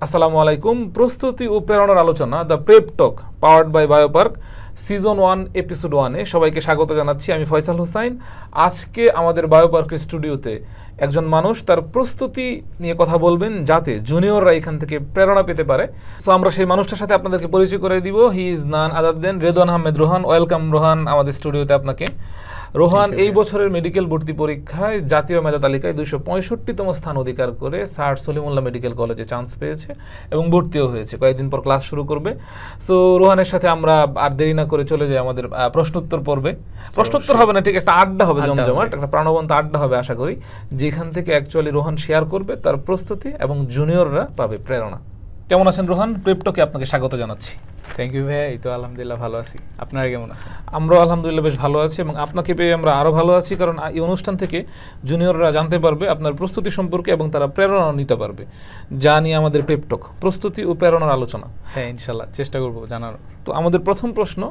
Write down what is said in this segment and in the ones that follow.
আসসালামু আলাইকুম। প্রস্তুতি ও প্রেরণার আলোচনা the prep talk powered by Biopark season 1 episode 1-এ সবাইকে স্বাগত জানাচ্ছি। আমি ফয়সাল হোসাইন। আজকে আমাদের বায়োপার্কের স্টুডিওতে একজন মানুষ তার প্রস্তুতি নিয়ে কথা বলবেন যাতে জুনিয়ররা এখান থেকে প্রেরণা পেতে পারে। সো আমরা সেই মানুষটার সাথে আপনাদেরকে পরিচয় করে দিব। He is none other than Redwan Ahmed Rohan. Welcome Rohan আমাদের স্টুডিওতে আপনাকে। রোহান এই বছরের মেডিকেল ভর্তি পরীক্ষায় জাতীয় মেধা তালিকায় 265তম স্থান অধিকার করে স্যার সলিমুল্লাহ মেডিকেল কলেজে চান্স পেয়েছে এবং ভর্তিও হয়েছে। কয়েকদিন পর ক্লাস শুরু করবে। সো রোহানের সাথে আমরা আর দেরি না করে চলে যাই আমাদের প্রশ্নোত্তর পর্বে। প্রশ্নোত্তর হবে না, ঠিক একটা আড্ডা হবে, জমজমাট একটা প্রাণবন্ত আড্ডা হবে আশা করি, যেখান থেকে অ্যাকচুয়ালি রোহান শেয়ার করবে তার প্রস্তুতি এবং জুনিয়ররা পাবে প্রেরণা। কেমন আছেন রোহান? প্রেপটকে আপনাকে স্বাগত জানাচ্ছি। থ্যাংক ইউ ভাইয়া। এই তো আলহামদুলিল্লাহ ভালো আছি। আপনারা কেমন আছেন? আমরাও আলহামদুলিল্লাহ বেশ ভালো আছি এবং আপনাকে পেয়ে আমরা আরও ভালো আছি, কারণ এই অনুষ্ঠান থেকে জুনিয়ররা জানতে পারবে আপনার প্রস্তুতি সম্পর্কে এবং তারা প্রেরণা নিতে পারবে, যা নিয়ে আমাদের প্রেপটক প্রস্তুতি ও প্রেরণার আলোচনা। হ্যাঁ, ইনশাল্লাহ চেষ্টা করবো জানানোর। তো আমাদের প্রথম প্রশ্ন,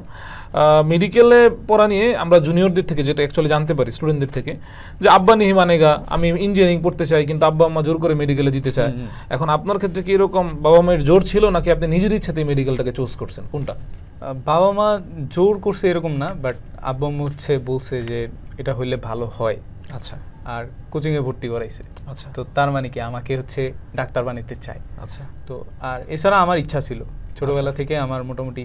মেডিকেলে পড়া নিয়ে আমরা জুনিয়রদের থেকে যেটা অ্যাকচুয়ালি জানতে পারি স্টুডেন্টদের থেকে, যে আব্বা নিহি মানেগা, আমি ইঞ্জিনিয়ারিং পড়তে চাই কিন্তু আব্বা আম্মা জোর করে মেডিকেলে দিতে চায়। এখন আপনার ক্ষেত্রে কি এরকম বাবা মায়ের জোর ছিল নাকি আপনি নিজের ইচ্ছাতেই মেডিকেলটাকে চুজ করছেন, কোনটা? বাবা মা জোর করছে এরকম না, বাট আব্বা আম্মু বলছে যে এটা হইলে ভালো হয়। আচ্ছা। আর কোচিংয়ে ভর্তি করাইছে। আচ্ছা। তো তার মানে কি আমাকে ডাক্তার বানাইতে চায়। আচ্ছা। তো আর এছাড়া আমার ইচ্ছা ছিল, ছোটবেলা থেকে আমার মোটামুটি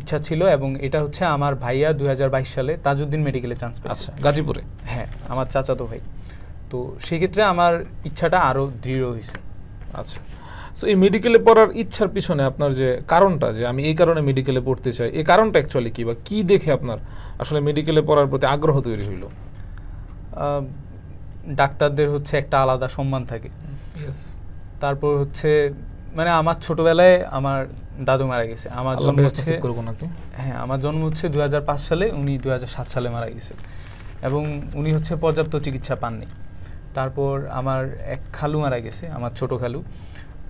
ইচ্ছা ছিল, এবং এটা আমার ভাইয়া 2022 সালে তাজউদ্দিন মেডিকেলে চান্স পেয়েছে গাজীপুরে। হ্যাঁ, আমার চাচাতো ভাই। তো সেক্ষেত্রে আমার ইচ্ছাটা আরও দৃঢ় হয়েছে। আচ্ছা। সো এই মেডিকেলে পড়ার ইচ্ছার পিছনে আপনার যে কারণটা, যে আমি এই কারণে মেডিকেলে পড়তে চাই, এই কারণটা অ্যাকচুয়ালি কী, বা কী দেখে আপনার আসলে মেডিকেলে পড়ার প্রতি আগ্রহ তৈরি হইল? ডাক্তারদের একটা আলাদা সম্মান থাকে। তারপর মানে আমার ছোটবেলায় আমার দাদু মারা গেছে। আমার জন্ম হ্যাঁ, আমার জন্ম 2005 সালে, উনি 2007 সালে মারা গেছে, এবং উনি পর্যাপ্ত চিকিৎসা পাননি। তারপর আমার এক খালু মারা গেছে, আমার ছোট খালু।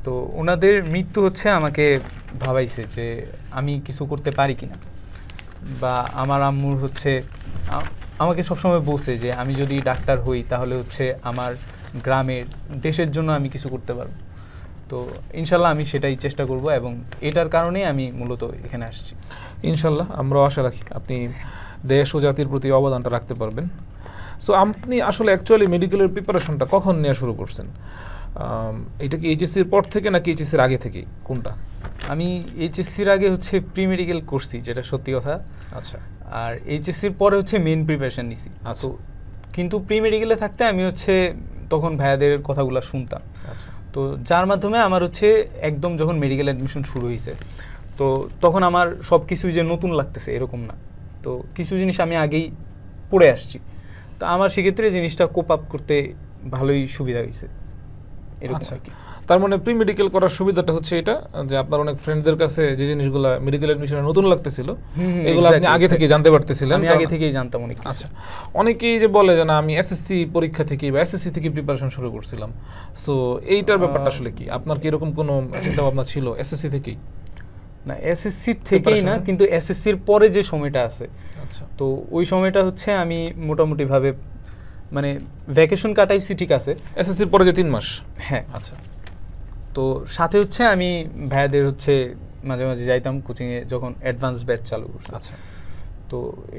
তো ওনাদের মৃত্যু আমাকে ভাবাইছে যে আমি কিছু করতে পারি কিনা, বা আমার আম্মুর আমাকে সবসময় বলছে যে আমি যদি ডাক্তার হই তাহলে আমার গ্রামের দেশের জন্য আমি কিছু করতে পারবো। তো ইনশাল্লাহ আমি সেটাই চেষ্টা করব, এবং এটার কারণেই আমি মূলত এখানে আসছি। ইনশাল্লাহ আমরাও আশা রাখি আপনি দেশ ও জাতির প্রতি অবদানটা রাখতে পারবেন। সো আপনি আসলে অ্যাকচুয়ালি মেডিকেলের প্রিপারেশনটা কখন নেওয়া শুরু করছেন? এটা কি এইচএসসির পর থেকে নাকি এইচএসসির আগে থেকেই, কোনটা? আমি এইচএসসির আগে প্রি মেডিকেল করছি, যেটা সত্যি কথা। আচ্ছা। আর এইচএসসির পরে মেইন প্রিপারেশন নিছি। তো কিন্তু প্রি মেডিকেলে থাকতে আমি তখন ভাইয়াদের কথাগুলো শুনতাম। আচ্ছা। তো যার মাধ্যমে আমার একদম যখন মেডিকেল অ্যাডমিশন শুরু হয়েছে, তো তখন আমার সব কিছুই যে নতুন লাগতেছে এরকম না। তো কিছু জিনিস আমি আগেই পড়ে আসছি, তো আমার সেক্ষেত্রে জিনিসটা কোপ আপ করতে ভালোই সুবিধা হয়েছে। আচ্ছা। তার মানে প্রি মেডিকেল করার সুবিধাটা এটা যে আপনার অনেক ফ্রেন্ডদের কাছে যে জিনিসগুলো মেডিকেল অ্যাডমিশনে নতুন লাগতেছিল এগুলো আপনি আগে থেকে জানতে পারতেছিলেন। আমি আগে থেকেই জানতাম অনেক কিছু। আচ্ছা। অনেকেই যে বলে যে না আমি এসএসসি পরীক্ষা থেকে বা এসএসসি থেকে প্রিপারেশন শুরু করছিলাম। সো এইটার ব্যাপারটা আসলে কি, আপনার কি এরকম কোনো চিন্তা ভাবনা ছিল এসএসসি থেকেই? না, এসএসসি থেকেই না, কিন্তু এসএসসির পরে যে সময়টা আছে, আচ্ছা, তো ওই সময়টা আমি মোটামুটি ভাবে মানে ভ্যাকেশন কাটাইছি, ঠিক আছে, এসএসসির পরে যে 3 মাস। হ্যাঁ। আচ্ছা। তো সাথে আমি ভাইয়াদের মাঝে মাঝে যাইতাম কোচিংয়ে যখন অ্যাডভান্স ব্যাচ চালু করছে। আচ্ছা। তো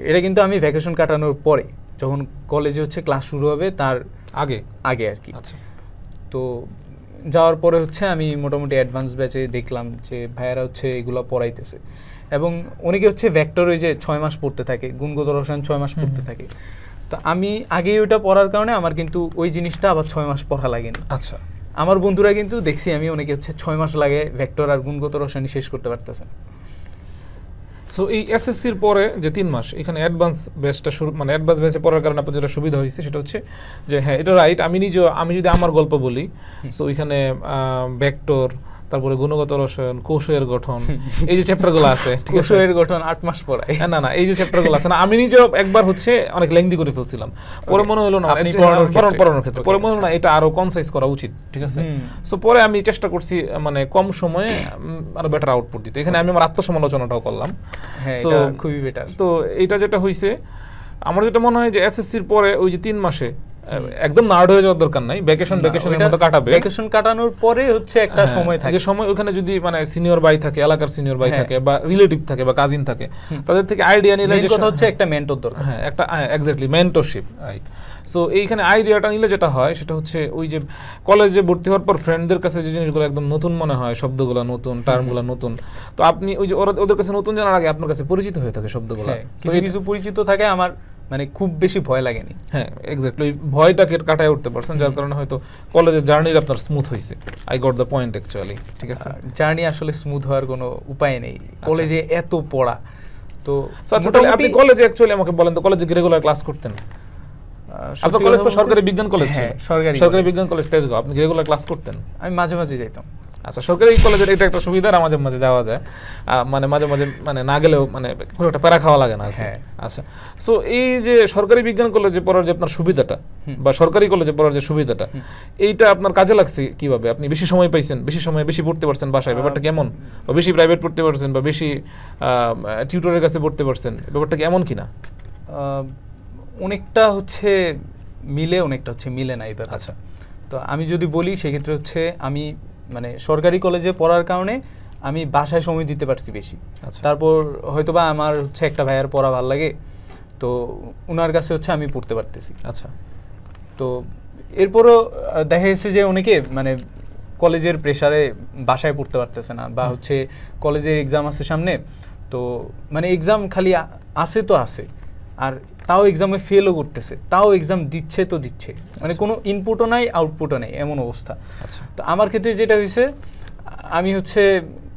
এটা কিন্তু আমি ভ্যাকেশন কাটানোর পরে, যখন কলেজে ক্লাস শুরু হবে তার আগে আর কি। আচ্ছা। তো যাওয়ার পরে আমি মোটামুটি অ্যাডভান্স ব্যাচে দেখলাম যে ভাইয়ারা এগুলো পড়াইতেছে, এবং অনেকে ভেক্টর ওই যে 6 মাস পড়তে থাকে, গুণগত রসায়ন 6 মাস পড়তে থাকে। তো আমি আগেই ওইটা পড়ার কারণে আমার কিন্তু ওই জিনিসটা আবার 6 মাস পড়া লাগেনি। আচ্ছা। আমার বন্ধুরা কিন্তু দেখছি আমি অনেকে 6 মাস লাগে ভেক্টর আর গুণগত রসায়ন শেষ করতে পারতেছে। সো এই এসএসসির পরে যে 3 মাস এখানে অ্যাডভান্স ব্যাচটা শুরু, মানে অ্যাডভান্স ব্যাচে পড়ার কারণে আপনার যেটা সুবিধা হয়েছে সেটা যে হ্যাঁ এটা রাইট, আমি যদি আমার গল্প বলি, সো এখানে ভেক্টর, তারপরে গুণগত রসায়ন, কোষের গঠন, এই যে চ্যাপ্টারগুলো আছে, কোষের গঠন 8 মাস পড়ায়। না এই যে চ্যাপ্টারগুলো আছে না, আমি নিজেও একবার অনেক লেংদি করে ফেলছিলাম, পরে মনে হলো না পড়ানোর ক্ষেত্রে পরে মনে হলো না এটা আরো কনসাইজ করা উচিত, ঠিক আছে। সো পরে আমি চেষ্টা করছি মানে কম সময়ে আরো বেটার আউটপুট দিতে। এখানে আমি আমার আত্মসমালোচনাটাও করলাম। হ্যাঁ, এটা খুবই বেটার। তো এটা যেটা হইছে আমার যেটা মনে হয় যে এসএসসির পরে ওই যে 3 মাসে একদম নার্ড হয়ে যাওয়ার দরকার নাই, ভ্যাকেশনের মতো কাটাবে। ভ্যাকেশন কাটানোর পরে হচ্ছে একটা সময় থাকে, যে সময় ওখানে যদি মানে সিনিয়র ভাই থাকে, এলাকার সিনিয়র ভাই থাকে বা রিলেটিভ থাকে বা কাজিন থাকে, তাদের থেকে আইডিয়া নিলে মেইন কথা হচ্ছে একটা মেন্টর দরকার। হ্যাঁ, একটা এক্স্যাক্টলি মেন্টরশিপ, রাইট। সো এইখানে আইডিয়াটা নিলে যেটা হয় সেটা হচ্ছে ওই যে কলেজে ভর্তি হওয়ার পর ফ্রেন্ডদের কাছে যে জিনিসগুলো একদম নতুন মনে হয়, শব্দগুলো নতুন, টার্মগুলো নতুন, তো আপনি ওই যে ওদের কাছে নতুন জানার আগে আপনার কাছে পরিচিত হয়ে থাকে শব্দগুলো, কিছু পরিচিত থাকে, আমার মানে খুব বেশি ভয় লাগেনি। হ্যাঁ, এক্স্যাক্টলি, ওই ভয়টাকে কাটায় উঠতে পারছেন, যার কারণে হয়তো কলেজের জার্নি আপনার স্মুথ হয়েছে। I got the point actually, ঠিক আছে। জার্নি আসলে স্মুথ হওয়ার কোনো উপায় নেই, কলেজে এত পড়া। তো আপনি কলেজে অ্যাকচুয়ালি আমাকে বলেন তো, কলেজে রেগুলার ক্লাস করতেন? আপনার কলেজ তো সরকারি বিজ্ঞান কলেজ ছিল, সরকারি বিজ্ঞান কলেজ তেজগাঁও, আপনি রেগুলার ক্লাস করতেন? আমি মাঝে মাঝে যাইতাম। আচ্ছা, সরকারি কলেজের এটা একটা সুবিধা, মাঝে মাঝে যাওয়া যায়, মানে মাঝে মাঝে মানে না গেলেও মানে খুব একটা প্যারা খাওয়া লাগে না। হ্যাঁ, আচ্ছা। সো এই যে সরকারি বিজ্ঞান কলেজে পড়ার যে আপনার সুবিধাটা বা সরকারি কলেজে পড়ার যে সুবিধাটা, এইটা আপনার কাজে লাগছে কিভাবে? আপনি বেশি সময় পাইছেন, বেশি সময় বেশি পড়তে পারছেন বাসায়, ব্যাপারটা কেমন? বা বেশি প্রাইভেট পড়তে পারছেন বা বেশি টিউটরের কাছে পড়তে পারছেন, ব্যাপারটা কি এমন কিনা? অনেকটা হচ্ছে মিলে, অনেকটা হচ্ছে মিলে না এই ব্যাপার। আচ্ছা, তো আমি যদি বলি সেক্ষেত্রে হচ্ছে আমি মানে সরকারি কলেজে পড়ার কারণে আমি বাসায় সময় দিতে পারছি বেশি। তারপর হয়তোবা আমার হচ্ছে একটা ভাইয়ার পড়া ভালো লাগে, তো ওনার কাছে হচ্ছে আমি পড়তে পারতেছি। আচ্ছা। তো এরপরও দেখা গেছে যে অনেকে মানে কলেজের প্রেশারে বাসায় পড়তে পারতেছে না, বা হচ্ছে কলেজের এক্সাম আছে সামনে, তো মানে এক্সাম খালি আসে তো আসে, আর তাও এক্সামে ফেলও করতেছে, তাও এক্সাম দিচ্ছে তো দিচ্ছে, মানে কোনো ইনপুটও নাই আউটপুটও নেই, এমন অবস্থা। আচ্ছা। তো আমার ক্ষেত্রে যেটা হয়েছে, আমি হচ্ছে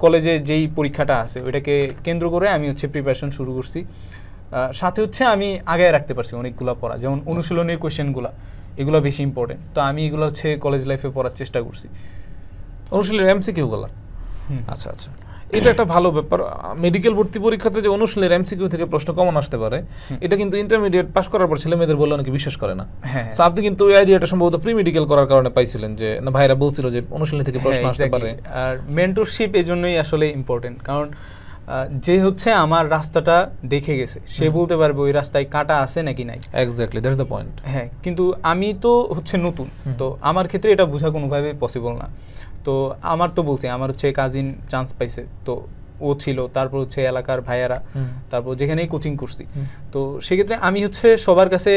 কলেজে যেই পরীক্ষাটা আছে ওইটাকে কেন্দ্র করে আমি হচ্ছে প্রিপারেশন শুরু করছি। সাথে হচ্ছে আমি আগায় রাখতে পারছি অনেকগুলো পড়া, যেমন অনুশীলনের কোয়েশ্চেনগুলো, এগুলো বেশি ইম্পর্টেন্ট। তো আমি এগুলো হচ্ছে কলেজ লাইফে পড়ার চেষ্টা করছি, অনুশীলনের এমসিকিউগুলো। আচ্ছা আচ্ছা, এটা একটা ভালো ব্যাপার। মেডিকেল ভর্তি পরীক্ষাতে যে অনুশীলনের এমসিকিউ থেকে প্রশ্ন কমন আসতে পারে, এটা কিন্তু ইন্টারমিডিয়েট পাস করার পর ছেলে মেয়েদের বললে অনেকে বিশ্বাস করে না। সো আপনি কিন্তু ওই আইডিয়াটা সম্ভবত প্রি মেডিকেল করার কারণে পাইছিলেন, যে না ভাইরা বলছিল যে অনুশীলনী থেকে প্রশ্ন আসতে পারে। আর মেন্টরশিপ এজন্যই আসলে ইম্পর্টেন্ট, কারণ যে হচ্ছে আমার রাস্তাটা দেখে গেছে সে বলতে পারবে ওই রাস্তায় কাটা আছে নাকি নাই। Exactly, that's the point. হ্যাঁ, কিন্তু আমি তো হচ্ছে নতুন, তো আমার ক্ষেত্রে এটা বোঝা কোনোভাবে পসিবল না। তো আমার তো বলছি, আমার হচ্ছে কাজিন চান্স পাইছে, তো ও ছিল, তারপর হচ্ছে এলাকার ভাইয়ারা, তারপর যেখানেই কোচিং করছি। তো সেক্ষেত্রে আমি হচ্ছে সবার কাছে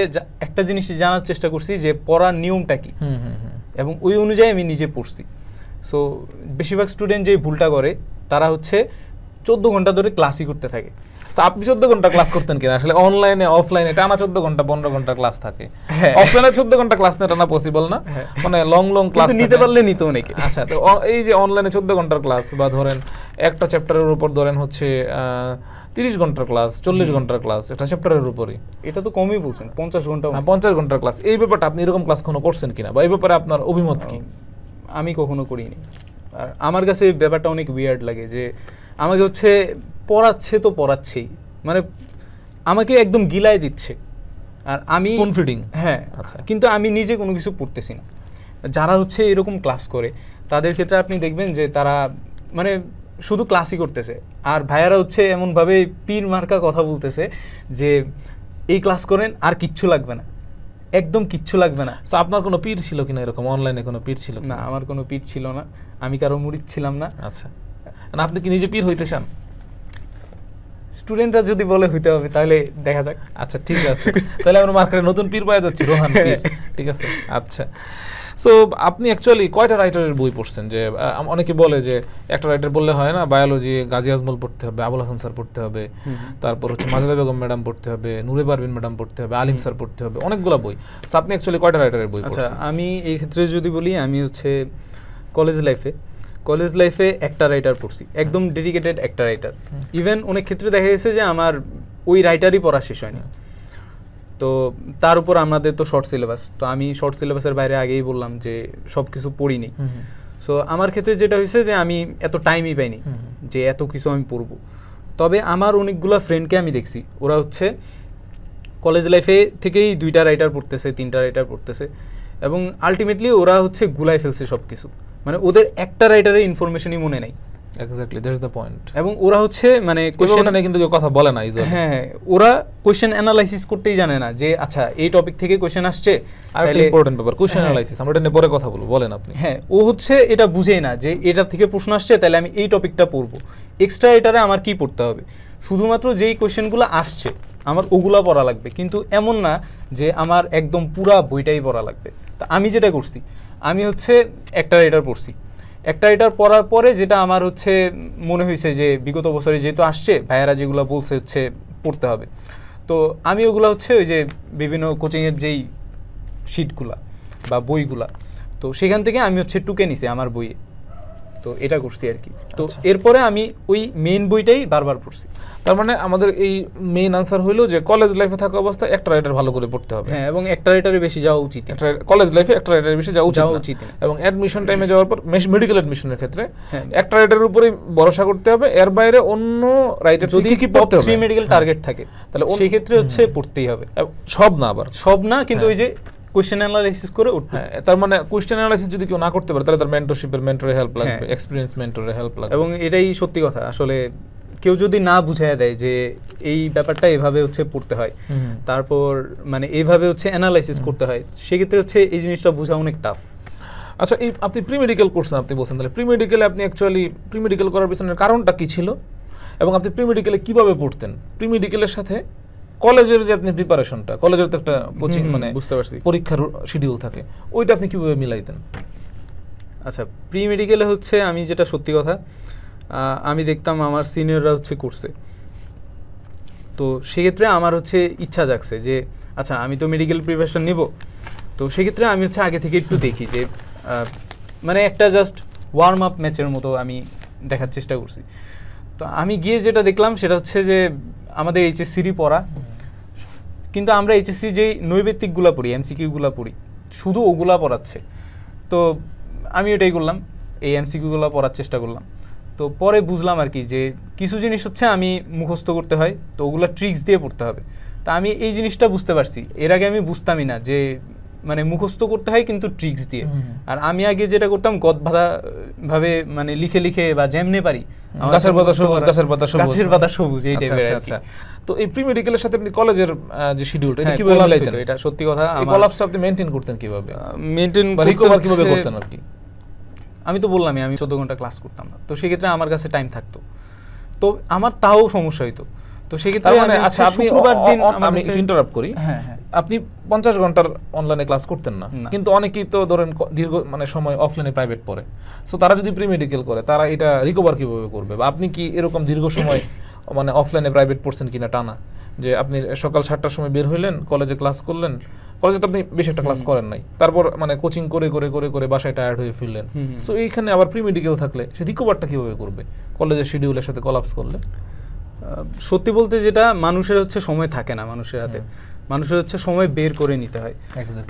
একটা জিনিস জানার চেষ্টা করছি যে পড়ার নিয়মটা কি, এবং ওই অনুযায়ী আমি নিজে পড়ছি। সো বেশিরভাগ স্টুডেন্ট যে ভুলটা করে, তারা হচ্ছে 14 ঘন্টা ধরে ক্লাসই করতে থাকে। আপনি 14 ঘন্টা ক্লাস করতেন কিনা? আসলে অনলাইনে অফলাইনে টানা 14 ঘন্টা 15 ঘন্টা ক্লাস থাকে। অফলাইনে 14 ঘন্টা ক্লাস না টানা পসিবল না, মানে লং ক্লাস নিতে পারলে নিত অনেকে। আচ্ছা, তো এই যে অনলাইনে 14 ঘন্টার ক্লাস, বা ধরেন একটা চ্যাপ্টারের উপর ধরেন হচ্ছে 30 ঘন্টার ক্লাস, 40 ঘন্টার ক্লাস, এটা চ্যাপ্টারের উপরই। এটা তো কমই বলছেন, 50 ঘন্টা। 50 ঘন্টার ক্লাস, এই ব্যাপারটা আপনি এরকম ক্লাস কোনো করছেন কিনা, বা এই ব্যাপারে আপনার অভিমত কি? আমি কখনো করিনি। আর আমার কাছে ব্যাপারটা অনেক উইয়ার্ড লাগে যে আমাকে হচ্ছে পড়াচ্ছে তো পড়াচ্ছেই, মানে আমাকে একদম গিলায় দিচ্ছে, আর আমি স্পুন ফিডিং। হ্যাঁ, আচ্ছা, কিন্তু আমি নিজে কোনো কিছু পড়তেছি না। যারা হচ্ছে এরকম ক্লাস করে তাদের ক্ষেত্রে আপনি দেখবেন যে তারা মানে শুধু ক্লাসই করতেছে, আর ভাইয়ারা হচ্ছে এমনভাবে পীর মার্কা কথা বলতেছে যে এই ক্লাস করেন আর কিচ্ছু লাগবে না, একদম কিচ্ছু লাগবে না। আপনার কোনো পীর ছিল কিনা এরকম? অনলাইনে কোনো পীর ছিল না, আমার কোনো পীর ছিল না, আমি কারো মুরিদ ছিলাম না। আচ্ছা, আপনি কি নিজে পীর হইতে চান? স্টুডেন্টরা যদি বলে হইতে হবে তাহলে দেখা যাক। আচ্ছা, ঠিক আছে, তাহলে আমরা মার্কেটে নতুন পীর পাওয়া যাচ্ছি, রোহান পীর, ঠিক আছে। আচ্ছা, সো আপনি অ্যাকচুয়ালি কয়টা রাইটারের বই পড়ছেন? যে অনেকে বলে যে একটা রাইটার বললে হয় না, বায়োলজি গাজী আজমল পড়তে হবে, আবুল হাসান স্যার পড়তে হবে, তারপর হচ্ছে মাজেদা বেগম ম্যাডাম পড়তে হবে, নূরে পারভিন ম্যাডাম পড়তে হবে, আলিম স্যার পড়তে হবে, অনেকগুলো বই। সো আপনি অ্যাকচুয়ালি কয়টা রাইটারের বই পড়ছেন? আচ্ছা, আমি এই ক্ষেত্রে যদি বলি, আমি হচ্ছে কলেজ লাইফে একটা রাইটার পড়ছি, একদম ডেডিকেটেড একটা রাইটার। ইভেন অনেক ক্ষেত্রে দেখা গেছে যে আমার ওই রাইটারই পড়া শেষ হয়নি। তো তার উপর আমাদের তো শর্ট সিলেবাস, তো আমি শর্ট সিলেবাসের বাইরে আগেই বললাম যে সব কিছু পড়িনি। সো আমার ক্ষেত্রে যেটা হয়েছে যে আমি এত টাইমই পাইনি যে এত কিছু আমি পড়বো। তবে আমার অনেকগুলো ফ্রেন্ডকে আমি দেখছি, ওরা হচ্ছে কলেজ লাইফে থেকেই 2টা রাইটার পড়তেছে, 3টা রাইটার পড়তেছে, এবং আলটিমেটলি ওরা হচ্ছে গুলাই ফেলছে সব কিছু, মানে ওদের একটা রাইটারের ইনফরমেশনই মনে নাই। Exactly, that's the point. এবং ওরা হচ্ছে মানে কোশ্চেন নিয়ে কিন্তু কেউ কথা বলে না ইজিলি। হ্যাঁ, ওরা কোশ্চেন অ্যানালাইসিস করতেই জানে না যে আচ্ছা এই টপিক থেকে কোশ্চেন আসছে, আর একটা ইম্পর্টেন্ট ব্যাপার কোশ্চেন অ্যানালাইসিস, আমরা এটা নিয়ে পরে কথা বলবো, বলেন আপনি। হ্যাঁ, ও হচ্ছে এটা বুঝেই না যে এটা থেকে প্রশ্ন আসছে তাহলে আমি এই টপিকটা পড়বো, এক্সট্রা এটারে আমার কি পড়তে হবে, শুধুমাত্র যেই কোশ্চেনগুলো আসছে আমার ওগুলা পড়া লাগবে, কিন্তু এমন না যে আমার একদম পুরা বইটাই পড়া লাগবে। তা আমি যেটা করছি, আমি হচ্ছে একটা রাইটার পড়ছি, একটা রাইটার পড়ার পরে যেটা আমার হচ্ছে মনে হয়েছে যে বিগত বছরে যেহেতু আসছে ভাইয়ারা যেগুলো বলছে হচ্ছে পড়তে হবে, তো আমি ওগুলো হচ্ছে ওই যে বিভিন্ন কোচিংয়ের যেই শিটগুলা বা বইগুলা, তো সেখান থেকে আমি হচ্ছে টুকে নিছি আমার বইয়ে, তো এটা করছি আর কি। তো এরপরে আমি ওই মেইন বইটাই বারবার পড়ছি। তার মানে আমাদের এই মেইন আনসার হইলো যে কলেজ লাইফে থাকা অবস্থায় একটা রাইটার ভালো করে পড়তে হবে। হ্যাঁ, এবং একটা রাইটারে বেশি যাওয়া উচিত, কলেজ লাইফে একটা রাইটারের বেশি যাওয়া উচিত না। এবং অ্যাডমিশন টাইমে যাওয়ার পর মেডিকেল অ্যাডমিশনের ক্ষেত্রে একটা রাইটারের উপরেই ভরসা করতে হবে, এর বাইরে অন্য রাইটার যদি কি পড়তে হবে, 3 মেডিকেল টার্গেট থাকে তাহলে সেই ক্ষেত্রে হচ্ছে পড়তেই হবে। সব না, আবার সব না, কিন্তু ওই যে কোশ্চেন অ্যানালাইসিস করে উঠবে। তার মানে কোশ্চেন অ্যানালাইসিস যদি কেউ না করতে পারে তাহলে তার মেন্টরশিপের মেন্টরের হেল্প লাগবে, এক্সপেরিয়েন্স মেন্টরের হেল্প লাগবে। এবং এটাই সত্যি কথা, আসলে কেউ যদি না বুঝায় দেয় যে এই ব্যাপারটা এভাবে হচ্ছে পড়তে হয়, তারপর মানে এইভাবে হচ্ছে অ্যানালাইসিস করতে হয়, সেক্ষেত্রে হচ্ছে এই জিনিসটা বোঝা অনেক টাফ। আচ্ছা, এই আপনি প্রি মেডিকেল করছেন, আপনি বলছেন, তাহলে প্রি মেডিকেলে আপনি অ্যাকচুয়ালি প্রি মেডিকেল করার পিছনের কারণটা কি ছিল এবং আপনি প্রি মেডিকেলে কীভাবে পড়তেন? প্রি মেডিকেলের সাথে কলেজের যে আপনি প্রিপারেশনটা, কলেজের তো একটা কোচিং মানে বুঝতে পারছি পরীক্ষার শিডিউল থাকে, ওইটা আপনি কিভাবে মিলাইতেন? আচ্ছা, প্রি মেডিকেলে হচ্ছে আমি যেটা সত্যি কথা, আমি দেখতাম আমার সিনিয়ররা হচ্ছে করছে, তো সেক্ষেত্রে আমার হচ্ছে ইচ্ছা জাগছে যে আচ্ছা আমি তো মেডিকেল প্রিপারেশন নিব, তো সেক্ষেত্রে আমি হচ্ছে আগে থেকে একটু দেখি যে মানে একটা জাস্ট ওয়ার্ম আপ ম্যাচের মতো আমি দেখার চেষ্টা করছি। তো আমি গিয়ে যেটা দেখলাম সেটা হচ্ছে যে আমাদের এইচএসসিরই পড়া, কিন্তু আমরা এইচএসসি যেই নৈবেত্তিকগুলো পড়ি, এমসিকিউগুলো পড়ি, শুধু ওগুলা পড়াচ্ছে। তো আমি ওটাই করলাম, এই এমসিকিউগুলো পড়ার চেষ্টা করলাম। তো পরে বুঝলাম আর কি যে কিছু জিনিস হচ্ছে আমি মুখস্থ করতে হয়, তো ওগুলো ট্রিক্স দিয়ে পড়তে হবে। তা আমি এই জিনিসটা বুঝতে পারছি, এর আগে আমি বুঝতামই না যে মানে মুখস্থ করতে হয় কিন্তু ট্রিক্স দিয়ে। আর আমি আগে যেটা করতাম গদবাঁধা ভাবে মানে লিখে লিখে বা যেমনে পারি, গাছের পাতা সবুজ, গাছের পাতা সবুজ, গাছের পাতা সবুজ, এই টাইপের। আচ্ছা, তো এই প্রি মেডিকেলের সাথে আপনি কলেজের যে শিডিউলটা এটা কিভাবে মিলাইতেন? এটা সত্যি কথা, এই কোলাপসটা আপনি মেইনটেইন করতেন কিভাবে? মেইনটেইন বা রিকভার কিভাবে করতেন আর কি? আমি তো বললামই আমি 14 ঘন্টা ক্লাস করতাম না, তো সেক্ষেত্রে আমার কাছে টাইম থাকতো, তো আমার তাও সমস্যা হইতো। তো সেক্ষেত্রে মানে আচ্ছা, আপনি শুক্রবার দিন আমি ইন্টারাপ্ট করি, আপনি 50 ঘন্টার অনলাইনে ক্লাস করতেন না, কিন্তু অনেকেই তো ধরেন দীর্ঘ মানে সময় অফলাইনে প্রাইভেট পড়ে, সো তারা যদি প্রি মেডিকেল করে তারা এটা রিকভার কিভাবে করবে? বা আপনি কি এরকম দীর্ঘ সময় মানে অফলাইনে প্রাইভেট পড়ছেন কিনা টানা, যে আপনি সকাল 7টার সময় বের হইলেন, কলেজে ক্লাস করলেন, কলেজে তো আপনি বেশি একটা ক্লাস করেন নাই, তারপর মানে কোচিং করে করে করে করে বাসায় টায়ার্ড হয়ে ফিরলেন, সো এইখানে আবার প্রি মেডিকেল থাকলে সে রিকভারটা কিভাবে করবে কলেজের শিডিউলের সাথে কোলাপস করলে? সত্যি বলতে যেটা মানুষের হচ্ছে সময় থাকে না, মানুষের হাতে মানুষের হচ্ছে সময় বের করে নিতে হয়।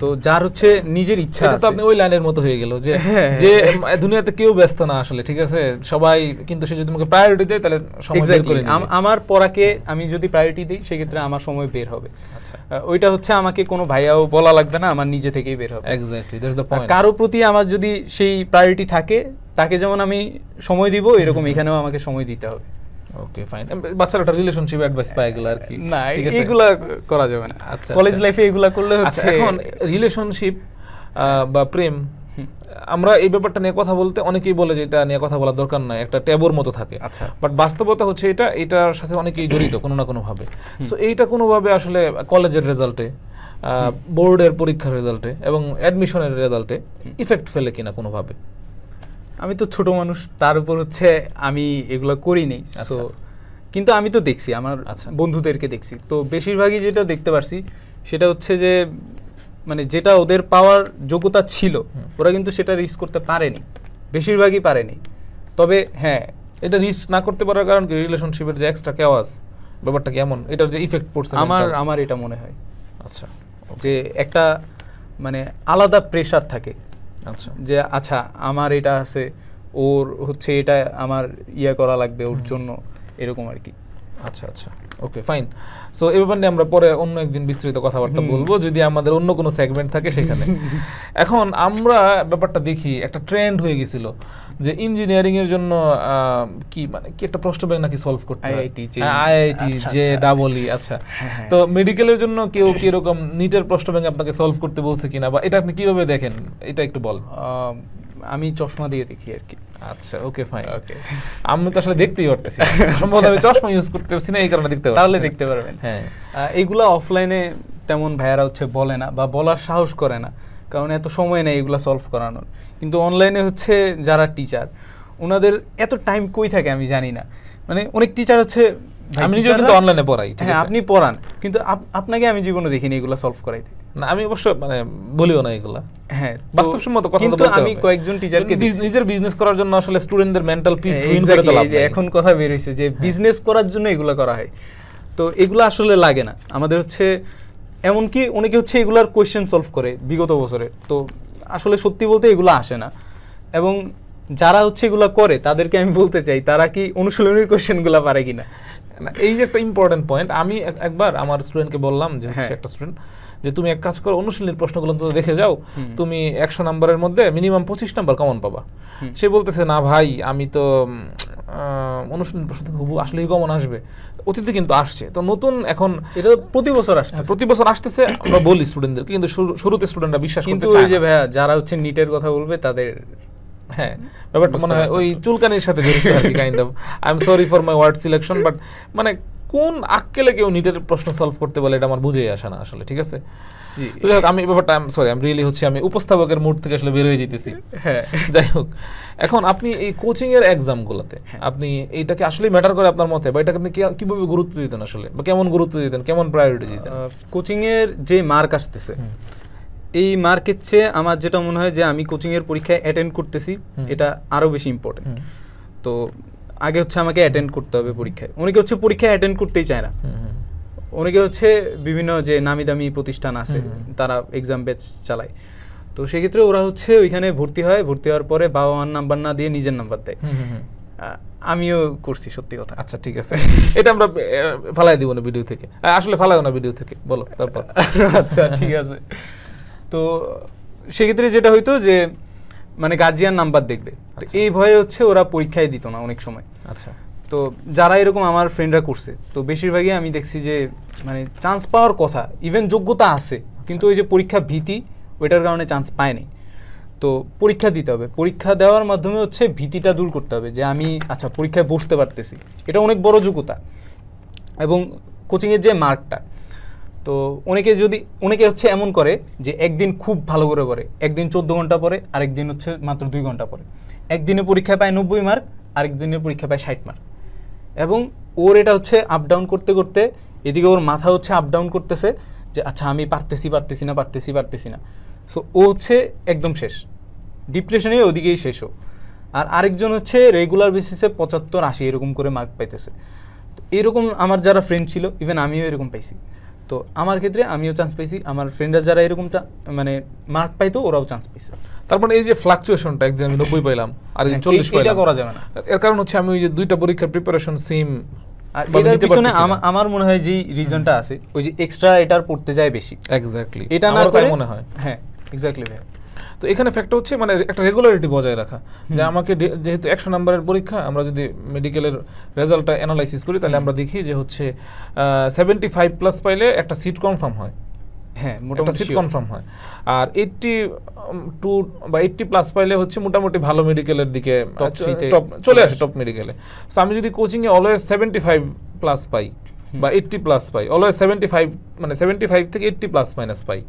তো যার হচ্ছে নিজের ইচ্ছা আছে, এটা তো আপনি ওই লাইনের মতো হয়ে গেল যে যে দুনিয়াতে কেউ ব্যস্ত না আসলে, ঠিক আছে সবাই, কিন্তু সে যদি আমাকে প্রায়োরিটি দেয় তাহলে সময় বের করে নিবে। আমার পড়াকে আমি যদি প্রায়োরিটি দেই সেক্ষেত্রে আমার সময় বের হবে। আচ্ছা, ওইটা হচ্ছে আমাকে কোনো ভাইয়াও বলা লাগবে না, আমার নিজে থেকেই বের হবে। Exactly, that's the point. কারো প্রতি আমার যদি সেই প্রায়োরিটি থাকে, তাকে যেমন আমি সময় দিব এরকম এখানেও আমাকে সময় দিতে হবে। ওকে, ফাইন। বাচ্চারা একটা রিলেশনশিপ অ্যাডভাইস পায় এগুলো আর কি, না এগুলা করা যাবে না। আচ্ছা, কলেজ লাইফে এগুলা করলে হচ্ছে। এখন রিলেশনশিপ বা প্রেম, আমরা এই ব্যাপারটা নিয়ে কথা বলতে অনেকেই বলে যে এটা নিয়ে কথা বলার দরকার নাই, একটা ট্যাবুর মতো থাকে। আচ্ছা, বাট বাস্তবতা হচ্ছে এটার সাথে অনেকেই জড়িত কোনো না কোনো ভাবে। সো এইটা কোনোভাবে আসলে কলেজের রেজাল্টে, বোর্ডের পরীক্ষার রেজাল্টে এবং অ্যাডমিশনের রেজাল্টে ইফেক্ট ফেলে কিনা কোনোভাবে? আমি তো ছোট মানুষ, তার উপর হচ্ছে আমি এগুলো করি নেই, কিন্তু আমি তো দেখছি আমার বন্ধুদেরকে দেখছি, তো বেশিরভাগই যেটা দেখতে পারছি সেটা হচ্ছে যে মানে যেটা ওদের পাওয়ার যোগ্যতা ছিল ওরা কিন্তু সেটা রিস্ক করতে পারেনি, বেশিরভাগই পারেনি। তবে হ্যাঁ, এটা রিস্ক না করতে পারার কারণ কি? রিলেশনশিপের যে এক্সট্রা কেওয়াস ব্যাপারটা কেমন, এটার যে ইফেক্ট পড়ছে আমার এটা মনে হয়। আচ্ছা, যে একটা মানে আলাদা প্রেশার থাকে। আচ্ছা, যে আচ্ছা আমার এটা আছে, ওর হচ্ছে এটা আমার ইয়া করা লাগবে ওর জন্য, এরকম আর কি। আচ্ছা আচ্ছা, ওকে ফাইন। সো এই ব্যাপার নিয়ে আমরা পরে অন্য একদিন বিস্তারিত কথাবার্তা বলবো, যদি আমাদের অন্য কোনো সেগমেন্ট থাকে সেখানে। এখন আমরা ব্যাপারটা দেখি, একটা ট্রেন্ড হয়ে গেছিল যে ইঞ্জিনিয়ারিং এর জন্য কি মানে কি একটা প্রশ্ন ব্যাংক নাকি সলভ করতে হয়, আইআইটি জে ডাবল ই। আচ্ছা, তো মেডিকেলের জন্য কেউ কি এরকম নিটের প্রশ্ন ব্যাংক আপনাকে সলভ করতে বলছে কিনা, বা এটা আপনি কিভাবে দেখেন, এটা একটু বল। আমি চশমা দিয়ে দেখি আর কি। আচ্ছা, ওকে ফাইন। ওকে, আমি তো আসলে দেখতেই পারতেছি, সম্ভবত আমি চশমা ইউজ করতে পারছি না, এই কারণে দেখতে পারছি। তাহলে দেখতে পারবেন। হ্যাঁ, এইগুলা অফলাইনে তেমন ভাইয়ারা হচ্ছে বলে না বা বলার সাহস করে না, কারণ এত সময় নেই এগুলা সলভ করানোর। কিন্তু অনলাইনে হচ্ছে যারা টিচার, ওনাদের এত টাইম কই থাকে আমি জানি না। মানে অনেক টিচার হচ্ছে, আমি নিজেও কিন্তু অনলাইনে পড়াই, ঠিক আছে, আপনি পড়ান, কিন্তু আপনাকে আমি জীবনে দেখিনি এগুলা সলভ করাইতে। না, আমি অবশ্য মানে বলিও না এগুলা। হ্যাঁ, বাস্তবসম্মত কথা বলতে হবে। কিন্তু আমি কয়েকজন টিচারকে নিজের বিজনেস করার জন্য আসলে স্টুডেন্টদের মেন্টাল পিস উইন করে তোলা, যে এখন কথা বের হইছে যে বিজনেস করার জন্য এগুলা করা হয়, তো এগুলা আসলে লাগে না আমাদের। হচ্ছে এমনকি অনেকে হচ্ছে এগুলার কোয়েশ্চেন সলভ করে বিগত বছরে, তো আসলে সত্যি বলতে এগুলো আসে না। এবং যারা হচ্ছে এগুলো করে তাদেরকে আমি বলতে চাই, তারা কি অনুশীলনের কোয়েশ্চেনগুলো পারে কিনা। এই যে একটা ইম্পর্টেন্ট পয়েন্ট, আমি একবার আমার স্টুডেন্টকে বললাম যে হচ্ছে একটা স্টুডেন্ট, যে তুমি এক কাজ করো, অনুশীলনের প্রশ্নগুলো তো দেখে যাও, তুমি 100 নম্বরের মধ্যে মিনিমাম 25 নম্বর কমন পাবা। সে বলতেছে, না ভাই, আমি তো অনুশীলনের প্রশ্ন থেকে আসলেই কমন আসবে। অতীতে কিন্তু আসছে, তো নতুন এখন এটা প্রতি বছর আসছে, আসতেছে। আমরা বলি স্টুডেন্টদেরকে, কিন্তু শুরুতে স্টুডেন্টরা বিশ্বাস করতে চায় না। ওই যে ভাইয়া যারা হচ্ছে নিটের কথা বলবে তাদের, হ্যাঁ, ব্যাপারটা মনে হয় ওই চুলকানির সাথে জড়িত আর কি, kind of. I am sorry for my word selection, but মানে কোন আক্কেলে কেউ নিটের প্রশ্ন সলভ করতে বলে এটা আমার বুঝেই আসে না আসলে, ঠিক আছে। তো যাই হোক, আমি ব্যাপারটা আমি উপস্থাপকের মুড থেকে আসলে বের হয়ে যেতেছি। হ্যাঁ, যাই হোক, এখন আপনি এই কোচিং এর এক্সাম গুলাতে আপনি এইটাকে আসলে ম্যাটার করে আপনার মতে, বা এটাকে আপনি কিভাবে গুরুত্ব দিতেন আসলে, বা কেমন গুরুত্ব দিতেন, কেমন প্রায়োরিটি দিতেন? কোচিং এর যে মার্ক আসতেছে, এই মার্কের চেয়ে আমার যেটা মনে হয় যে আমি কোচিং এর পরীক্ষায় অ্যাটেন্ড করতেছি, এটা আরো বেশি ইম্পর্টেন্ট। তো আগে হচ্ছে আমাকে অ্যাটেন্ড করতে হবে পরীক্ষায়। অনেকে হচ্ছে পরীক্ষায় অ্যাটেন্ড করতেই চায় না, অনেকে হচ্ছে বিভিন্ন যে নামি দামি প্রতিষ্ঠান আছে তারা এক্সাম ব্যাচ চালায়, তো সেক্ষেত্রে ওরা হচ্ছে ওইখানে ভর্তি হয়, ভর্তি হওয়ার পরে বাবা মার নাম্বার না দিয়ে নিজের নাম্বার দেয়। আমিও করছি, সত্যি কথা। আচ্ছা, ঠিক আছে, এটা আমরা ফালাই দিব না ভিডিও থেকে, আসলে ফালাইও না ভিডিও থেকে, বলো তারপর। আচ্ছা, ঠিক আছে। তো সেক্ষেত্রে যেটা হইতো যে মানে গার্জিয়ান নাম্বার দেখবে, এই ভয়ে হচ্ছে ওরা পরীক্ষায় দিত না অনেক সময়। আচ্ছা, তো যারা এরকম আমার ফ্রেন্ডরা করছে, তো বেশিরভাগই আমি দেখছি যে মানে চান্স পাওয়ার কথা, ইভেন যোগ্যতা আছে, কিন্তু ওই যে পরীক্ষা ভীতি, ওইটার কারণে চান্স পায়নি। তো পরীক্ষা দিতে হবে, পরীক্ষা দেওয়ার মাধ্যমে হচ্ছে ভীতিটা দূর করতে হবে যে আমি আচ্ছা পরীক্ষায় বসতে পারতেছি, এটা অনেক বড় যোগ্যতা। এবং কোচিংয়ের যে মার্কটা, তো অনেকে হচ্ছে এমন করে যে একদিন খুব ভালো করে পড়ে, একদিন 14 ঘন্টা পড়ে, আরেকদিন হচ্ছে মাত্র 2 ঘন্টা পড়ে। একদিনে পরীক্ষা পায় 90 মার্ক, আরেকদিনের পরীক্ষা পায় 60 মার্ক। এবং ওর এটা হচ্ছে আপ ডাউন করতে করতে, এদিকে ওর মাথা হচ্ছে আপ ডাউন করতেছে যে আচ্ছা আমি পারতেছি না। সো ও হচ্ছে একদম শেষ, ডিপ্রেশনে ওদিকেই শেষ। আর আরেকজন হচ্ছে রেগুলার বেসিসে 75-80 এরকম করে মার্ক পাইতেছে। তো এরকম আমার যারা ফ্রেন্ড ছিল, ইভেন আমিও এরকম পাইছি। তো আমার ক্ষেত্রে আমিও চান্স পাইছি, আমার ফ্রেন্ডরা যারা এরকম মানে মার্ক পাইতো ওরাও চান্স পাইছে। তারপরে এই যে ফ্লাকচুয়েশনটা, একদিন আমি 90 পাইলাম, আর 40 পাইলাম, এটা করা যাবে না। এর কারণ হচ্ছে আমি ওই যে দুইটা পরীক্ষার প্রিপারেশন সেম, আর এটার পিছনে আমার মনে হয় যে রিজনটা আছে, ওই যে এক্সট্রা এটার পড়তে যায় বেশি। এক্স্যাক্টলি, এটা না করে মনে হয়। হ্যাঁ, এক্স্যাক্টলি ভাই। তো এখানে ফ্যাক্টর হচ্ছে মানে একটা রেগুলারিটি বজায় রাখা, যে আমাকে যেহেতু 100 নম্বরের পরীক্ষা, আমরা যদি মেডিকেলের রেজাল্টটা অ্যানালাইসিস করি, তাহলে আমরা দেখি যে হচ্ছে 75+ পাইলে একটা সিট কনফার্ম হয়। হ্যাঁ, মোটামুটি সিট কনফার্ম হয়। আর 82 বা 80+ পাইলে হচ্ছে মোটামুটি ভালো মেডিকেলের দিকে চলে আসে, টপ মেডিকেলে। সো আমি যদি কোচিংয়ে অলওয়েজ 75+ পাই বা 80+ পাই, অলওয়েজ 75, মানে 75 থেকে 80+ মাইনাস পাই,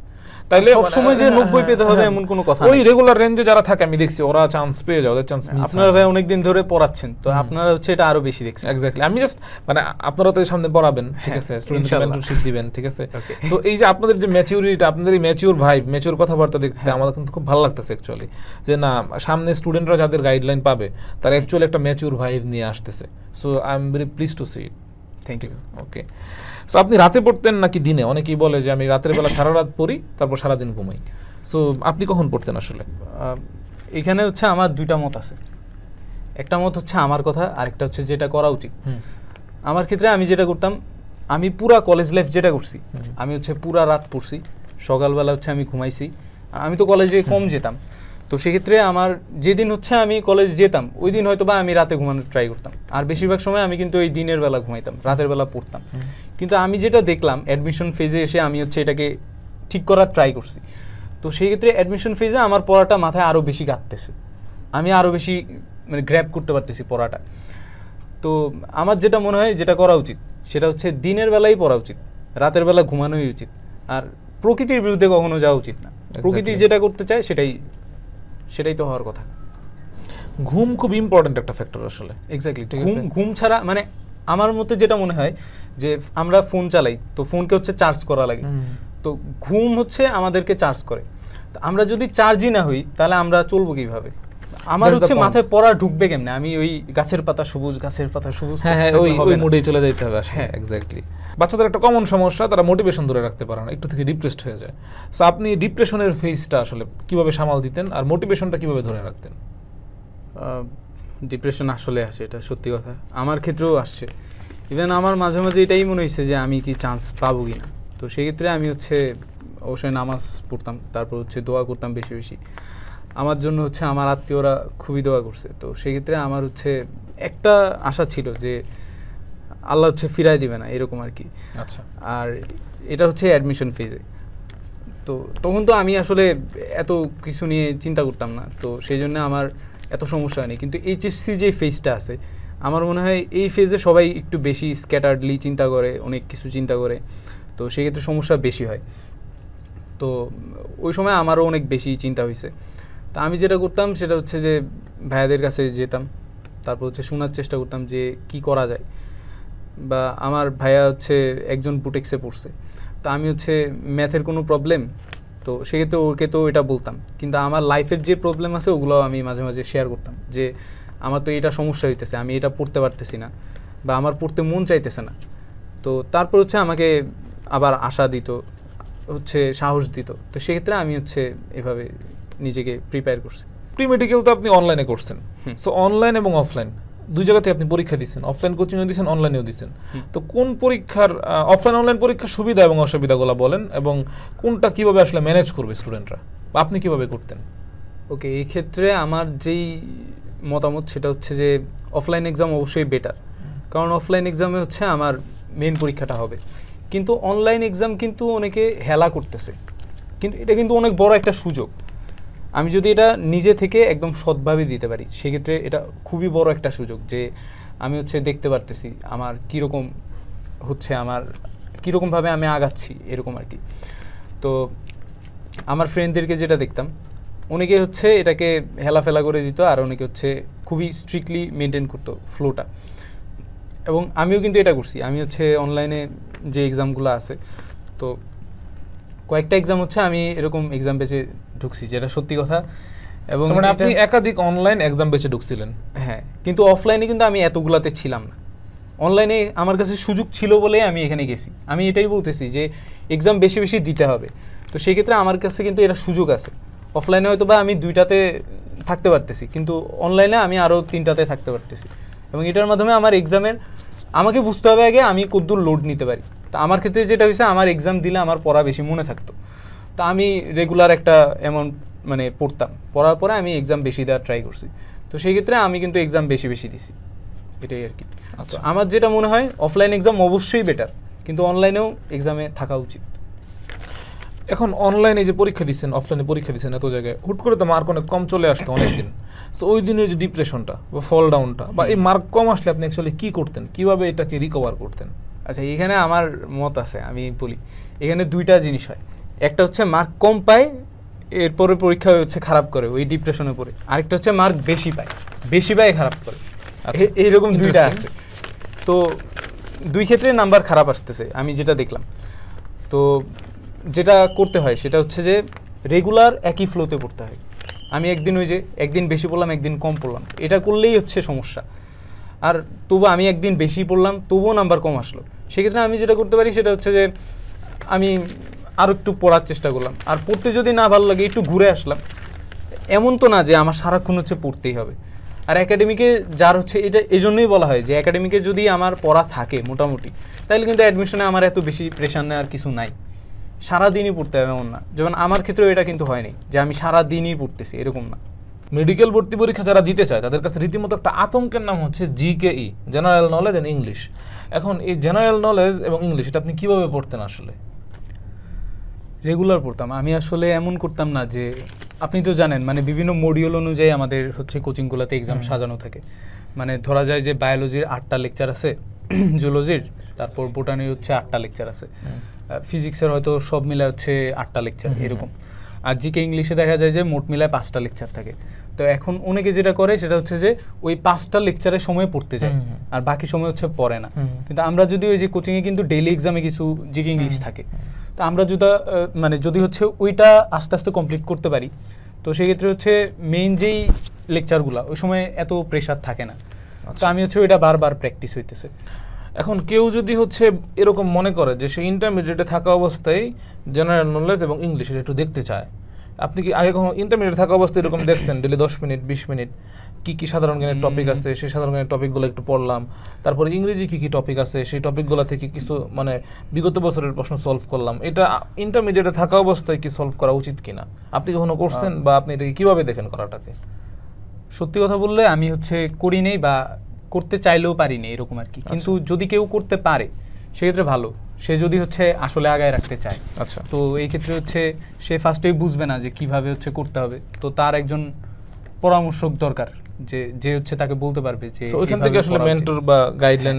তাইলে সব সময় যে 90 পেতে হবে এমন কোনো কথা না। ওই রেগুলার রেঞ্জে যারা থাকে আমি দেখছি ওরা চান্স পেয়ে যায়, ওদের চান্স মিস। আপনারা ভাই অনেক দিন ধরে পড়াচ্ছেন, তো আপনারা হচ্ছে এটা আরো বেশি দেখছেন। এক্স্যাক্টলি, আমি জাস্ট মানে আপনারা তো সামনে পড়াবেন, ঠিক আছে, স্টুডেন্টকে মেন্টরশিপ দিবেন, ঠিক আছে। সো এই যে আপনাদের যে ম্যাচিউরিটি, আপনাদের এই ম্যাচিউর ভাইব, ম্যাচিউর কথাবার্তা দেখতে আমার কিন্তু খুব ভালো লাগতেছে অ্যাকচুয়ালি, যে না সামনে স্টুডেন্টরা যাদের গাইডলাইন পাবে তারা অ্যাকচুয়ালি একটা ম্যাচিউর ভাইব নিয়ে আসতেছে। So I am very please to see it. Thank you. Okay, so আপনি রাতে পড়তেন নাকি দিনে? অনেকেই বলে যে আমি রাতের বেলা সারা রাত পড়ি, তারপর সারাদিন ঘুমাই। সো আপনি কখন পড়তেন আসলে? এখানে হচ্ছে আমার দুইটা মত আছে। একটা মত হচ্ছে আমার কথা, আরেকটা হচ্ছে যেটা করা উচিত। আমার ক্ষেত্রে আমি যেটা করতাম, আমি পুরা কলেজ লাইফ যেটা করছি, আমি হচ্ছে পুরা রাত পড়ছি, সকালবেলা হচ্ছে আমি ঘুমাইছি। আর আমি তো কলেজে কম যেতাম, তো সেক্ষেত্রে আমার যেদিন হচ্ছে আমি কলেজ যেতাম ওই দিন হয়তো বা আমি রাতে ঘুমানোর ট্রাই করতাম, আর বেশিরভাগ সময় আমি কিন্তু ওই দিনের বেলা ঘুমাইতাম, রাতের বেলা পড়তাম। কিন্তু আমি যেটা দেখলাম অ্যাডমিশন ফেজে এসে আমি হচ্ছে এটাকে ঠিক করার ট্রাই করছি। তো সেই ক্ষেত্রে অ্যাডমিশন ফেজে আমার পড়াটা মাথায় আরও বেশি গাঁথতেছে, আমি আরও বেশি মানে গ্র্যাব করতে পারতেছি পড়াটা। তো আমার যেটা মনে হয় যেটা করা উচিত সেটা হচ্ছে দিনের বেলায় পড়া উচিত, রাতের বেলা ঘুমানোই উচিত। আর প্রকৃতির বিরুদ্ধে কখনো যাওয়া উচিত না, প্রকৃতি যেটা করতে চায় সেটাই তো হওয়ার কথা। ঘুম খুব ইম্পর্টেন্ট একটা ফ্যাক্টর আসলে। এক্স্যাক্টলি, ঘুম ছাড়া মানে আমার মতে যেটা মনে হয় যে আমরা ফোন চালাই, তো ফোনকে হচ্ছে চার্জ করা লাগে, তো ঘুম হচ্ছে আমাদেরকে চার্জ করে। তো আমরা যদি চার্জই না হই তাহলে আমরা চলবো কিভাবে? আমার হচ্ছে মাথায় পড়া ঢুকবে কেমনে? আমি ওই গাছের পাতা সবুজ, গাছের পাতা সবুজ, হ্যাঁ ওই মুডেই চলে যাইতে হবে আসলে। এক্স্যাক্টলি। বাচ্চাদের একটা কমন সমস্যা, তারা মোটিভেশন ধরে রাখতে পারে না, একটু থেকে ডিপ্রেসড হয়ে যায়। সো আপনি ডিপ্রেশনের ফেজটা আসলে কিভাবে সামাল দিতেন আর মোটিভেশনটা কিভাবে ধরে রাখতেন? ডিপ্রেশন আসলে আসে, এটা সত্যি কথা, আমার ক্ষেত্রেও আসছে। ইভেন আমার মাঝে মাঝে এটাই মনে হয়েছে যে আমি কি চান্স পাবো কি না। তো সেই ক্ষেত্রে আমি হচ্ছে অবশ্যই নামাজ পড়তাম, তারপর হচ্ছে দোয়া করতাম বেশি বেশি। আমার জন্য হচ্ছে আমার আত্মীয়রা খুবই দোয়া করছে। তো সেই ক্ষেত্রে আমার হচ্ছে একটা আশা ছিল যে আল্লাহ হচ্ছে ফিরাই দিবে না, এরকম আর কি। আচ্ছা। আর এটা হচ্ছে অ্যাডমিশন ফেজে, তো তখন তো আমি আসলে এত কিছু নিয়ে চিন্তা করতাম না, তো সেই জন্য আমার এত সমস্যা হয়নি। কিন্তু এইচএসসি যে ফেজটা আছে, আমার মনে হয় এই ফেজে সবাই একটু বেশি স্ক্যাটার্ডলি চিন্তা করে, অনেক কিছু চিন্তা করে, তো সেক্ষেত্রে সমস্যা বেশি হয়। তো ওই সময় আমারও অনেক বেশি চিন্তা হয়েছে। তা আমি যেটা করতাম সেটা হচ্ছে যে ভাইয়াদের কাছে যেতাম, তারপর হচ্ছে শোনার চেষ্টা করতাম যে কি করা যায়। বা আমার ভাইয়া হচ্ছে একজন বুটেক্সে পড়ছে, তো আমি হচ্ছে ম্যাথের কোনো প্রবলেম, তো সেক্ষেত্রে ওকে তো এটা বলতাম। কিন্তু আমার লাইফের যে প্রবলেম আছে ওগুলো আমি মাঝে মাঝে শেয়ার করতাম যে আমার তো এটা সমস্যা হইতেছে, আমি এটা পড়তে পারতেছি না, বা আমার পড়তে মন চাইতেছে না। তো তারপর হচ্ছে আমাকে আবার আশা দিত, হচ্ছে সাহস দিত। তো সেক্ষেত্রে আমি হচ্ছে এভাবে নিজেকে প্রিপেয়ার করছি। প্রি মেডিকেল তো আপনি অনলাইনে করছেন, সো অনলাইন এবং অফলাইন দুই জায়গাতে আপনি পরীক্ষা দিচ্ছেন, অফলাইন কোচিংও দিচ্ছেন, অনলাইনেও দিচ্ছেন। তো কোন পরীক্ষার অফলাইন অনলাইন পরীক্ষার সুবিধা এবং অসুবিধাগুলো বলেন, এবং কোনটা কিভাবে আসলে ম্যানেজ করবে স্টুডেন্টরা, বা আপনি কিভাবে করতেন? ওকে, এই ক্ষেত্রে আমার যেই মতামত সেটা হচ্ছে যে অফলাইন এক্সাম অবশ্যই বেটার, কারণ অফলাইন এক্সামে হচ্ছে আমার মেন পরীক্ষাটা হবে। কিন্তু অনলাইন এক্সাম কিন্তু অনেকে হেলা করতেছে, কিন্তু এটা কিন্তু অনেক বড় একটা সুযোগ। আমি যদি এটা নিজে থেকে একদম সৎভাবে দিতে পারি সেক্ষেত্রে এটা খুবই বড় একটা সুযোগ যে আমি হচ্ছে দেখতে পারতেছি আমার কীরকম হচ্ছে, আমার কীরকমভাবে আমি আগাচ্ছি, এরকম আর কি। তো আমার ফ্রেন্ডদেরকে যেটা দেখতাম, অনেকে হচ্ছে এটাকে হেলাফেলা করে দিত, আর অনেকে হচ্ছে খুবই স্ট্রিক্টলি মেনটেন করতো ফ্লোটা। এবং আমিও কিন্তু এটা করছি। আমি হচ্ছে অনলাইনে যে এক্সামগুলো আছে, তো কয়েকটা এক্সাম হচ্ছে আমি এরকম এক্সাম বেচে ঢুকছি, যেটা সত্যি কথা। এবং মানে আপনি একাধিক অনলাইন এক্সাম বেচে ঢুকছিলেন? হ্যাঁ, কিন্তু অফলাইনে কিন্তু আমি এতগুলাতে ছিলাম না। অনলাইনে আমার কাছে সুযোগ ছিল বলে আমি এখানে গেছি। আমি এটাই বলতেছি যে এক্সাম বেশি বেশি দিতে হবে, তো সেই ক্ষেত্রে আমার কাছে কিন্তু এটা সুযোগ আছে। অফলাইনে হয়তো বা আমি 2টাতে থাকতে পারতেছি, কিন্তু অনলাইনে আমি আরও 3টাতে থাকতে পারতেছি। এবং এটার মাধ্যমে আমার এক্সামের আমাকে বুঝতে হবে আগে আমি কতদূর লোড নিতে পারি। তা আমার ক্ষেত্রে যেটা হয়েছে, আমার এক্সাম দিলে আমার পড়া বেশি মনে থাকতো, তা আমি রেগুলার একটা অ্যামাউন্ট মানে পড়তাম, পড়ার পরে আমি এক্সাম বেশি দেওয়ার ট্রাই করছি। তো সেই ক্ষেত্রে আমি কিন্তু এক্সাম বেশি বেশি দিছি, এটাই আর কি। আচ্ছা, আমার যেটা মনে হয় অফলাইন এক্সাম অবশ্যই বেটার, কিন্তু অনলাইনেও এক্সামে থাকা উচিত। এখন অনলাইনে যে পরীক্ষা দিচ্ছেন, অফলাইনে পরীক্ষা দিচ্ছেন, এত জায়গায় হুট করে তো মার্ক অনেক কম চলে আসতো অনেকদিন। সো ওই দিনের যে ডিপ্রেশনটা বা ফল ডাউনটা বা এই মার্ক কম আসলে আপনি অ্যাকচুয়ালি কী করতেন, কীভাবে এটাকে রিকভার করতেন? আচ্ছা, এখানে আমার মত আছে, আমি বলি। এখানে 2টা জিনিস হয়। একটা হচ্ছে মার্ক কম পায়, এরপরে পরীক্ষা হচ্ছে খারাপ করে ওই ডিপ্রেশনে পড়ে। আরেকটা হচ্ছে মার্ক বেশি পায় খারাপ করে। এইরকম 2টা আছে। তো 2 ক্ষেত্রে নাম্বার খারাপ আসতেছে আমি যেটা দেখলাম। তো যেটা করতে হয় সেটা হচ্ছে যে রেগুলার একই ফ্লোতে পড়তে হয়। আমি একদিন বেশি পড়লাম, একদিন কম পড়লাম, এটা করলেই হচ্ছে সমস্যা। আর তবু আমি একদিন বেশি পড়লাম, তবুও নাম্বার কম আসলো, সেক্ষেত্রে আমি যেটা করতে পারি সেটা হচ্ছে যে আমি আরও একটু পড়ার চেষ্টা করলাম। আর পড়তে যদি না ভালো লাগে একটু ঘুরে আসলাম। এমন তো না যে আমার সারাক্ষণ হচ্ছে পড়তেই হবে। আর একাডেমিকে যার হচ্ছে এটা এই জন্যই বলা হয় যে একাডেমিকে যদি আমার পড়া থাকে মোটামুটি, তাহলে কিন্তু অ্যাডমিশনে আমার এত বেশি প্রেশার নেওয়ার কিছু নাই। সারাদিনই পড়তে হবে এমন না, যেমন আমার ক্ষেত্রেও এটা কিন্তু হয়নি যে আমি সারাদিনই পড়তেছি, এরকম না। মেডিকেল ভর্তি পরীক্ষা যারা দিতে চায় তাদের কাছে রীতিমতো একটা আতঙ্কের নাম হচ্ছে GKE, general knowledge and English. এখন এই জেনারেল নলেজ এবং ইংলিশ এটা আপনি কিভাবে পড়তেন আসলে? রেগুলার পড়তাম আমি। আসলে এমন করতাম না যে, আপনি তো জানেন মানে বিভিন্ন মডিউল অনুযায়ী আমাদের হচ্ছে কোচিংগুলোতে এক্সাম সাজানো থাকে। মানে ধরা যায় যে বায়োলজির 8টা লেকচার আছে, জুলজির, তারপর বোটানির হচ্ছে 8টা লেকচার আছে, ফিজিক্সের হয়তো সব মিলে হচ্ছে 8টা লেকচার এরকম। আর জিকে ইংলিশে দেখা যায় যে মোট মিলায় 5টা লেকচার থাকে। তো এখন অনেকে যেটা করে সেটা হচ্ছে যে ওই 5টা লেকচারের সময় পড়তে যায় আর বাকি সময় হচ্ছে পড়ে না। কিন্তু আমরা যদি ওই যে কোচিংয়ে কিন্তু ডেইলি এক্সামে কিছু জিকে ইংলিশ থাকে, তো আমরা যদি হচ্ছে ওইটা আস্তে আস্তে কমপ্লিট করতে পারি, তো সেক্ষেত্রে হচ্ছে মেইন যেই লেকচারগুলো ওই সময় এত প্রেশার থাকে না। তো আমি হচ্ছে ওইটা বারবার প্র্যাকটিস হইতেছে। এখন কেউ যদি হচ্ছে এরকম মনে করে যে সে ইন্টারমিডিয়েটে থাকা অবস্থায় জেনারেল নলেজ এবং ইংলিশ এটা একটু দেখতে চায়, আপনি কি আগে কখনো ইন্টারমিডিয়েট থাকা অবস্থায় এরকম দেখছেন ডেলি 10 মিনিট 20 মিনিট কি সাধারণ জ্ঞানের টপিক আছে সেই সাধারণ জ্ঞানের টপিকগুলো একটু পড়লাম, তারপরে ইংরেজি কি টপিক আছে সেই টপিকগুলো থেকে কিছু মানে বিগত বছরের প্রশ্ন সলভ করলাম, এটা ইন্টারমিডিয়েটে থাকা অবস্থায় কি সলভ করা উচিত কিনা আপনি কখনো করছেন বা আপনি এটাকে কিভাবে দেখেন করাটাকে? সত্যি কথা বললে আমি হচ্ছে করি নেই বা করতে চাইলেও পারিনি এরকম আর কি। কিন্তু যদি কেউ করতে পারে সেক্ষেত্রে ভালো, সে যদি হচ্ছে আসলে আগায় রাখতে চায়। আচ্ছা, তো এই ক্ষেত্রে হচ্ছে সে ফার্স্টেই বুঝবে না যে কিভাবে হচ্ছে করতে হবে, তো তার একজন পরামর্শক দরকার যে হচ্ছে তাকে বলতে পারবে যে ওইখান থেকে আসলে মেন্টর বা গাইডলাইন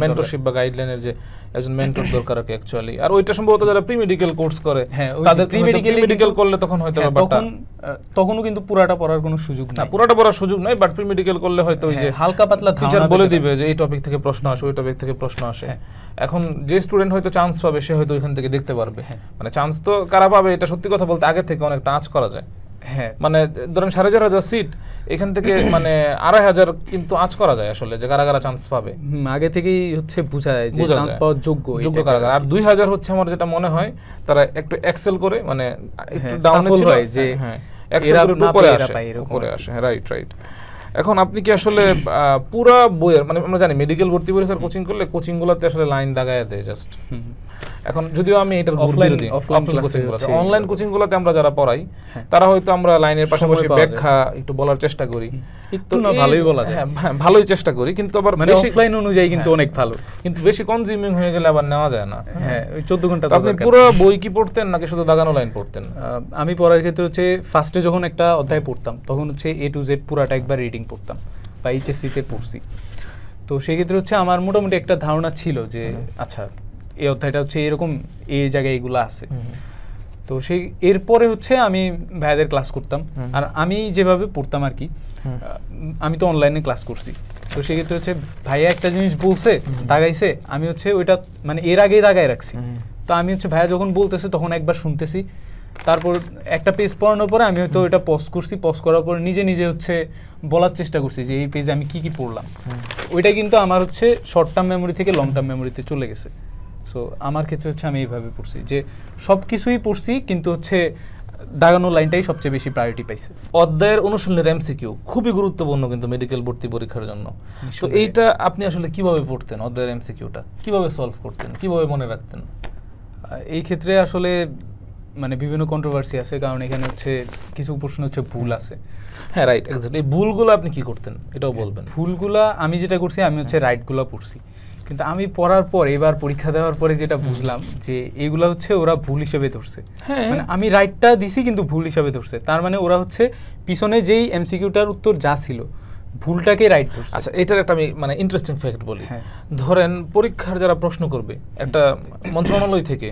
মেন্টরশিপ বা গাইডলাইনের যে একজন মেন্টর দরকার আছে অ্যাকচুয়ালি। আর ওইটা সম্ভবত যারা প্রি মেডিকেল কোর্স করে তাদের প্রি মেডিকেল করলে তখন হয়তো তখনও কিন্তু পুরাটা পড়ার কোনো সুযোগ নাই, পুরাটা পড়ার সুযোগ নাই, বাট প্রি মেডিকেল করলে হয়তো ওই যে হালকা পাতলা টিচার বলে দিবে যে এই টপিক থেকে প্রশ্ন আসে ওই টপিক থেকে প্রশ্ন আসে। এখন যে স্টুডেন্ট হয়তো চান্স পাবে সে হয়তো ওইখান থেকে দেখতে পারবে। মানে চান্স তো কারা পাবে এটা সত্যি কথা বলতে আগে থেকে অনেকটা আঁচ করা যায়। হ্যাঁ, মানে ধরেন 4,500 সিট এখান থেকে মানে 2,500 কিন্তু আঁচ করা যায় আসলে যে কারা কারা চান্স পাবে আগে থেকেই হচ্ছে বোঝা যায় যে চান্স পাওয়ার যোগ্য কারা। আর 2,000 হচ্ছে আমার যেটা মনে হয় তারা একটু এক্সেল করে মানে একটু ডাউনে ছিল যে এক্সেল করে উপরে আসে। রাইট। এখন আপনি কি আসলে পুরো বইয়ের মানে আমরা জানি মেডিকেল ভর্তি পরীক্ষার কোচিং করলে কোচিংগুলোতে আসলে লাইন দাগায় দেয় জাস্ট। এখন যদিও আমি এটার অনলাইন কোচিংগুলোতে আমরা যারা পড়াই তারা হয়তো আমরা লাইনের পাশাপাশি ব্যাখ্যা একটু বলার চেষ্টা করি, একটু না ভালোই বলা যায়, হ্যাঁ ভালোই চেষ্টা করি, কিন্তু আবার মানে অফলাইন অনুযায়ী কিন্তু অনেক ভালো, কিন্তু বেশি কনজিউমিং হয়ে গেলে আবার নেওয়া যায় না। হ্যাঁ, ওই 14 ঘন্টা। আপনি পুরো বই কি পড়তেন নাকি শুধু দাগানো লাইন পড়তেন? আমি পড়ার ক্ষেত্রে হচ্ছে ফার্স্টে যখন একটা অধ্যায় পড়তাম তখন হচ্ছে A to Z পুরাটা একবার রিডিং পড়তাম বা HSC তে পড়ছি। তো সেই ক্ষেত্রে হচ্ছে আমার মোটামুটি একটা ধারণা ছিল যে আচ্ছা এই অধ্যায়টা হচ্ছে এরকম এই জায়গায় এগুলো আছে। তো সেই এরপরে হচ্ছে আমি ভাইয়াদের ক্লাস করতাম। আর আমি যেভাবে পড়তাম আর কি, আমি তো অনলাইনে ক্লাস করছি, তো সেক্ষেত্রে হচ্ছে ভাইয়া একটা জিনিস বলছে দাগাইছে, আমি হচ্ছে ওইটা মানে এর আগেই দাগাই রাখছি। তো আমি হচ্ছে ভাইয়া যখন বলতেছে তখন একবার শুনতেছি, তারপর একটা পেজ পড়ানোর পরে আমি হয়তো ওইটা পজ করছি, পজ করার পর নিজে হচ্ছে বলার চেষ্টা করছি যে এই পেজে আমি কি পড়লাম। ওইটা কিন্তু আমার হচ্ছে শর্ট টার্ম মেমোরি থেকে লং টার্ম মেমোরিতে চলে গেছে। সো আমার ক্ষেত্রে হচ্ছে আমি এইভাবে পড়ছি যে সব কিছুই পড়ছি, কিন্তু হচ্ছে দাগানো লাইনটাই সবচেয়ে বেশি প্রায়োরিটি পাইছে। অধ্যায়ের অনুশীলনের এমসিকিউ খুবই গুরুত্বপূর্ণ কিন্তু মেডিকেল ভর্তি পরীক্ষার জন্য। তো এইটা আপনি আসলে কিভাবে পড়তেন? অধ্যায়ের এমসিকিউটা কিভাবে সলভ করতেন, কিভাবে মনে রাখতেন? এই ক্ষেত্রে আসলে মানে বিভিন্ন কন্ট্রোভার্সি আছে, কারণ এখানে হচ্ছে কিছু প্রশ্ন হচ্ছে ভুল আছে। হ্যাঁ, রাইট, এক্স্যাক্টলি। এই ভুলগুলো আপনি কি করতেন এটাও বলবেন। ভুলগুলা আমি যেটা করছি আমি হচ্ছে রাইটগুলো পড়ছি, কিন্তু আমি পড়ার পর এবার পরীক্ষা দেওয়ার পরে যেটা বুঝলাম যে এগুলা হচ্ছে ওরা ভুল হিসেবে ধরছে। মানে আমি রাইটটা দিছি কিন্তু ভুল হিসেবে ধরছে, তার মানে ওরা হচ্ছে পিছনে যেই এমসিকিউটার উত্তর যা ছিল ভুলটাকে রাইট ধরছে। আচ্ছা, এটার একটা আমি মানে ইন্টারেস্টিং ফ্যাক্ট বলি। ধরেন পরীক্ষার যারা প্রশ্ন করবে একটা মন্ত্রণালয় থেকে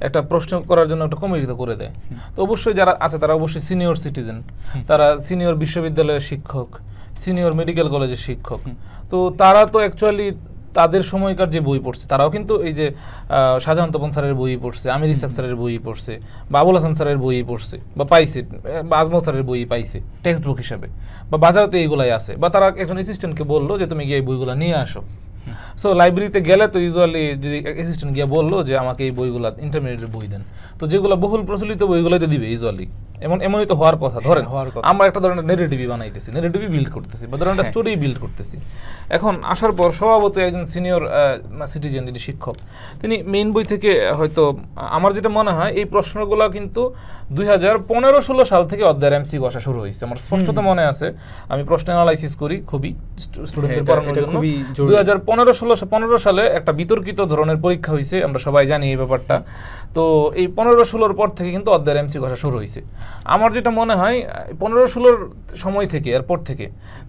একটা প্রশ্ন করার জন্য একটা কমিটি করে দেয়, তো অবশ্যই যারা আছে তারা অবশ্যই সিনিয়র সিটিজেন, তারা সিনিয়র বিশ্ববিদ্যালয়ের শিক্ষক, সিনিয়র মেডিকেল কলেজের শিক্ষক। তো তারা তো অ্যাকচুয়ালি তাদের সময়কার যে বই পড়ছে তারাও কিন্তু এই যে শাহজাহান তপন স্যারের বই পড়ছে, আমির ইসাক স্যারের বই পড়ছে, বা আবুল হাসান স্যারের বই পড়ছে বা পাইছে, বা আজমল স্যারের বই পাইছে টেক্সট বুক হিসাবে, বা বাজারে তো এইগুলাই আছে, বা তারা একজন অ্যাসিস্ট্যান্টকে বললো যে তুমি গিয়ে এই বইগুলো নিয়ে আসো, সো লাইব্রেরিতে গেলে তো ইউজুয়ালি যদি অ্যাসিস্ট্যান্ট গিয়ে বললো যে আমাকে এই বইগুলো ইন্টারমিডিয়েটের বই দেন, তো যেগুলো বহুল প্রচলিত বইগুলো তো দিবে ইউজুয়ালি, এমনই তো হওয়ার কথা। ধরেন আমরা একটা ধরনের নেগেটিভই বানাইতেছি, নেগেটিভই বিল্ড করতেছি, বা ধরেন একটা স্টোরি বিল্ড করতেছি। এখন আসার পর স্বভাবত একজন সিনিয়র সিটিজেন যিনি শিক্ষক, তিনি মেইন বই থেকে হয়তো আমার যেটা মনে হয় এই প্রশ্নগুলো কিন্তু 2015-16 সাল থেকে অধ্যায়ের এমসিকিউ আসা শুরু হয়েছে। আমার স্পষ্টত মনে আছে, আমি প্রশ্ন অ্যানালাইসিস করি খুবই স্টুডেন্টদের পড়ানোর জন্য। 2015-16 সালে একটা বিতর্কিত ধরনের পরীক্ষা হয়েছে, আমরা সবাই জানি এই ব্যাপারটা। তো এই 15-16 পর থেকে কিন্তু অধ্যায়ের এমসিকিউ আসা শুরু হয়েছে। আমার যেটা মনে হয় 15-16 সময় থেকে, এরপর থেকে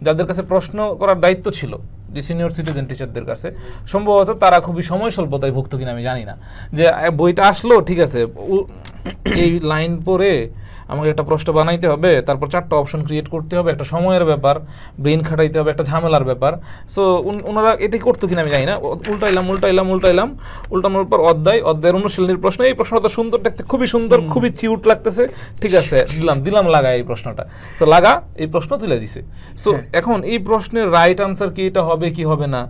যাদের কাছে প্রশ্ন করার দায়িত্ব ছিল, যে সিনিয়র সিটিজেন টিচারদের কাছে, সম্ভবত তারা খুবই সময় স্বল্পতায় ভুক্ত কিনা আমি জানি না, যে বইটা আসলো ঠিক আছে এই লাইন পড়ে আমাকে একটা প্রশ্ন বানাইতে হবে, তারপর 4টা অপশন ক্রিয়েট করতে হবে, একটা সময়ের ব্যাপার, ব্রেন খাটাইতে হবে, একটা ঝামেলার ব্যাপার। সো ওনারা এটাই করতো কিনা আমি জানি না। উল্টানোর পর অধ্যায়ের অনুশীলনীর প্রশ্ন, এই প্রশ্নটা সুন্দর দেখতে, খুবই সুন্দর, খুবই চিউট লাগতেছে, ঠিক আছে দিলাম লাগা এই প্রশ্নটা, সো লাগা এই প্রশ্ন তুলে দিছে। সো এখন এই প্রশ্নের রাইট আনসার কি এটা হবে কি হবে না,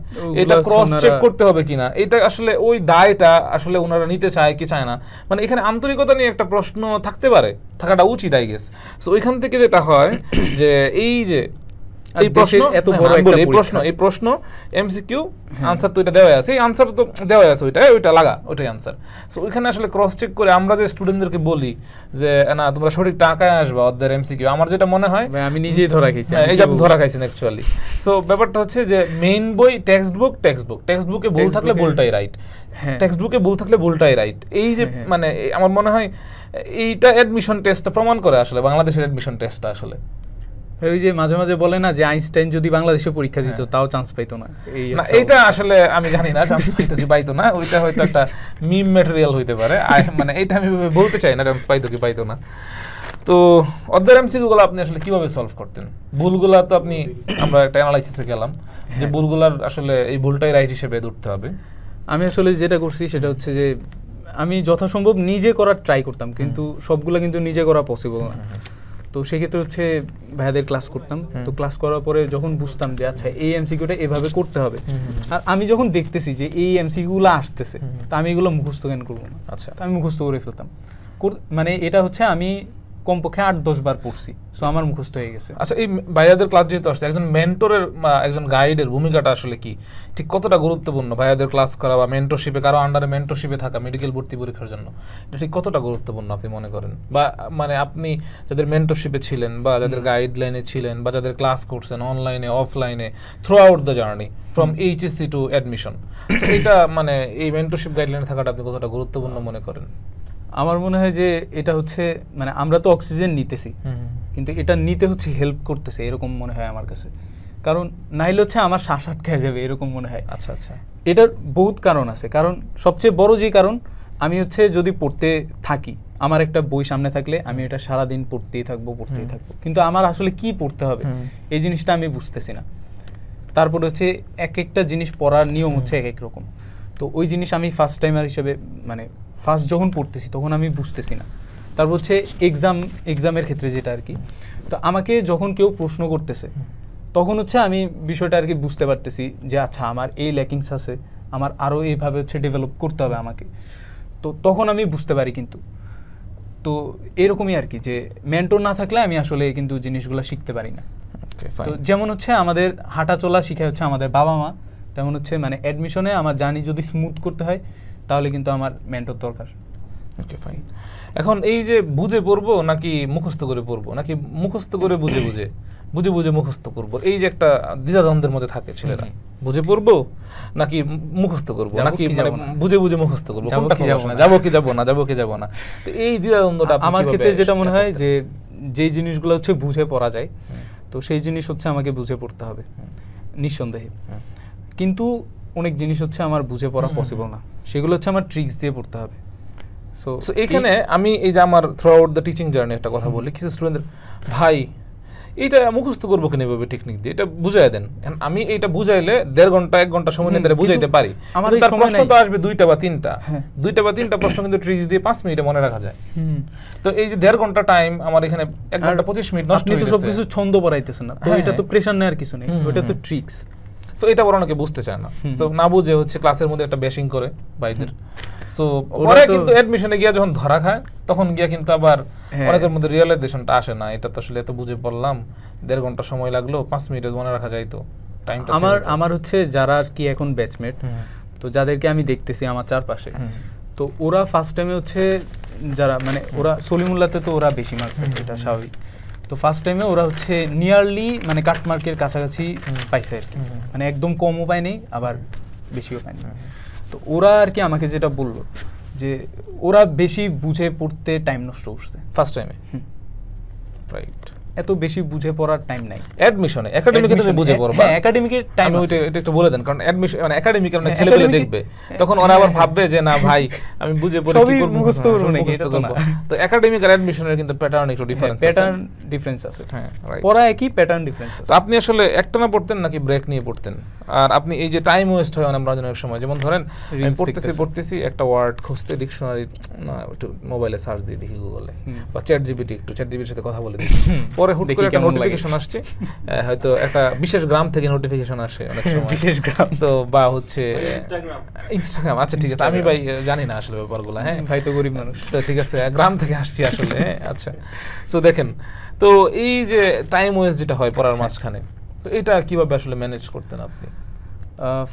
এটা ক্রস চেক করতে হবে কিনা, এটা আসলে ওই দায়টা আসলে ওনারা নিতে চায় কি চায় না, মানে এখানে আন্তরিকতা নিয়ে একটা প্রশ্ন থাকতে পারে, থাকাটা উচিত আই গেস। সো ওইখান থেকে যেটা হয় যে এই যে এই প্রশ্ন এত বড় একটা এই প্রশ্ন এমসিকিউ আনসার তো এটা দেওয়া আছে, এই আনসার তো দেওয়া আছে, ওইটা লাগা, ওইটাই আনসার। সো ওইখানে আসলে ক্রস চেক করে আমরা যে স্টুডেন্টদেরকে বলি যে না তোমরা সঠিক টাকায় আসবা অধ্যায়ের এমসিকিউ, আমার যেটা মনে হয় আমি নিজেই ধরা খাইছি, এই যে আপনি ধরা খাইছেন অ্যাকচুয়ালি। সো ব্যাপারটা হচ্ছে যে মেইন বই টেক্সট বুকে ভুল থাকলে ভুলটাই রাইট, টেক্সট বুকে ভুল থাকলে ভুলটাই রাইট। এই যে মানে আমার মনে হয় এইটা অ্যাডমিশন টেস্টটা প্রমাণ করে আসলে, বাংলাদেশের অ্যাডমিশন টেস্টটা আসলে। ওই যে মাঝে মাঝে বলে না যে আইনস্টাইন যদি বাংলাদেশে পরীক্ষা দিত তাও চান্স পাইতো না, এইটা আসলে আমি জানি না চান্স পাইতো কি পাইতো না, ওইটা হয়তো একটা মিম ম্যাটেরিয়াল হইতে পারে, মানে এইটা আমি বলতে চাই না চান্স পাইতো কি পাইতো না। তো অধ্যায়ের এমসিকিউগুলো আপনি আসলে কিভাবে সলভ করতেন? ভুলগুলা তো আমরা একটা অ্যানালাইসিসে গেলাম যে ভুলগুলার আসলে এই ভুলটাই রাইট হিসেবে ধরতে হবে। আমি আসলে যেটা করছি সেটা হচ্ছে যে আমি যথাসম্ভব নিজে করার ট্রাই করতাম, কিন্তু সবগুলা কিন্তু নিজে করা পসিবল না। তো সেক্ষেত্রে হচ্ছে ভাইয়াদের ক্লাস করতাম। তো ক্লাস করার পরে যখন বুঝতাম যে আচ্ছা এই এমসিকিউটা এভাবে করতে হবে, আর আমি যখন দেখতেছি যে এই এমসিকিউগুলো আসতেছে, তা আমি এগুলো মুখস্থ কেন করবো না, আচ্ছা আমি মুখস্থ করে ফেলতাম। মানে এটা হচ্ছে আমি কমপক্ষে 8-10 বার পড়ছি, সো আমার মুখস্থ হয়ে গেছে। আচ্ছা এই ভাইয়াদের ক্লাস যেহেতু আসছে, একজন মেন্টরের একজন গাইডের ভূমিকাটা আসলে কি, ঠিক কতটা গুরুত্বপূর্ণ ভাইয়াদের ক্লাস করা বা মেন্টরশিপে, কারো আন্ডারে মেন্টরশিপে থাকা মেডিকেল ভর্তি পরীক্ষার জন্য, এটা ঠিক কতটা গুরুত্বপূর্ণ আপনি মনে করেন? বা মানে আপনি যাদের মেন্টরশিপে ছিলেন বা যাদের গাইডলাইনে ছিলেন বা যাদের ক্লাস করছেন অনলাইনে অফলাইনে through out the journey from HSC two admission, এটা মানে এই মেন্টরশিপ গাইডলাইনে থাকাটা আপনি কতটা গুরুত্বপূর্ণ মনে করেন? আমার মনে হয় যে এটা হচ্ছে মানে আমরা তো অক্সিজেন নিতেছি, কিন্তু এটা নিতে হচ্ছে হেল্প করতেছে এরকম মনে হয় আমার কাছে। কারণ নাইলে হচ্ছে আমার শ্বাস আটকে যাবে এরকম মনে হয়। আচ্ছা আচ্ছা, এটার বহুত কারণ আছে। কারণ সবচেয়ে বড় যে কারণ, আমি হচ্ছে যদি পড়তে থাকি, আমার একটা বই সামনে থাকলে আমি এটা সারাদিন পড়তেই থাকবো। কিন্তু আমার আসলে কি পড়তে হবে এই জিনিসটা আমি বুঝতেছি না। তারপরে হচ্ছে এক একটা জিনিস পড়ার নিয়ম হচ্ছে এক এক রকম। তো ওই জিনিস আমি ফার্স্ট টাইমার হিসেবে মানে ফার্স্ট যখন পড়তেছি তখন আমি বুঝতেছি না। তারপর হচ্ছে এক্সামের ক্ষেত্রে যেটা আর কি, তো আমাকে যখন কেউ প্রশ্ন করতেছে তখন হচ্ছে আমি বিষয়টা আর কি বুঝতে পারতেছি যে আচ্ছা আমার এই ল্যাকিংস আছে, আমার আরও এইভাবে হচ্ছে ডেভেলপ করতে হবে আমাকে। তো তখন আমি বুঝতে পারি। কিন্তু তো এরকমই আর কি, যে মেন্টর না থাকলে আমি আসলে কিন্তু জিনিসগুলো শিখতে পারি না। তো যেমন হচ্ছে আমাদের হাঁটা চলা শিখে হচ্ছে আমাদের বাবা মা, তেমন হচ্ছে মানে অ্যাডমিশনে আমার জার্নি যদি স্মুথ করতে হয় তাহলে কিন্তু আমার মেন্টর দরকার। Okay fine. এখন এই যে বুঝে পড়বো নাকি মুখস্থ করে পড়বো, নাকি মুখস্থ করে বুঝে বুঝে মুখস্থ করবো, এই যে একটা দ্বিধাদ্বন্দ্বের মধ্যে থাকে ছেলেরা, বুঝে পড়বো নাকি মুখস্থ করবো, নাকি বুঝে মুখস্থ করবো, যাবো কি যাবো না। তো এই দ্বিধাদ্বন্দ্বটা আমার ক্ষেত্রে যেটা মনে হয় যে যেই জিনিসগুলো হচ্ছে বুঝে পড়া যায়, তো সেই জিনিস হচ্ছে আমাকে বুঝে পড়তে হবে নিঃসন্দেহে। কিন্তু অনেক জিনিস হচ্ছে আমার বুঝে পড়া পসিবল না, সেগুলো হচ্ছে আমার ট্রিক্স দিয়ে পড়তে হবে। সো এখানে আমি এই যে আমার through out the teaching journey একটা কথা বলি, কিছু স্টুডেন্টদের ভাই এইটা মুখস্থ করবো কিনা এভাবে টেকনিক দিয়ে, এটা বুঝাই দেন। আমি এইটা বুঝাইলে 1.5 ঘন্টা 1 ঘন্টা সময় নিয়ে বুঝাইতে পারি, আমার তার প্রশ্ন তো আসবে 2টা বা 3টা প্রশ্ন কিন্তু ট্রিক্স দিয়ে 5 মিনিটে মনে রাখা যায়। তো এই যে 1.5 ঘন্টা টাইম আমার এখানে 1 ঘন্টা 25 মিনিট নষ্ট হয়ে গেছে। সবকিছু ছন্দ পড়াইতেছেন না, তো এটা তো প্রেশার নেওয়ার কিছু নেই, ওটা তো ট্রিক্স। সো এটা বড় অনেকে বুঝতে চায় না, সো না বুঝে হচ্ছে ক্লাসের মধ্যে একটা ব্যাশিং করে ভাইদের। সো ওরা কিন্তু অ্যাডমিশনে গিয়া যখন ধরা খায় তখন গিয়া কিন্তু আবার অনেকের মধ্যে রিয়েলাইজেশনটা আসে না, এটা তো আসলে এত বুঝে পড়লাম, 1.5 ঘন্টা সময় লাগলো, 5 মিনিটে মনে রাখা যাইতো। টাইমটা আমার হচ্ছে যারা আর কি এখন ব্যাচমেট, তো যাদেরকে আমি দেখতেছি আমার চারপাশে, তো ওরা ফার্স্ট টাইমে হচ্ছে যারা মানে ওরা সলিমুল্লাহতে তো ওরা বেশি মার্ক পাইছে, এটা স্বাভাবিক। তো ফার্স্ট টাইমে ওরা হচ্ছে নিয়ারলি মানে কাট মার্কের কাছাকাছি পাইছে আর কি, মানে একদম কমও পায়নি আবার বেশিও পায়নি। তো ওরা আর কি আমাকে যেটা বললো যে ওরা বেশি বুঝে পড়তে টাইম নষ্ট করছে ফার্স্ট টাইমে। রাইট, এত বেশি বুঝে পড়ার টাইম নাই অ্যাডমিশনে। একাডেমিকে তুমি বুঝে পড়বা, হ্যাঁ একাডেমিকের টাইম আছে, এটা একটু বলে দেন, কারণ অ্যাডমিশন মানে একাডেমিক কারণে ছেলেগুলো দেখবে তখন ওরা আবার ভাববে যে না ভাই আমি বুঝে পড়ে কি করব, মুখস্থ করব নাকি, এটা তো না। তো একাডেমিক আর অ্যাডমিশনের কিন্তু প্যাটার্ন একটু ডিফারেন্স আছে, প্যাটার্ন ডিফারেন্স আছে, হ্যাঁ রাইট, পড়া একই প্যাটার্ন ডিফারেন্স আছে। তো আপনি আসলে একটানা পড়তেন নাকি ব্রেক নিয়ে পড়তেন? আর আপনি এই যে টাইম ওয়েস্ট হয় অনেক অনেক সময়, যেমন ধরেন আমি পড়তেছি একটা ওয়ার্ড খুঁজতে ডিকশনারি না একটু মোবাইলে সার্চ দিয়ে দেখি গুগলে, বা চ্যাট জিপিটির সাথে কথা বলে দেখি, পরে হুট করে একটা নোটিফিকেশন আসছে, হয়তো একটা বিশেষ গ্রাম থেকে নোটিফিকেশন আসে অনেক সময়, বিশেষ গ্রাম তো বা হচ্ছে ইনস্টাগ্রাম, আচ্ছা ঠিক আছে, আমি ভাই জানি না আসলে ব্যাপারগুলো, হ্যাঁ ভাই তো গরিব মানুষ, তো ঠিক আছে গ্রাম থেকে আসছি আসলে, আচ্ছা। সো দেখেন, তো এই যে টাইম ওয়েস্ট যেটা হয় পড়ার মাঝখানে, তো এটা কিভাবে আসলে ম্যানেজ করতেন আপনি?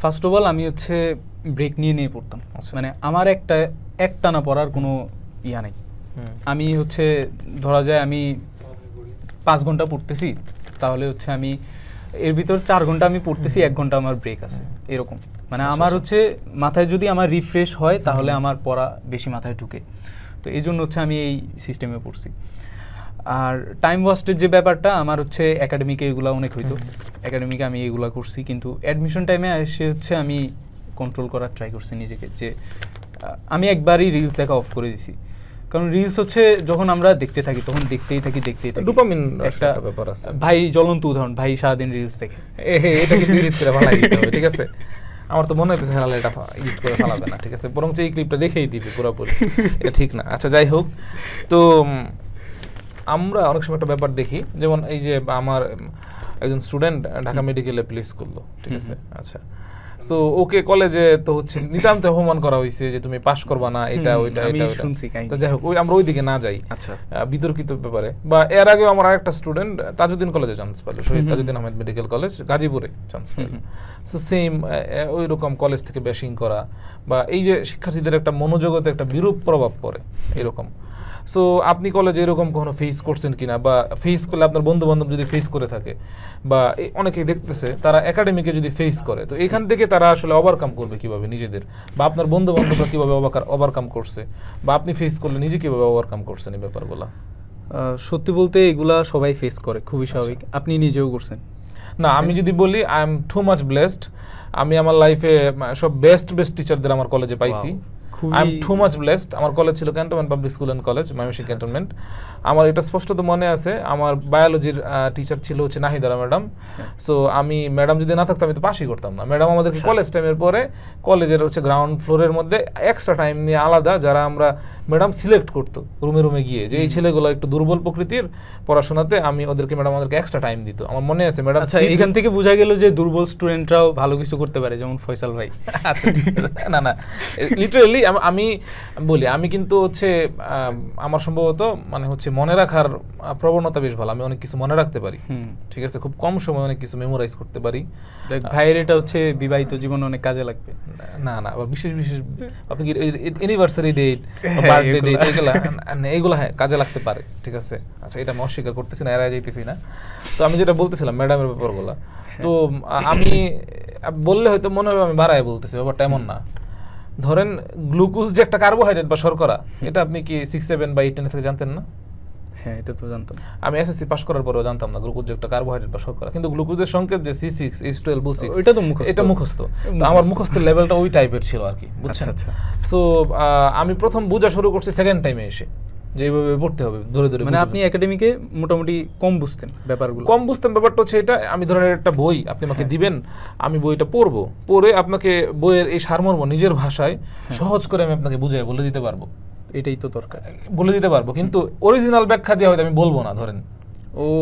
ফার্স্ট অফ অল আমি হচ্ছে ব্রেক নিয়ে পড়তাম, মানে আমার একটানা পড়ার কোনো ইয়া নেই। আমি হচ্ছে ধরা যায় আমি 5 ঘন্টা পড়তেছি, তাহলে হচ্ছে আমি এর ভিতর 4 ঘন্টা আমি পড়তেছি, 1 ঘন্টা আমার ব্রেক আছে, এরকম। মানে আমার হচ্ছে মাথায় যদি আমার রিফ্রেশ হয় তাহলে আমার পড়া বেশি মাথায় ঢুকে, তো এই জন্য হচ্ছে আমি এই সিস্টেমে পড়ছি। আর টাইম ওয়েস্টের যে ব্যাপারটা আমার হচ্ছে একাডেমিকে এগুলো অনেক হইতো, একাডেমিকে আমি এগুলো করছি, কিন্তু অ্যাডমিশন টাইমে এসে হচ্ছে আমি কন্ট্রোল করার ট্রাই করছি নিজেকে, যে আমি একবারই রিলস দেখা অফ করে দিছি, কারণ রিলস হচ্ছে যখন আমরা দেখতে থাকি তখন দেখতেই থাকি ডোপামিন একটা ব্যাপার আছে ভাই, জ্বলন্ত উদাহরণ, ভাই সারাদিন রিলস দেখে, এটা কি ডিলিট করে ফেলাই দিতে হবে, ঠিক আছে? আমার তো মনে হইতেছে হেলালে এটা এডিট করে ফেলাবে না, ঠিক আছে, বরং এই ক্লিপটা দেখেই দিবে পুরোপুরি, এটা ঠিক না। আচ্ছা যাই হোক, তো আমরা অনেক সময় একটা ব্যাপার দেখি, যেমন এই যে আমার একজন স্টুডেন্ট ঢাকা মেডিকেলে প্লেস করলো, ঠিক আছে, আচ্ছা, সো ওকে কলেজে তো হচ্ছে নিতান্ত অপমান করা হয়েছে যে তুমি পাস করবা না, এটা ওইটা এটা শুনছি, তো যাই হোক আমরা ওই দিকে না যাই, আচ্ছা, বিতর্কিত ব্যাপারে। বা এর আগেও আমার আরেকটা স্টুডেন্ট তাজউদ্দিন কলেজে চান্স পেল, শহীদ তাজউদ্দিন আহমেদ মেডিকেল কলেজ গাজীপুরে চান্স পেল, সো সেম ওই রকম কলেজ থেকে ব্যাশিং করা, বা এই যে শিক্ষার্থীদের একটা মনোজগতে একটা বিরূপ প্রভাব পড়ে এরকম। সো আপনি কলেজে এরকম কখনো ফেস করছেন কিনা, বা ফেস করলে আপনার বন্ধু বান্ধব যদি ফেস করে থাকে, বা অনেকেই দেখতেছে তারা একাডেমিকে যদি ফেস করে, তো এখান থেকে তারা আসলে ওভারকাম করবে কিভাবে নিজেদের, বা আপনার বন্ধু বান্ধবরা কিভাবে ওভারকাম করছে, বা আপনি ফেস করলে নিজে কিভাবে ওভারকাম করছেন এই ব্যাপারগুলো? সত্যি বলতে এগুলা সবাই ফেস করে, খুবই স্বাভাবিক, আপনি নিজেও করছেন না? আমি যদি বলি I am too much blessed, আমি আমার লাইফে সব বেস্ট টিচারদের আমার কলেজে পাইছি, I am too much blessed. আমার কলেজ ছিল cantonment public school and college, Mymensingh cantonment. আমার এটা স্পষ্টত মনে আছে, আমার বায়োলজির টিচার ছিল হচ্ছে নাহিদারা ম্যাডাম। সো আমি ম্যাডাম যদি না থাকতো আমি তো পাসই করতাম না। ম্যাডাম আমাদেরকে কলেজ টাইমের পরে কলেজের হচ্ছে গ্রাউন্ড ফ্লোরের মধ্যে এক্সট্রা টাইম নিয়ে আলাদা, যারা আমরা ম্যাডাম সিলেক্ট করতো রুমে রুমে গিয়ে, যে এই ছেলেগুলো একটু দুর্বল প্রকৃতির পড়াশোনাতে, আমি ওদেরকে ম্যাডাম আমাদেরকে এক্সট্রা টাইম দিত। আমার মনে আছে ম্যাডাম, এখান থেকে বোঝা গেল যে দুর্বল স্টুডেন্টরাও ভালো কিছু করতে পারে, যেমন ফয়সাল ভাই। আচ্ছা ঠিক আছে, না না লিটারেলি আমি বলি, আমি কিন্তু হচ্ছে আমার সম্ভবত মানে হচ্ছে মনে রাখার প্রবণতা বেশ ভালো, আমি অনেক কিছু মনে রাখতে পারি, ঠিক আছে, খুব কম সময় অনেক কিছু মেমোরাইজ করতে পারি। ভাইয়ের এটা হচ্ছে বিবাহিত জীবনে অনেক কাজে লাগবে। না না, আবার বিশেষ বিশেষ আপনি কি অ্যানিভার্সারি ডেট, বার্থডে ডেট, এইগুলো হ্যাঁ কাজে লাগতে পারে, ঠিক আছে। আচ্ছা এটা আমি অস্বীকার করতেছি না, এড়াই যাইতেছি না। তো আমি যেটা বলতেছিলাম ম্যাডামের ব্যাপারগুলো, তো আমি বললে হয়তো মনে হবে আমি বাড়ায় বলতেছি, ব্যাপারটা এমন না। ধরেন গ্লুকোজ যে একটা কার্বোহাইড্রেট বা শর্করা, এটা আপনি কি 6, 7 বা 8, 10 থেকে জানতেন না? হ্যাঁ এটা তো জানতাম, আমি এসএসসি পাস করার পরেও জানতাম না গ্লুকোজ যে একটা কার্বোহাইড্রেট বা শর্করা। কিন্তু গ্লুকোজের সংকেত যে C6, H12, O6, এটা তো মুখস্থ, এটা মুখস্থ। তো আমার মুখস্থের লেভেলটা ওই টাইপের ছিল আর কি, বুঝছেন? সো আমি প্রথম বোঝা শুরু করছি সেকেন্ড টাইমে এসে, যে এইভাবে পড়তে হবে ধরে ধরে। মানে আপনি একাডেমিকে মোটামুটি কম বুঝতেন ব্যাপারগুলো? কম বুঝতেন, ব্যাপারটা হচ্ছে এটা, আমি ধরেন একটা বই আপনি আমাকে দিবেন, আমি বইটা পড়বো, পড়ে আপনাকে বইয়ের এই সারমর্ম নিজের ভাষায় সহজ করে আমি আপনাকে বুঝিয়ে বলে দিতে পারবো, এটাই তো দরকার, বলে দিতে পারবো। কিন্তু অরিজিনাল ব্যাখ্যা দিয়ে হয়তো আমি বলবো না ধরেন,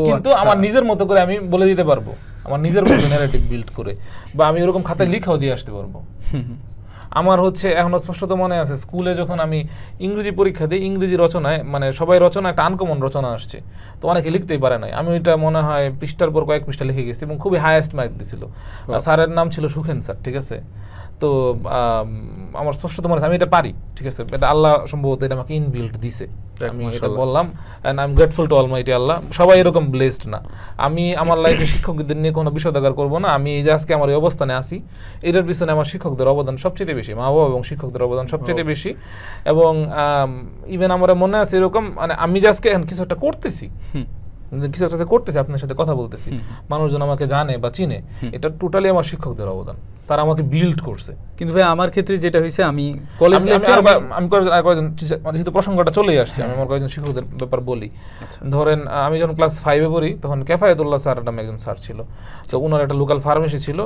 কিন্তু আমার নিজের মতো করে আমি বলে দিতে পারবো। আমার নিজের মতো ন্যারেটিভ বিল্ড করে, বা আমি এরকম খাতায় লিখেও দিয়ে আসতে পারবো। আমার হচ্ছে এখনো স্পষ্টত মনে আছে স্কুলে যখন আমি ইংরেজি পরীক্ষা দিই, ইংরেজি রচনায় মানে সবাই রচনা একটা আনকমন রচনা আসছে, তো অনেকে লিখতেই পারে নাই, আমি ওইটা মনে হয় পৃষ্ঠার পর কয়েক পৃষ্ঠা লিখে গেছি এবং খুবই হাইয়েস্ট মার্ক দিছিল। স্যারের নাম ছিল সুখেন স্যার, ঠিক আছে। তো আমার স্পষ্টত মনে আছে আমি এটা পারি, ঠিক আছে, এটা আল্লাহ সম্ভবত এটা আমাকে ইনবিল্ট দিছে, আমি এটা বললাম। And I am grateful to almighty Allah. সবাই এরকম ব্লেসড না। আমি আমার লাইফে শিক্ষকদের নিয়ে কোনো বিষোদাগার করবো না। আমি এই যে আজকে আমার এই অবস্থানে আসি, এটার পিছনে আমার শিক্ষকদের অবদান সবচেয়ে বেশি, মা বাবা এবং শিক্ষকদের অবদান সবচেয়ে বেশি। এবং ইভেন আমার মনে আছে এরকম, মানে আমি যে আজকে এখন কিছু একটা করতেছি, কিছু একটা করতেছি, আপনার সাথে কথা বলতেছি, মানুষজন আমাকে জানে বা চিনে, এটা টোটালি আমার শিক্ষকদের অবদান, তারা আমাকে বিল্ড করছে। কিন্তু ভাই আমার ক্ষেত্রে যেটা হয়েছে, আমি কলেজ আমি কয়েকজন যেহেতু প্রসঙ্গটা চলেই আসছে, আমি আমার কয়েকজন শিক্ষকদের ব্যাপার বলি। ধরেন আমি যখন ক্লাস 5-এ পড়ি তখন কেফায়েতুল্লাহ স্যার নামে একজন স্যার ছিল। তো ওনার একটা লোকাল ফার্মেসি ছিল,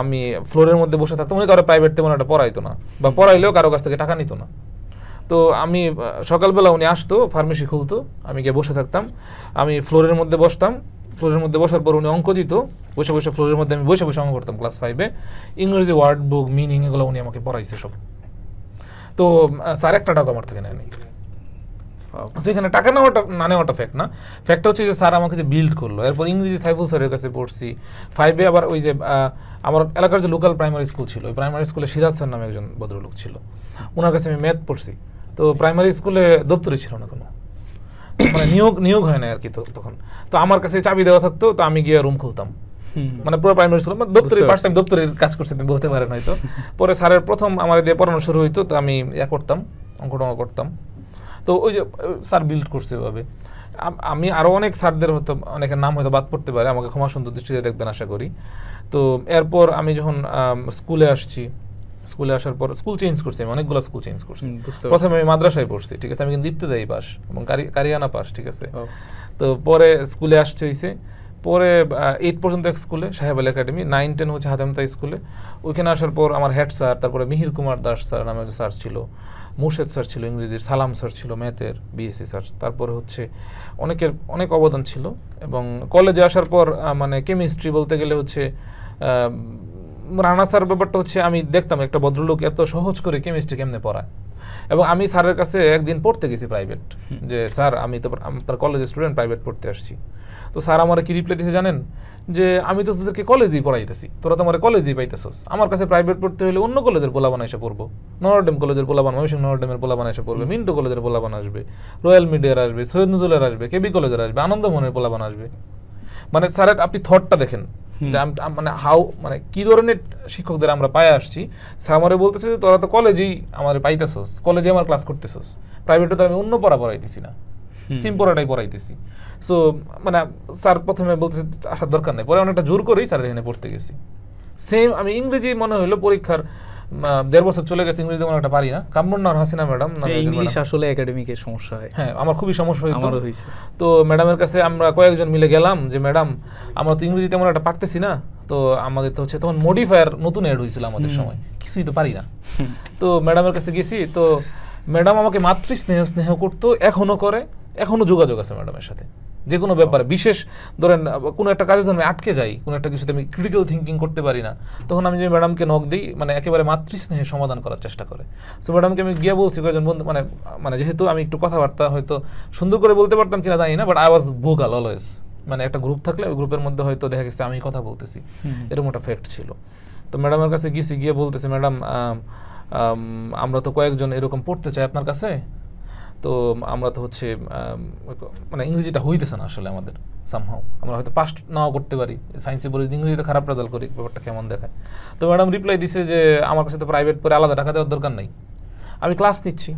আমি ফ্লোরের মধ্যে বসে থাকতাম, উনি কারো প্রাইভেট তেমন একটা পড়াইতো না, বা পড়াইলেও কারো কাছ থেকে টাকা নিত না। তো আমি সকালবেলা উনি আসতো, ফার্মেসি খুলতো, আমি গিয়ে বসে থাকতাম, আমি ফ্লোরের মধ্যে বসতাম। ফ্লোরের মধ্যে বসার পর উনি অঙ্ক দিত, বসে বসে ফ্লোরের মধ্যে আমি বসে বসে অঙ্ক করতাম ক্লাস 5-এ। ইংরেজি ওয়ার্ড বুক, মিনিং, এগুলো উনি আমাকে পড়াইছে সব। তো স্যার একটা টাকা আমার থেকে নেয়নি। এখানে টাকা নেওয়াটা না নেওয়াটা ফ্যাক্ট না, ফ্যাক্টটা হচ্ছে যে স্যার আমাকে যে বিল্ড করলো। এরপর ইংরেজি সাইফুল স্যারের কাছে পড়ছি 5-এ। আবার ওই যে আমার এলাকার যে লোকাল প্রাইমারি স্কুল ছিল, ওই প্রাইমারি স্কুলে সিরাজ স্যার নামে একজন ভদ্রলোক ছিল, ওনার কাছে আমি ম্যাথ পড়ছি। তো প্রাইমারি স্কুলে দপ্তরে ছিল না কোনো, মানে নিয়োগ হয় না আর কি তখন। তো আমার কাছে চাবি দেওয়া থাকতো, তো আমি গিয়ে রুম খুলতাম, মানে পুরো প্রাইমারি স্কুল দপ্তরে পার্ট টাইম দপ্তরের কাজ করছি, তুমি বলতে পারেন হয়তো। পরে স্যারের প্রথম আমার দিয়ে পড়ানো শুরু হইতো, তো আমি করতাম, অঙ্কটঙ্ক করতাম। তো ওই যে স্যার বিল্ড করছে ওইভাবে। আমি আরও অনেক স্যারদের হয়তো অনেকের নাম হয়তো বাদ পড়তে পারে, আমাকে ক্ষমা সুন্দর দৃষ্টিতে দেখবেন আশা করি। তো এরপর আমি যখন স্কুলে আসছি, স্কুলে আসার পর স্কুল চেঞ্জ করছি, আমি অনেকগুলো স্কুল চেঞ্জ করছি। প্রথমে আমি মাদ্রাসায় পড়ছি, ঠিক আছে, আমি কিন্তু ইবতেদায়ী পাস এবং কারিয়ানা পাস, ঠিক আছে। তো পরে স্কুলে আসছে হয়েছে, পরে 8 পর্যন্ত এক স্কুলে সাহেব আলী একাডেমি, 9-10 হচ্ছে হাতেমতা স্কুলে। ওইখানে আসার পর আমার হেড স্যার, তারপরে মিহির কুমার দাস স্যার নামে যে স্যার ছিল, মুর্শেদ স্যার ছিল ইংরেজির, সালাম স্যার ছিল ম্যাথের, বিএসসি স্যার, তারপরে হচ্ছে অনেক অবদান ছিল। এবং কলেজে আসার পর মানে কেমিস্ট্রি বলতে গেলে হচ্ছে রানা স্যার ব্যাপারটা হচ্ছে আমি দেখতাম একটা ভদ্রলোক এত সহজ করে কেমিস্ট্রি কেমনে পড়ায়। এবং আমি স্যারের কাছে একদিন পড়তে গেছি প্রাইভেট, যে স্যার আমি তো আপনার কলেজের স্টুডেন্ট, প্রাইভেট পড়তে আসছি। তো স্যার আমার কি রিপ্লাই দিয়েছে জানেন, যে আমি তো তোদেরকে কলেজেই পড়াইতেছি, তোরা তো আমার কলেজেই পাইতেছস, আমার কাছে প্রাইভেট পড়তে হলে অন্য কলেজের পোলাবান এসে পড়বো, নরডেম কলেজের পোলাবান, ময়মনসিংহ নরডেমের পোলাবান এসে পড়বে, মিন্টু কলেজের পোলাবান আসবে, রয়্যাল মিডিয়ার আসবে, সৈয়দ নজরুলের আসবে, কেবি কলেজের আসবে, আনন্দমোহনের পোলাবান আসবে। মানে স্যারের আপনি থটটা দেখেন, মানে মানে কি ধরনের শিক্ষকদের আমরা পায়ে আসছি। স্যার আমারে বলতেছে যে তোরা তো কলেজেই আমার পাইতেছস, কলেজে আমার ক্লাস করতেছস, প্রাইভেটে তো আমি অন্য পড়া পড়াইতেছি না, সিম পড়াটাই পড়াইতেছি। সো মানে স্যার প্রথমে বলতেছে আসার দরকার নেই, পরে অনেকটা জোর করেই স্যার এখানে পড়তে গেছি। সেম আমি ইংরেজি মনে হইলো পরীক্ষার 1.5 বছর চলে গেছে, ইংরেজি তেমন একটা পারি না। কামরুন্নাহর হাসিনা ম্যাডাম, ইংলিশ আসলে একাডেমিকের সমস্যা হয়। হ্যাঁ, আমার খুবই সমস্যা হয়েছে। তো ম্যাডামের কাছে আমরা কয়েকজন মিলে গেলাম যে ম্যাডাম আমরা তো ইংরেজি তেমন একটা পারতেছি না, তো আমাদের তো হচ্ছে তখন মডিফায়ার নতুন অ্যাড হয়েছিল আমাদের সময়, কিছুই তো পারি না। তো ম্যাডামের কাছে গেছি, তো ম্যাডাম আমাকে মাতৃ স্নেহ করতো, এখনো করে, এখনো যোগাযোগ আছে ম্যাডামের সাথে যে কোনো ব্যাপারে। বিশেষ ধরেন কোনো একটা কাজের জন্য আটকে যাই, কোনো একটা কিছুতে আমি ক্রিটিক্যাল থিঙ্কিং করতে পারি না, তখন আমি যে ম্যাডামকে নক দিই, মানে একেবারে মাতৃস্নেহে সমাধান করার চেষ্টা করে। সো ম্যাডামকে আমি গিয়ে বলছি কয়েকজন বন্ধু, মানে যেহেতু আমি একটু কথাবার্তা হয়তো সুন্দর করে বলতে পারতাম কিনা জানি না, but I was vocal always. মানে একটা গ্রুপ থাকলে ওই গ্রুপের মধ্যে হয়তো দেখা গেছে আমি কথা বলতেছি, এরকম একটা ফ্যাক্ট ছিল। তো ম্যাডামের কাছে গেছি, গিয়ে বলতেছে ম্যাডাম আমরা তো কয়েকজন এরকম পড়তে চাই আপনার কাছে, তো আমরা তো হচ্ছে মানে ইংরেজিটা হইতেছে না আসলে আমাদের সামহাও, আমরা হয়তো পাস নাও করতে পারি, সায়েন্সে বলি ইংরেজিতে খারাপ রেজাল্ট করি, ব্যাপারটা কেমন দেখায়। তো ম্যাডাম রিপ্লাই দিছে যে আমার কাছে তো প্রাইভেট পড়ে আলাদা টাকা দেওয়ার দরকার নেই, আমি ক্লাস নিচ্ছি,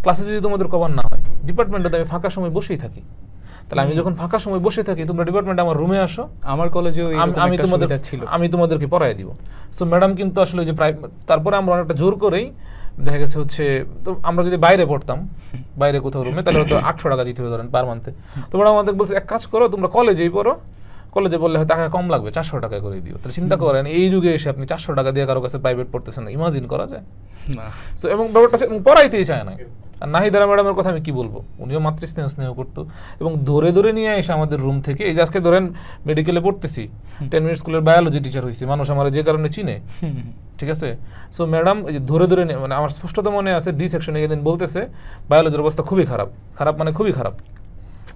ক্লাসে যদি তোমাদের কভার না হয় ডিপার্টমেন্টে আমি ফাঁকা সময় বসেই থাকি, তাহলে আমি যখন ফাঁকা সময় বসে থাকি তোমরা ডিপার্টমেন্টে আমার রুমে আসো, আমার কলেজেও আমি তোমাদেরকে পড়াই দিব। সো ম্যাডাম কিন্তু আসলে যে তারপরে আমরা অনেকটা জোর করেই দেখা গেছে হচ্ছে, তো আমরা যদি বাইরে পড়তাম, বাইরে কোথাও রুমে, তাহলে হয়তো 800 টাকা দিতে হবে ধরেন পার মান্থে। তো ম্যাডাম আমাদের বলছে এক কাজ করো, তোমরা কলেজেই পড়ো, কলেজে বললে হয় টাকা কম লাগবে, 400 টাকা করে দিও। তাহলে চিন্তা করেন এই যুগে এসে আপনি 400 টাকা দিয়ে কারো কাছে প্রাইভেট পড়তেছেন, ইমাজিন করা যায় না। সো এবং ব্যাপারটা পড়াইতেই চায় না। আর নাহিদারা ম্যাডামের কথা আমি কি বলবো, উনিও মাতৃস্নেহ স্নেহ করতো এবং ধরে ধরে নিয়ে এসে আমাদের রুম থেকে, এই যে আজকে ধরেন মেডিকেলে পড়তেছি, 10 মিনিট স্কুলের বায়োলজি টিচার হয়েছি, মানুষ আমার যে কারণে চিনে, ঠিক আছে। সো ম্যাডাম এই যে ধরে ধরে মানে আমার স্পষ্টত মনে আছে ডি সেকশনে একদিন বলতেছে বায়োলজির অবস্থা খুবই খারাপ, খারাপ মানে খুবই খারাপ।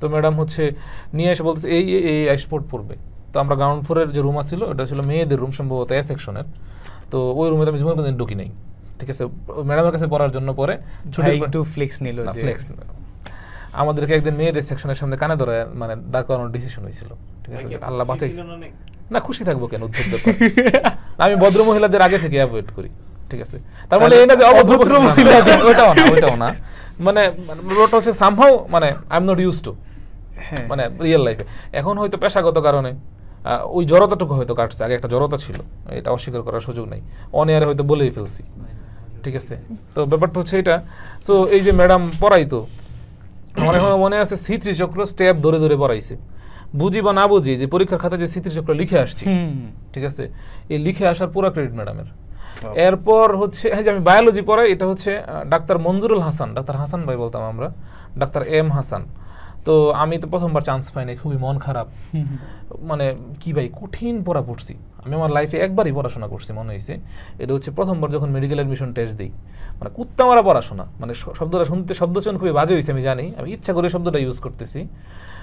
তো ম্যাডাম হচ্ছে নিয়ে এসে বলতেছে এই এই স্পোর্ট পড়বে। তো আমরা গ্রাউন্ড ফ্লোরের যে রুম ছিল ওটা ছিল মেয়েদের রুম, সম্ভবত এ সেকশনের। তো ওই রুমে আমি জীবনে কোনোদিন ঢুকি নাই, ঠিক আছে। ম্যাডামের কাছে পড়ার জন্য পরে একটু ফ্লেক্স নিল, আমাদেরকে একদিন মেয়েদের সেকশনের সামনে কানে ধরে মানে দাঁড় করানোর ডিসিশন হয়েছিল, ঠিক আছে। আল্লাহ বাঁচাইছে না, খুশি থাকবো কেন, উদ্ভুত ব্যাপার। আমি ভদ্র মহিলাদের আগে থেকে অ্যাভয়েড করি, ঠিক আছে। তার মানে এই না যে অভদ্র মহিলা, ওইটাও না, মানে ওটা হচ্ছে সামহাউ মানে I am not use to, মানে রিয়েল লাইফে। এখন হয়তো পেশাগত কারণে ওই জড়তাটুকু হয়তো কাটছে, আগে একটা জড়তা ছিল, এটা অস্বীকার করার সুযোগ নেই, অন এয়ারে হয়তো বলেই ফেলছি, ঠিক আছে। তো ব্যাপারটা হচ্ছে এটা। সো এই যে ম্যাডাম পড়াইতো, আমার এখন মনে আছে C3 চক্র স্টেপ ধরে ধরে পড়াইছে, বুঝি বা না বুঝি যে পরীক্ষার খাতা যে C3 চক্র লিখে আসছি, ঠিক আছে, এই লিখে আসার পুরো ক্রেডিট ম্যাডামের। এরপর হচ্ছে যে আমি বায়োলজি পড়াই, এটা হচ্ছে ডাক্তার মঞ্জুরুল হাসান, ডাক্তার হাসান ভাই বলতাম আমরা, ডাক্তার M হাসান। তো আমি তো প্রথমবার চান্স পাইনি, খুবই মন খারাপ, মানে কি ভাই কঠিন পড়া পড়ছি আমি, আমার লাইফে একবারই পড়াশোনা করছি মনে হয়েছে, এটা হচ্ছে প্রথমবার যখন মেডিকেল অ্যাডমিশন টেস্ট দিই, মানে কুত্তা মারা পড়াশোনা, মানে শব্দটা শুনতে শব্দচয়ন খুবই বাজে হয়েছে আমি জানি, আমি ইচ্ছা করে শব্দটা ইউজ করতেছি।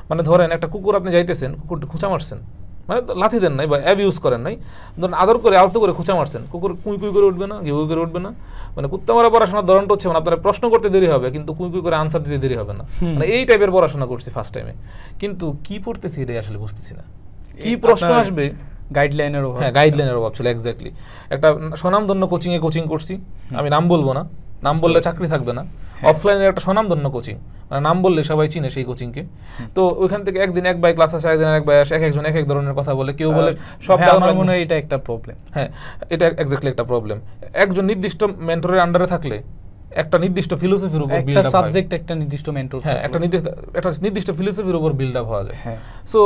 মানে ধরেন একটা কুকুর আপনি যাইতেছেন, কুকুরটা খুঁচা মারছেন, মানে লাথি দেন নাই বা অ্যাবিউজ করেন নাই, ধরুন আদর করে আলতো করে খুঁচা মারছেন, কুকুর কুই কুই করে উঠবে না, ঘেউ করে উঠবে না, মানে কুত্তা মারা পড়াশোনার ধরনটা হচ্ছে মানে আপনার প্রশ্ন করতে দেরি হবে কিন্তু কুই কুই করে আনসার দিতে দেরি হবে না, মানে এই টাইপের পড়াশোনা করছি ফার্স্ট টাইমে। কিন্তু কি পড়তেছি এটাই আসলে বুঝতেছি না, কি প্রশ্ন আসবে, গাইডলাইনের অভাব। হ্যাঁ গাইডলাইনের অভাব ছিল, এক্স্যাক্টলি। একটা স্বনামধন্য কোচিংয়ে কোচিং করছি, আমি নাম বলবো না, নাম বললে চাকরি থাকবে না, অফলাইনের একটা স্বনামধন্য কোচিং, মানে নাম বললে সবাই চিনে সেই কোচিংকে। তো ওইখান থেকে একদিন এক ভাই ক্লাস আসে, একদিন এক ভাই আসে, এক একজন এক এক ধরনের কথা বলে, কেউ বলে সব, আমার মনে হয় এটা একটা প্রবলেম। হ্যাঁ এটা এক্স্যাক্টলি একটা প্রবলেম। একজন নির্দিষ্ট মেন্টরের আন্ডারে থাকলে একটা নির্দিষ্ট ফিলোসফির উপর বিল্ড আপ হয়, একটা সাবজেক্ট একটা নির্দিষ্ট মেন্টর, হ্যাঁ একটা নির্দিষ্ট ফিলোসফির উপর বিল্ড আপ হওয়া যায়। সো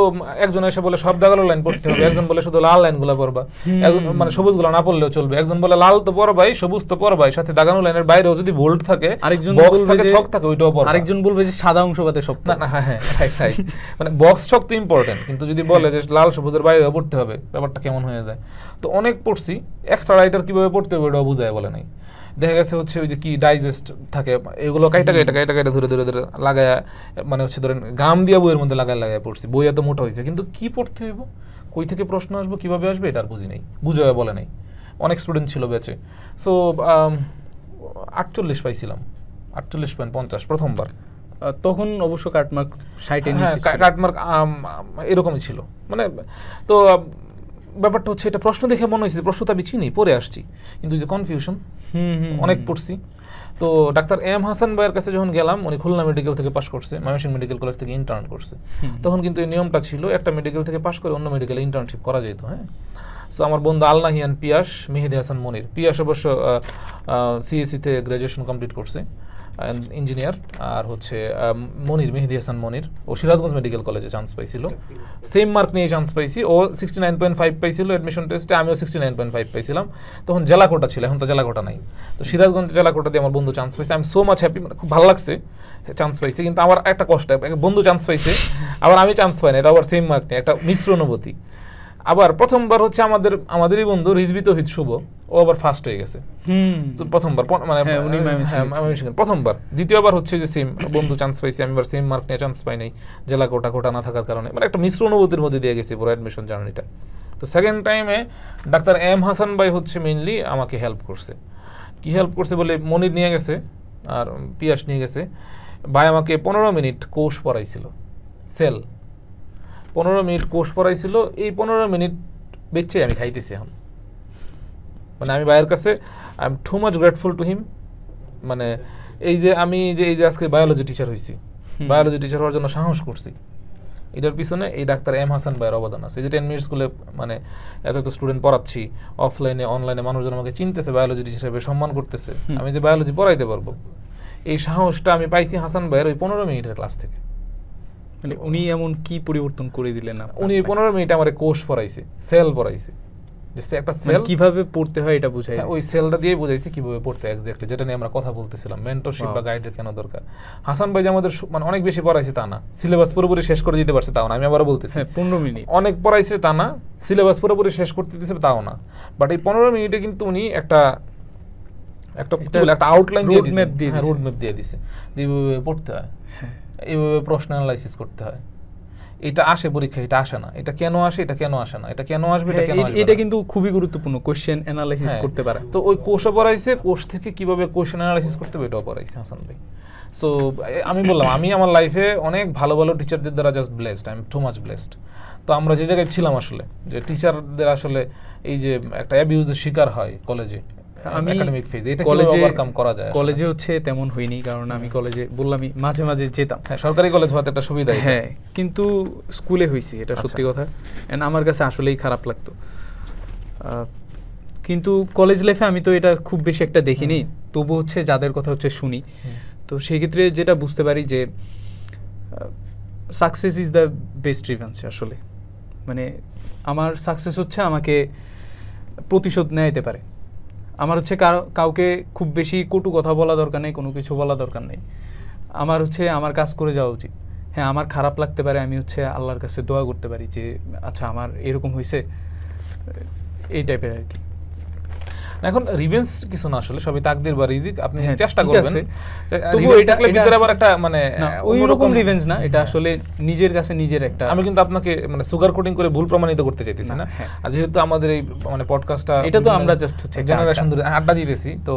একজন এসে বলে সব দাগালো লাইন পড়তে হবে, একজন বলে শুধু লাল লাইনগুলো পড়বা, একজন মানে সবুজগুলো না পড়লেও চলবে, একজন বলে লাল তো পড়বাই, সবুজ তো পড়বাই, সাথে দাগানো লাইনের বাইরেও যদি বোল্ড থাকে, আরেকজন বক্স থাকে, ছক থাকে, ওইটাও পড়বা, আরেকজন বলবে যে সাদা অংশ বাদে সব না। হ্যাঁ হ্যাঁ রাইট, মানে বক্স ছক তো ইম্পর্টেন্ট, কিন্তু যদি বলে যে লাল সবুজের বাইরেও পড়তে হবে, ব্যাপারটা কেমন হয়ে যায়। তো অনেক পড়ছি, এক্সট্রা রাইটার কিভাবে পড়তে হবে ওটাও বুঝায় বলে নাই। দেখা গেছে হচ্ছে ওই যে কি ডাইজেস্ট থাকে, এগুলো কাইটা ধরে ধরে ধরে লাগায়, মানে হচ্ছে ধরেন গাম দিয়া বইয়ের মধ্যে লাগায় পড়ছি, বই এত মোটা হয়েছে, কিন্তু কি পড়তে হইব, কই থেকে প্রশ্ন আসবো, কিভাবে আসবে, এটা আর বুঝি নাই, বুঝায় বলে নাই। অনেক স্টুডেন্ট ছিল ব্যাচে। সো 48 পাইছিলাম, 48.50 প্রথমবার। তখন অবশ্য কাটমার্ক 60 নিচে, কাটমার্ক এরকমই ছিল। মানে তো ব্যাপারটা হচ্ছে এটা প্রশ্ন দেখে মনে হয়েছে প্রশ্ন তো আমি চিনি, পড়ে আসছি, কিন্তু যে কনফিউশন অনেক পড়ছি। তো ডাক্তার M হাসান ভাইয়ের কাছে যখন গেলাম, উনি খুলনা মেডিকেল থেকে পাশ করছে, ময়মনসিংহ মেডিকেল কলেজ থেকে ইন্টার্ন করছে, তখন কিন্তু এই নিয়মটা ছিল একটা মেডিকেল থেকে পাশ করে অন্য মেডিকেলে ইন্টার্নশিপ করা যেত। হ্যাঁ, সো আমার বন্ধু আলনাহিয়ান পিয়াস, মেহেদি হাসান মনির, পিয়াস অবশ্য CSE-তে গ্র্যাজুয়েশন কমপ্লিট করছে, ইঞ্জিনিয়ার, আর হচ্ছে মনির, মেহেদি হাসান মনির, ও সিরাজগঞ্জ মেডিকেল কলেজে চান্স পাইছিল, সেম মার্ক নিয়ে চান্স পাইছি, ও 69.5 পাইছিল অ্যাডমিশন টেস্টে, আমিও 69.5 পাইছিলাম। তখন জেলা কোটা ছিল, এখন তো জেলা কোটা নাই, তো সিরাজগঞ্জ জেলা কোটা দিয়ে আমার বন্ধু চান্স পাইছে, আমি সো মাচ হ্যাপি, মানে খুব ভালো লাগছে চান্স পাইছে। কিন্তু আমার একটা কষ্ট, বন্ধু চান্স পাইছে আবার আমি চান্স পাই না, এটা আবার সেম মার্ক নিয়ে, একটা মিশ্র অনুভূতি। আবার প্রথমবার হচ্ছে আমাদেরই বন্ধু রিজবি তৌহিদ শুভ, ও আবার ফার্স্ট হয়ে গেছে প্রথমবার, মানে প্রথমবার। দ্বিতীয়বার হচ্ছে যে সেম বন্ধু চান্স পাইছে, আমি আবার সেম মার্ক নিয়ে চান্স পাই নাই, জেলা কোটা না থাকার কারণে, মানে একটা মিশ্র অনুভূতির মধ্যে দিয়ে গেছে পুরো অ্যাডমিশন জার্নিটা। তো সেকেন্ড টাইমে ডাক্তার M হাসান ভাই হচ্ছে মেইনলি আমাকে হেল্প করছে। কি হেল্প করছে বলে, মনির নিয়ে গেছে আর পিয়াস নিয়ে গেছে, ভাই আমাকে 15 মিনিট কোর্স পড়াইছিল, সেল 15 মিনিট কোর্স পড়াইছিল। এই 15 মিনিট বেচে আমি খাইতেছি এখন, মানে আমি ভাইয়ের কাছে I am too much grateful to him. মানে এই যে আমি এই যে আজকে বায়োলজি টিচার হয়েছি, বায়োলজি টিচার হওয়ার জন্য সাহস করছি, এটার পিছনে এই ডাক্তার M হাসান ভাইয়ের অবদান আছে। এই যে 10 মিনিট স্কুলে মানে এত স্টুডেন্ট পড়াচ্ছি, অফলাইনে অনলাইনে মানুষজন আমাকে চিনতেছে, বায়োলজি টিচার হিসেবে সম্মান করতেছে, আমি যে বায়োলজি পড়াইতে পারবো, এই সাহসটা আমি পাইছি হাসান ভাইয়ের ওই 15 মিনিটের ক্লাস থেকে। মানে উনি এমন কি পরিবর্তন করে দিলেন? উনি 15 মিনিট আমারে কোষ পড়াইছে, সেল পড়াইছে, যে একটা সেল কিভাবে পড়তে হয় এটা বুঝাই। ওই সেলটা দিয়ে বুঝাইছে কিভাবে পড়তে এক্স্যাক্টলি, যেটা নিয়ে আমরা কথা বলতেছিলাম, মেন্টরশিপ বা গাইডের কেন দরকার। হাসান ভাই যে আমাদের মানে অনেক বেশি পড়াইছে তা না, সিলেবাস পুরোপুরি শেষ করে দিতে পারছে তাও না, আমি আবারও বলতেছি 15 মিনিট অনেক পড়াইছে তা না, সিলেবাস পুরোপুরি শেষ করতে দিতেছে তাও না, বাট এই 15 মিনিটে কিন্তু উনি একটা আউটলাইন দিয়ে দিয়েছে, রোড ম্যাপ দিয়ে দিয়েছে যে এইভাবে পড়তে হয়, এইভাবে প্রশ্ন অ্যানালাইসিস করতে হয়, এটা আসে পরীক্ষা, এটা আসে না, এটা কেন আসে, এটা কেন আসে না, এটা কেন আসবে, এটা কেন আসবে, এটা কিন্তু খুবই গুরুত্বপূর্ণ, কোশ্চেন অ্যানালাইসিস করতে পারে। তো ওই কোর্সও পড়াইছে, কোর্স থেকে কিভাবে কোশ্চেন অ্যানালাইসিস করতে হবে এটাও পড়াইছে হাসান ভাই। সো আমি বললাম আমি আমার লাইফে অনেক ভালো ভালো টিচারদের দ্বারা just blessed, I am too much blessed. তো আমরা যে জায়গায় ছিলাম আসলে, যে টিচারদের আসলে এই যে একটা অ্যাবিউজের শিকার হয় কলেজে, আমি একাডেমিক ফেজ, এটা কিভাবে ওভারকাম করা যায়? কলেজে হচ্ছে তেমন হয়নি, কারণ আমি কলেজে বললামই মাঝে মাঝে যেতাম। হ্যাঁ, সরকারি কলেজ হওয়াতে একটা সুবিধা। হ্যাঁ, কিন্তু স্কুলে হইছি, এটা সত্যি কথা, এন্ড আমার কাছে আসলেই খারাপ লাগতো। কিন্তু কলেজ লাইফে আমি তো এটা খুব বেশি একটা দেখিনি, তবু হচ্ছে যাদের কথা হচ্ছে শুনি, তো সেই ক্ষেত্রে যেটা বুঝতে পারি যে success is the best revenge. আসলে মানে আমার সাকসেস হচ্ছে আমাকে প্রতিশোধ নিতে পারে। আমার হচ্ছে কাউকে খুব বেশি কটু কথা বলা দরকার নেই, কোনো কিছু বলা দরকার নেই, আমার হচ্ছে আমার কাজ করে যাওয়া উচিত। হ্যাঁ, আমার খারাপ লাগতে পারে, আমি হচ্ছে আল্লাহর কাছে দোয়া করতে পারি যে আচ্ছা আমার এরকম হয়েছে, এই টাইপের আর কি। এখন রিভেঞ্জ কিছু না, আসলে সবই তাকদীর বা রিজিক, আপনি চেষ্টা করবেন। তবু এটা ভিতরে আবার একটা মানে ওই রকম রিভেঞ্জ না, এটা আসলে নিজের কাছে নিজের একটা। আমি কিন্তু আপনাকে মানে সুগার কোটিং করে ভুল প্রমাণিত করতে চাইতেছি না। আর যেহেতু আমাদের এই মানে পডকাস্টটা, এটা তো আমরা জাস্ট হচ্ছে জেনারেশন ধরে আড্ডা দিতেছি, তো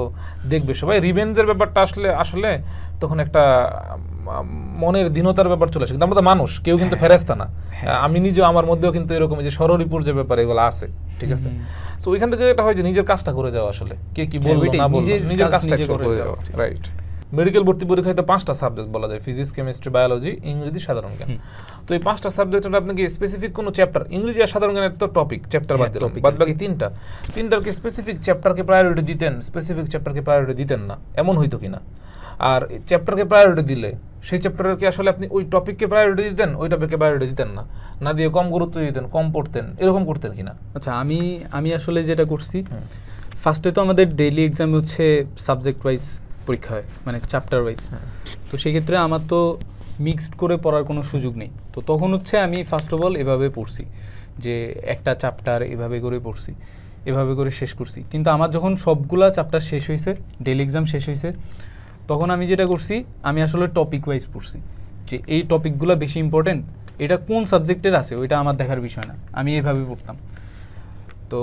দেখবে সবাই রিভেঞ্জের ব্যাপারটা আসলে তখন একটা মনের দীনতার ব্যাপার চলে আসে। কিন্তু আমরা তো মানুষ, কেউ কিন্তু ফেরেশতা না। আমি নিজেও আমার মধ্যেও কিন্তু এরকম যে সররিপুর যে ব্যাপার এগুলো আছে, ঠিক আছে। সো ওইখান থেকে এটা হয় যে নিজের কাজটা করে যাওয়া, আসলে কে কি বলবো না বলবো, নিজের কাজটা করে যাওয়া, রাইট। মেডিকেল ভর্তি পরীক্ষায় তো 5টা সাবজেক্ট বলা যায়, ফিজিক্স, কেমিস্ট্রি, বায়োলজি, ইংরেজি, সাধারণ জ্ঞান। তো এই 5টা সাবজেক্টের আপনাকে স্পেসিফিক কোনো চ্যাপ্টার, ইংরেজি আর সাধারণ জ্ঞানের তো টপিক চ্যাপ্টার বাদ দিলাম, বাদ বাকি 3টারকে স্পেসিফিক চ্যাপ্টারকে প্রায়োরিটি দিতেন, স্পেসিফিক চ্যাপ্টারকে প্রায়োরিটি দিতেন না, এমন হইতো কিনা? আর চ্যাপ্টারকে প্রায়োরিটি দিলে সেই চ্যাপ্টারকে আসলে আপনি ওই টপিককে প্রায়োরিটি দিতেন, ওই টপিককে প্রায়োরিটি দিতেন না, না দিয়ে কম গুরুত্ব দিতেন, কম পড়তেন, এরকম করতেন কিনা? আচ্ছা, আমি আসলে যেটা করছি, ফার্স্টে তো আমাদের ডেইলি এক্সাম হচ্ছে সাবজেক্ট ওয়াইজ পরীক্ষা হয়, মানে চ্যাপ্টার ওয়াইজ। তো সেই ক্ষেত্রে আমার তো মিক্সড করে পড়ার কোনো সুযোগ নেই। তো তখন হচ্ছে আমি ফার্স্ট অফ অল এভাবে পড়ছি, যে একটা চ্যাপ্টার এভাবে করে পড়ছি, এভাবে করে শেষ করছি। কিন্তু আমার যখন সবগুলা চ্যাপ্টার শেষ হয়েছে, ডেইলি এক্সাম শেষ হয়েছে, তখন আমি যেটা করছি, আমি আসলে টপিক ওয়াইজ পড়ছি, যে এই টপিকগুলো বেশি ইম্পর্টেন্ট, এটা কোন সাবজেক্টের আছে ওইটা আমার দেখার বিষয় না, আমি এভাবে পড়তাম। তো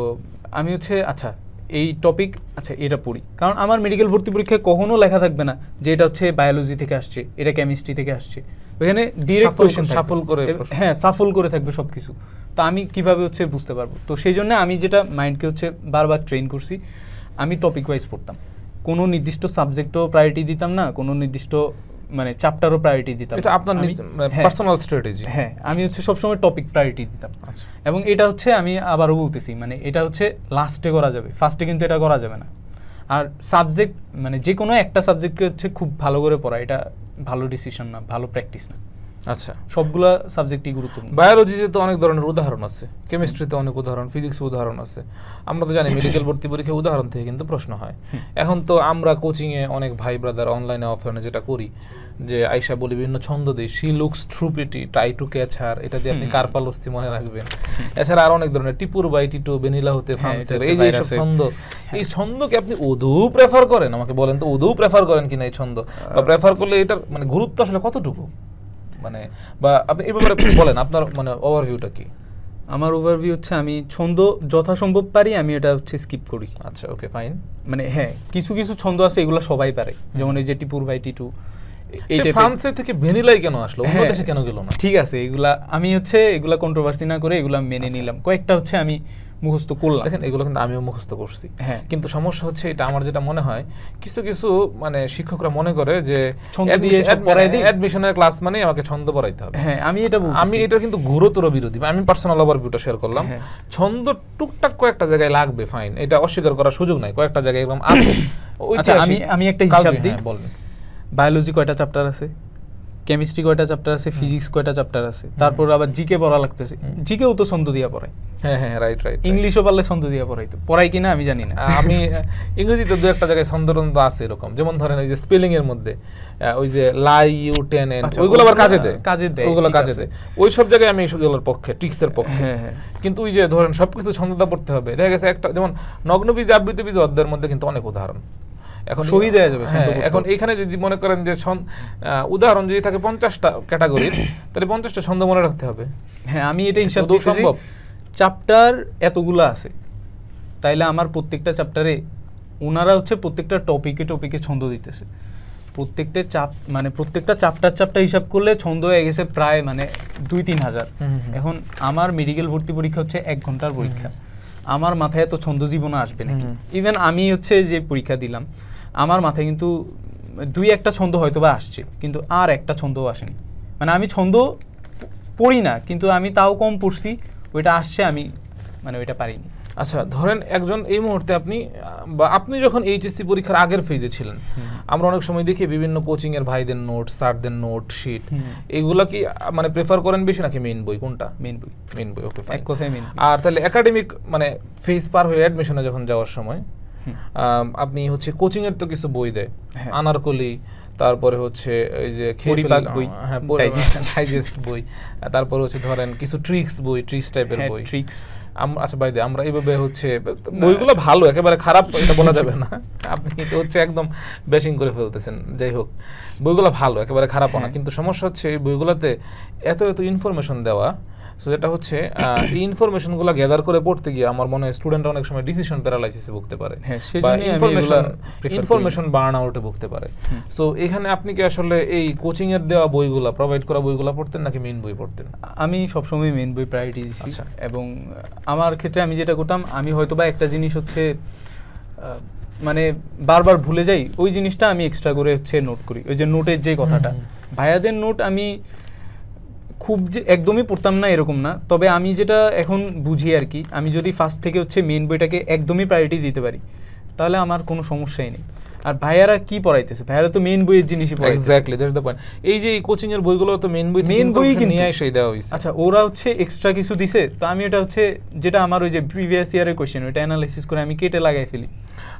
আমি হচ্ছে আচ্ছা এই টপিক, আচ্ছা এটা পড়ি, কারণ আমার মেডিকেল ভর্তি পরীক্ষায় কখনো লেখা থাকবে না যে এটা হচ্ছে বায়োলজি থেকে আসছে, এটা কেমিস্ট্রি থেকে আসছে, ওখানে ডিরেক্ট কোশ্চেন সাফল করে, হ্যাঁ সাফল করে থাকবে সব কিছু। তো আমি কিভাবে হচ্ছে বুঝতে পারবো? তো সেই জন্য আমি যেটা মাইন্ডকে হচ্ছে বারবার ট্রেন করছি, আমি টপিক ওয়াইজ পড়তাম, কোনো নির্দিষ্ট সাবজেক্টও প্রায়োরিটি দিতাম না, কোনো নির্দিষ্ট মানে চ্যাপ্টারও প্রায়োরিটি দিতাম। এটা আপনার পার্সোনাল স্ট্র্যাটেজি? হ্যাঁ, আমি হচ্ছে সবসময় টপিক প্রায়োরিটি দিতাম। এবং এটা হচ্ছে আমি আবারও বলতেছি, মানে এটা হচ্ছে লাস্টে করা যাবে, ফার্স্টে কিন্তু এটা করা যাবে না। আর সাবজেক্ট মানে যে কোনো একটা সাবজেক্টকে হচ্ছে খুব ভালো করে পড়া, এটা ভালো ডিসিশন না, ভালো প্র্যাকটিস না। আচ্ছা, সবগুলা সাবজেক্টই গুরুত্বপূর্ণ। বায়োলজিতে তো অনেক ধরনের উদাহরণ আছে, কেমিস্ট্রিতে অনেক উদাহরণ, ফিজিক্সে উদাহরণ আছে। আমরা তো জানি মেডিকেল ভর্তি পরীক্ষায় উদাহরণ থেকে কিন্তু প্রশ্ন হয়। এখন তো আমরা কোচিংয়ে অনেক ভাই ব্রাদার অনলাইনে অফলাইনে যেটা করি, যে আয়শা বলি বিভিন্ন ছন্দ দিই, she looks true pretty, try to catch her, এটা দিয়ে আপনি কার্পালস্তি মনে রাখবেন। এছাড়া আর অনেক ধরনের টিপুর বাই টিটু, বেনিলা হতে ফ্রান্সের, এই যে সব ছন্দ, এই ছন্দকে আপনি উদু প্রেফার করেন? আমাকে বলেন তো, উদু প্রেফার করেন কিনা এই ছন্দ, বা প্রেফার করলে এটার মানে গুরুত্ব আসলে কতটুকু, মানে বা আপনি এই ব্যাপারে বলেন, আপনার মানে ওভারভিউটা কি? আমার ওভারভিউ হচ্ছে আমি ছন্দ যথাসম্ভব পারি, আমি এটা হচ্ছে স্কিপ করি। আচ্ছা, ওকে ফাইন। মানে হ্যাঁ, কিছু কিছু ছন্দ আছে এগুলো সবাই পারে, যেমন এই যে টিপুর বাই টিটু, এইটা ফ্রান্সে থেকে ভ্যানিলাই কেন আসলো, অন্য দেশে কেন গেল না? ঠিক আছে, এগুলা আমি হচ্ছে এগুলা কন্ট্রোভার্সি না করে এগুলা মেনে নিলাম। কয়েকটা হচ্ছে আমি মুখস্থ করলাম। দেখেন, এগুলো কিন্তু আমিও মুখস্থ করছি, কিন্তু সমস্যা হচ্ছে এটা আমার যেটা মনে হয়, কিছু কিছু মানে শিক্ষকরা মনে করে যে ছন্দ দিয়ে পড়াই দিই, অ্যাডমিশনের ক্লাস মানে আমাকে ছন্দ পড়াইতে হবে। হ্যাঁ, আমি এটা কিন্তু গুরুতর বিরোধী। আমি পার্সোনাল ওভারভিউটা শেয়ার করলাম। ছন্দ টুকটাক কয়েকটা জায়গায় লাগবে, ফাইন, এটা অস্বীকার করার সুযোগ নাই, কয়েকটা জায়গায় এরকম আছে। আচ্ছা, আমি একটা হিসাব দিই, বলেন বায়োলজি কয়টা চ্যাপ্টার আছে, কেমিস্ট্রি কয়টা চ্যাপ্টার আছে, ফিজিক্স কয়টা চ্যাপ্টার আছে, তারপর আবার জিকে পড়া লাগতেছে। জিকেও তো ছন্দ দিয়া পড়ায়। হ্যাঁ রাইট। ইংলিশও পারলে ছন্দ দিয়া পড়াইতো, পড়াই কিনা আমি জানি না। আমি ইংরেজিতে দু একটা জায়গায় ছন্দরন্ত আছে এরকম, যেমন ধরেন ওই যে স্পেলিং এর মধ্যে ওই যে লাই ইউ টেন এন, ওইগুলো আবার কাজে দেয়, ওইগুলো কাজে দেয়, ওই সব জায়গায় আমি সেগুলোর পক্ষে, ট্রিক্সের পক্ষে। কিন্তু ওই যে ধরেন সবকিছু ছন্দটা পড়তে হবে, দেখা গেছে একটা যেমন নগ্নবীজ আবৃতবীজ অধ্যায়ের মধ্যে কিন্তু অনেক উদাহরণ এখন সহি দেওয়া যাবে। এখন এখানে যদি মনে করেন যে উদাহরণ যদি থাকে 50টা ক্যাটাগরির, তাহলে 50টা ছন্দ মনে রাখতে হবে। হ্যাঁ, আমি এটা হিসাব দিতেছি, চ্যাপ্টার এতগুলো আছে, তাইলে আমার প্রত্যেকটা চ্যাপ্টারে ওনারা হচ্ছে প্রত্যেকটা টপিকে ছন্দ দিতেছে। প্রত্যেকটা চ্যাপ্টার হিসাব করলে ছন্দ হয়ে গেছে প্রায় 2-3 হাজার। এখন আমার মেডিকেল ভর্তি পরীক্ষা হচ্ছে 1 ঘন্টার পরীক্ষা, আমার মাথায় এত ছন্দ জীবনে আসবে নাকি? ইভেন আমি হচ্ছে যে পরীক্ষা দিলাম, আমার মাথায় কিন্তু 2-1টা ছন্দ হয়তো বা আসছে, কিন্তু আর একটা ছন্দও আসেনি। আমি ছন্দ পড়ি না, কিন্তু আমি তাও কম পড়ছি, ওইটা আসছে, আমি ওইটা পারিনি। আচ্ছা, ধরেন একজন এই মুহূর্তে আপনি যখন এইচএসসি পরীক্ষার আগের ফেজে ছিলেন, আমরা অনেক সময় দেখি বিভিন্ন কোচিং এর ভাইদের নোট, স্যারদের নোট শিট, এগুলা কি প্রেফার করেন বেশি নাকি মেইন বই? কোনটা? মেইন বই। ওকে, এক কথায় মেইন। আর তাহলে একাডেমিক ফেজ পার হয়ে অ্যাডমিশনে যখন যাওয়ার সময় আপনি হচ্ছে কোচিং এর তো কিছু বই দেয়, আনারকলি, তারপরে হচ্ছে এই যে ডাইজেস্ট বই, তারপর হচ্ছে ধরেন কিছু ট্রিক্স টাইপের বই। আচ্ছা ভাই, আমরা এইভাবে হচ্ছে বইগুলো ভালো, একেবারে খারাপ এটা বলা যাবে না, আপনি তো হচ্ছে একদম ব্যাশিং করে ফেলতেছেন। যাই হোক, বইগুলো ভালো, একেবারে খারাপ না, কিন্তু সমস্যা হচ্ছে এই বইগুলোতে এত ইনফরমেশন দেওয়া, সো এটা হচ্ছে এই ইনফরমেশনগুলো গ্যাদার করে পড়তে গিয়ে আমার মনে হয় স্টুডেন্টরা অনেক সময় ডিসিশন প্যারালাইসিসে ভুগতে পারে, ইনফরমেশন বার্ন আউটে ভুগতে পারে। সো এখানে আপনি কি আসলে এই কোচিং এর দেওয়া বইগুলা, প্রোভাইড করা বইগুলা পড়তেন নাকি মেইন বই পড়তেন? আমি সবসময় মেইন বই প্রায়োরিটি দিচ্ছি। এবং আমার ক্ষেত্রে আমি যেটা করতাম, আমি হয়তো বা একটা জিনিস হচ্ছে বারবার ভুলে যাই, ওই জিনিসটা আমি এক্সট্রা করে হচ্ছে নোট করি। ওই যে নোটের যে কথাটা, ভাইয়াদের নোট আমি খুব যে একদমই পড়তাম না এরকম না, তবে আমি যেটা এখন বুঝি আর কি, আমি যদি ফার্স্ট থেকে হচ্ছে মেইন বইটাকে একদমই প্রায়োরিটি দিতে পারি, তাহলে আমার কোনো সমস্যাই নেই। আর ভাইয়ারা কি পড়াইতেছে, ভাইয়ারা তো মেইন বইয়ের জিনিসই পড়াইতেছে। Exactly, that's the point. এই যে কোচিং এর বইগুলো তো মেইন বই নিয়ে এসেই দেওয়া হইছে। আচ্ছা, ওরা হচ্ছে এক্সট্রা কিছু দিছে, তো আমি এটা হচ্ছে যেটা আমার ওই যে প্রিভিয়াস ইয়ারের কোশ্চেন, ওইটা অ্যানালাইসিস করে আমি কেটে লাগাই ফেলি।